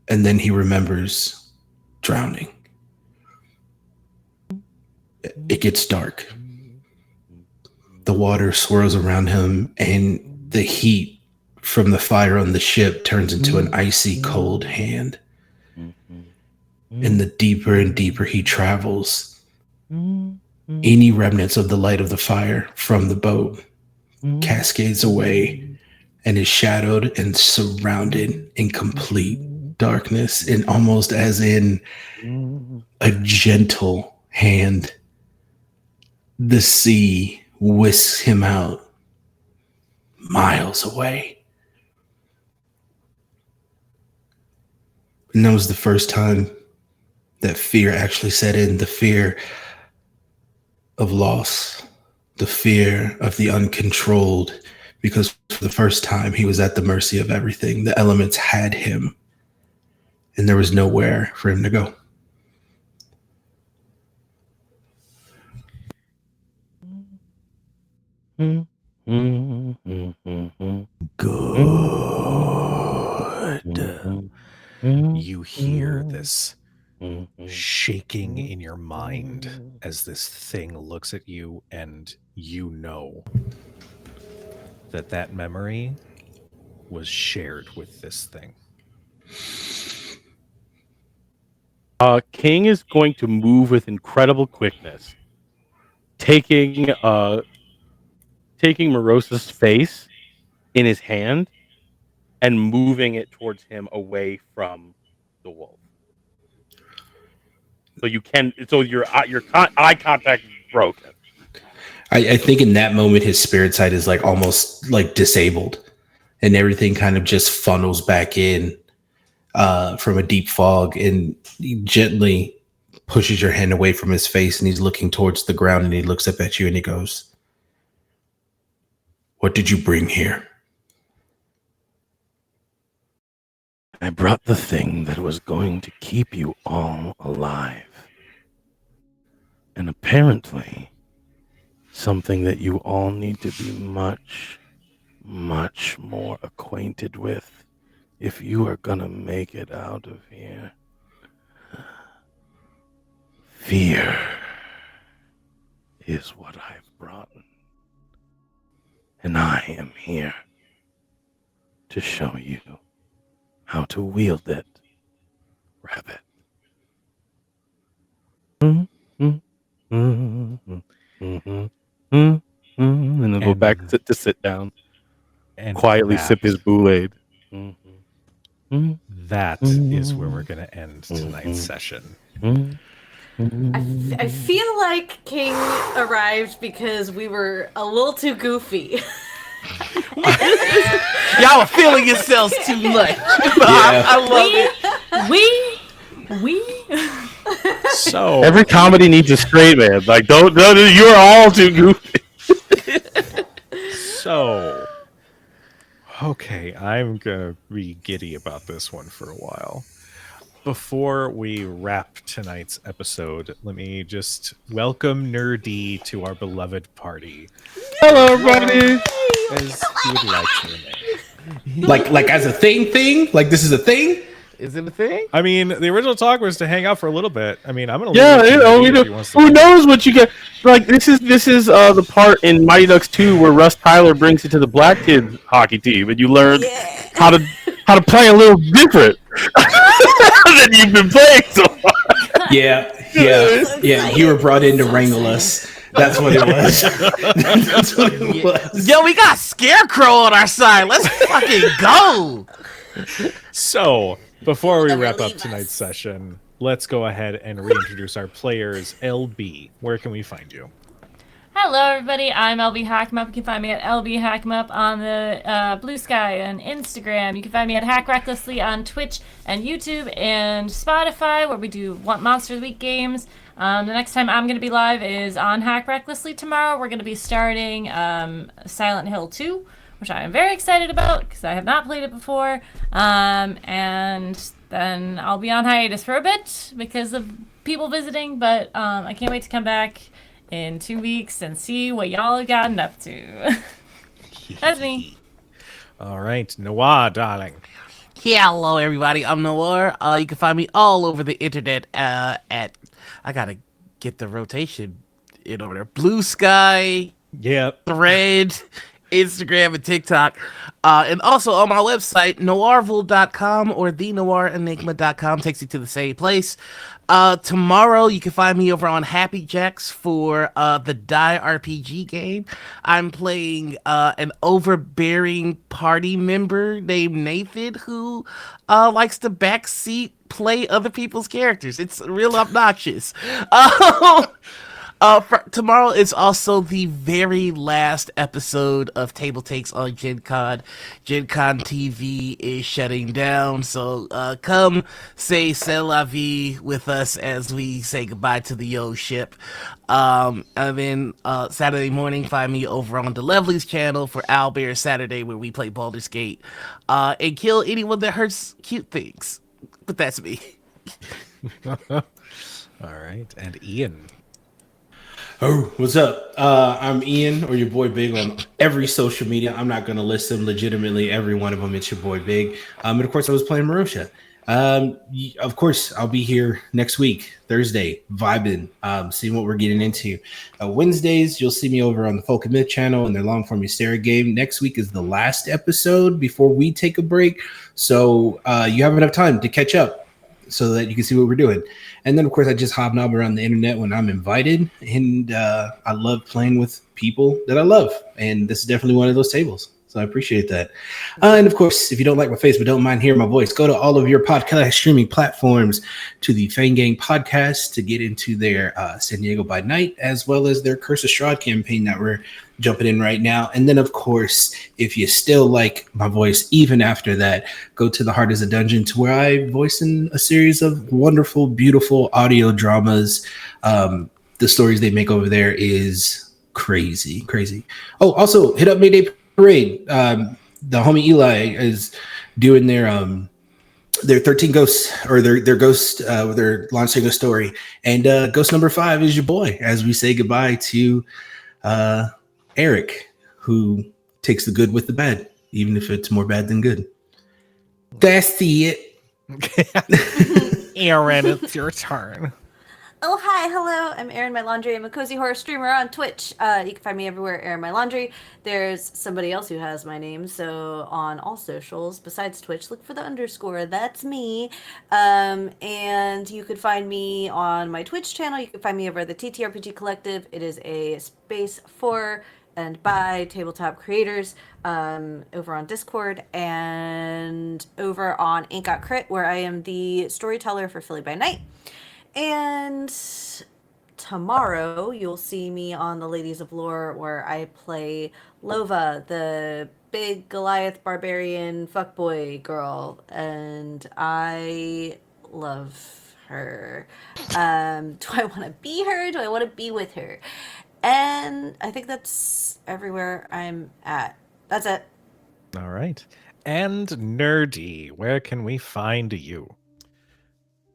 and then he remembers drowning. It gets dark. The water swirls around him, and the heat from the fire on the ship turns into an icy cold hand. And the deeper and deeper he travels, any remnants of the light of the fire from the boat cascades away and is shadowed and surrounded in complete darkness, and almost as in a gentle hand, the sea whisks him out miles away. And that was the first time that fear actually set in, the fear of loss, the fear of the uncontrolled, because for the first time he was at the mercy of everything. The elements had him, and there was nowhere for him to go. Good. You hear this shaking in your mind as this thing looks at you, and you know that that memory was shared with this thing. King is going to move with incredible quickness, taking Marosa's face in his hand and moving it towards him away from the wolf. So your eye contact is broken. I think in that moment his spirit sight is like almost like disabled, and everything kind of just funnels back in from a deep fog, and he gently pushes your hand away from his face, and he's looking towards the ground, and he looks up at you and he goes, "What did you bring here?" I brought the thing that was going to keep you all alive. And apparently, something that you all need to be much, much more acquainted with if you are gonna make it out of here. Fear is what I've brought. And I am here to show you how to wield it, rabbit. And then go back to sit down And quietly sip his Kool-Aid. That is where we're going to end tonight's session. I feel like King arrived because we were a little too goofy. Y'all are feeling yourselves too much. I love it. So Every comedy needs a straight man. Like, don't you're all too goofy. So, okay, I'm gonna be giddy about this one for a while. Before we wrap tonight's episode, let me just welcome Nerdy to our beloved party. Hello, everybody. As he would like to remain. Like as a thing? Like this is a thing? Is it a thing? I mean, the original talk was to hang out for a little bit. I mean, I'm gonna Yeah, leave it to Nerdy if he wants to who leave. knows what you get? Like, this is the part in Mighty Ducks 2 where Russ Tyler brings you to the black kids hockey team, and you learn how to play a little different than you've been playing so far. Yeah. You were brought in to wrangle us. That's what it was. That's what it was. Yo, we got Scarecrow on our side. Let's fucking go. So, before we wrap up tonight's session, let's go ahead and reintroduce our players. LB, where can we find you? Hello, everybody. I'm LB Hack'em. You can find me at LB Hack'em on the Blue Sky and Instagram. You can find me at Hack Recklessly on Twitch and YouTube and Spotify, where we do Monster of the Week games. The next time I'm going to be live is on Hack Recklessly tomorrow. We're going to be starting Silent Hill 2, which I am very excited about because I have not played it before. And then I'll be on hiatus for a bit because of people visiting, but I can't wait to come back in 2 weeks and see what y'all have gotten up to. That's me. All right, Noir, darling. Hello, everybody. I'm Noir. You can find me all over the internet at, I gotta get the rotation in over there, Blue Sky, Yep. Thread, Instagram, and TikTok. And also on my website, noirville.com or thenourenigma.com takes you to the same place. Tomorrow you can find me over on Happy Jacks for the Die RPG game. I'm playing an overbearing party member named Nathan who likes to backseat play other people's characters. It's real obnoxious. Tomorrow is also the very last episode of Table Takes on Gen Con. Gen Con TV is shutting down, so come say c'est la vie with us as we say goodbye to the Yo ship. And then Saturday morning, find me over on the Lovely's channel for Owlbear Saturday, where we play Baldur's Gate and kill anyone that hurts cute things. But that's me. All right, and Ian. Oh, what's up? I'm Ian, or your boy Big, on every social media. I'm not going to list them legitimately, every one of them. It's your boy Big. And of course, I was playing Marosha. Of course, I'll be here next week, Thursday, vibing, seeing what we're getting into. Wednesdays, you'll see me over on the Folk and Myth channel and their long form Hysteria game. Next week is the last episode before we take a break. So you have enough time to catch up so that you can see what we're doing. And then, of course, I just hobnob around the internet when I'm invited. And I love playing with people that I love. And this is definitely one of those tables. So I appreciate that. And, of course, if you don't like my face but don't mind hearing my voice, go to all of your podcast streaming platforms to the Fang Gang podcast to get into their San Diego by Night, as well as their Curse of Strahd campaign that we're jumping in right now. And then, of course, if you still like my voice even after that, go to The Heart is a Dungeon, to where I voice in a series of wonderful, beautiful audio dramas. The stories they make over there is crazy. Oh, also, hit up Mayday Parade. The homie Eli is doing their their 13 ghosts, or their ghost, they're launching a story, and ghost number 5 is your boy as we say goodbye to Eric, who takes the good with the bad, even if it's more bad than good. That's it. Erin, it's your turn. Oh, hi, hello. I'm Erin My Laundry. I'm a cozy horror streamer on Twitch. You can find me everywhere, Erin My Laundry. There's somebody else who has my name, so on all socials besides Twitch, look for the underscore. That's me. And you could find me on my Twitch channel. You can find me over at the TTRPG Collective. It is a space for and by tabletop creators over on Discord, and over on Ain't Got Crit, where I am the storyteller for Philly by Night. And tomorrow you'll see me on the Ladies of Lore, where I play Lova, the big Goliath barbarian fuckboy girl, and I love her. Do I want to be her? Do I want to be with her? And I think that's everywhere I'm at. That's it. All right. And Nerdy, where can we find you?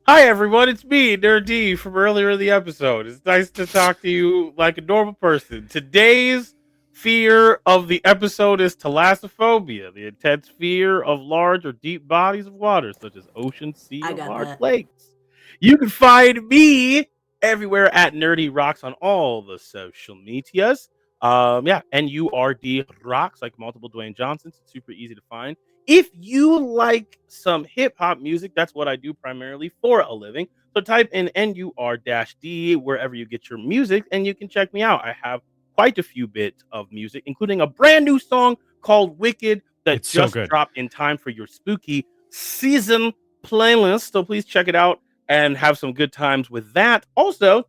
Hi everyone, it's me, Nerdy, from earlier in the episode. It's nice to talk to you like a normal person. Today's fear of the episode is thalassophobia, the intense fear of large or deep bodies of water, such as ocean, sea, I or got large that. lakes. You can find me everywhere at Nerdy Rocks on all the social medias. NURD Rocks, like multiple Dwayne Johnsons. It's super easy to find. If you like some hip hop music, that's what I do primarily for a living. So type in NUR-D wherever you get your music, and you can check me out. I have quite a few bits of music, including a brand new song called Wicked that It's so just good. dropped in time for your spooky season playlist. So please check it out and have some good times with that. Also,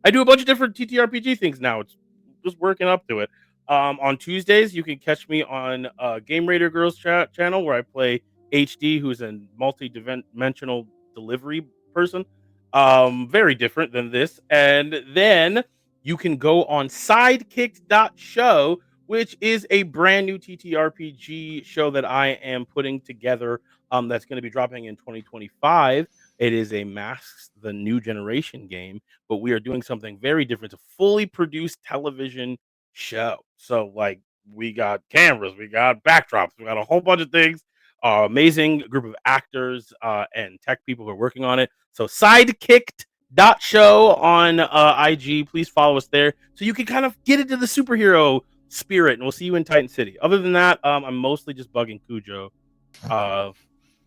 I do a bunch of different TTRPG things now. It's just working up to it. On Tuesdays, you can catch me on Game Raider Girls channel, where I play HD, who's a multi-dimensional delivery person. Very different than this. And then you can go on sidekicked.show, which is a brand new TTRPG show that I am putting together, that's going to be dropping in 2025. It is a Masks the New Generation game, but we are doing something very different. It's a fully produced television show. So, like, we got cameras, we got backdrops, we got a whole bunch of things. Amazing group of actors and tech people who are working on it. So, sidekicked.show on IG. Please follow us there so you can kind of get into the superhero spirit, and we'll see you in Titan City. Other than that, I'm mostly just bugging Kujo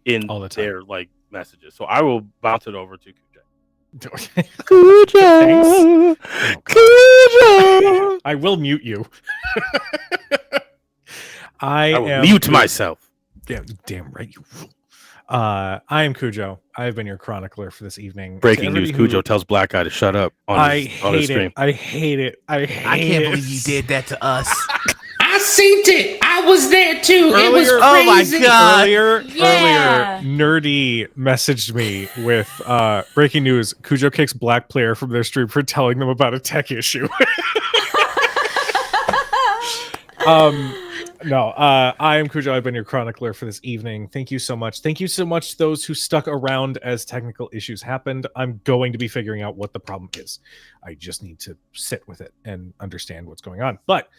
in All the time. their like messages. So I will bounce it over to Kujo. Kujo. Kujo. I will mute you. I will am mute myself. Damn right you will. I am Kujo. I've been your chronicler for this evening. Breaking news: Kujo tells Black Guy to shut up on his stream. I hate it. I can't believe you did that to us. I seen it. I was there too. It was Earlier- Oh my crazy. god. Earlier, Yeah. Nerdy messaged me with breaking news: Kujo kicks Black player from their stream for telling them about a tech issue. No, I am Kujo. I've been your chronicler for this evening. Thank you so much. Thank you so much to those who stuck around as technical issues happened. I'm going to be figuring out what the problem is. I just need to sit with it and understand what's going on. But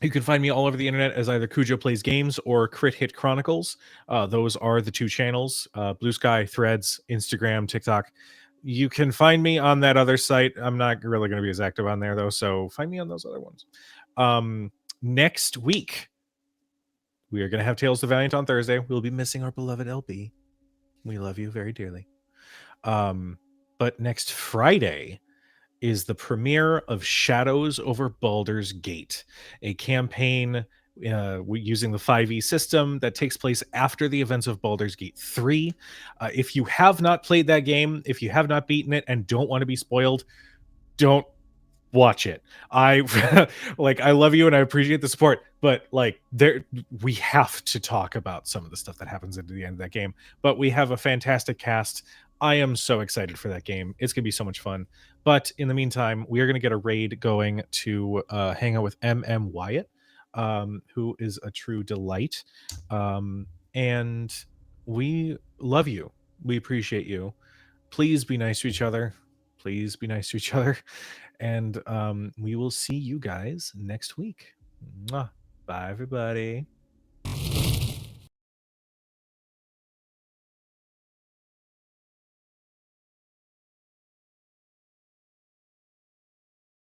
you can find me all over the internet as either Kujo Plays Games or Crit Hit Chronicles. Those are the two channels, Blue Sky, Threads, Instagram, TikTok. You can find me on that other site. I'm not really going to be as active on there, though, so find me on those other ones. Next week, we are going to have Tales of Valiant on Thursday. We'll be missing our beloved LB. We love you very dearly. But next Friday is the premiere of Shadows over Baldur's Gate, a campaign using the 5e system that takes place after the events of Baldur's Gate 3. If you have not played that game, if you have not beaten it and don't want to be spoiled, don't watch it. I love you and I appreciate the support, but we have to talk about some of the stuff that happens at the end of that game. But we have a fantastic cast. I am so excited for that game. It's gonna be so much fun. But in the meantime, we are gonna get a raid going to hang out with MM Wyatt, who is a true delight. And we love you. We appreciate you. Please be nice to each other. Please be nice to each other. And we will see you guys next week. Mwah. Bye, everybody.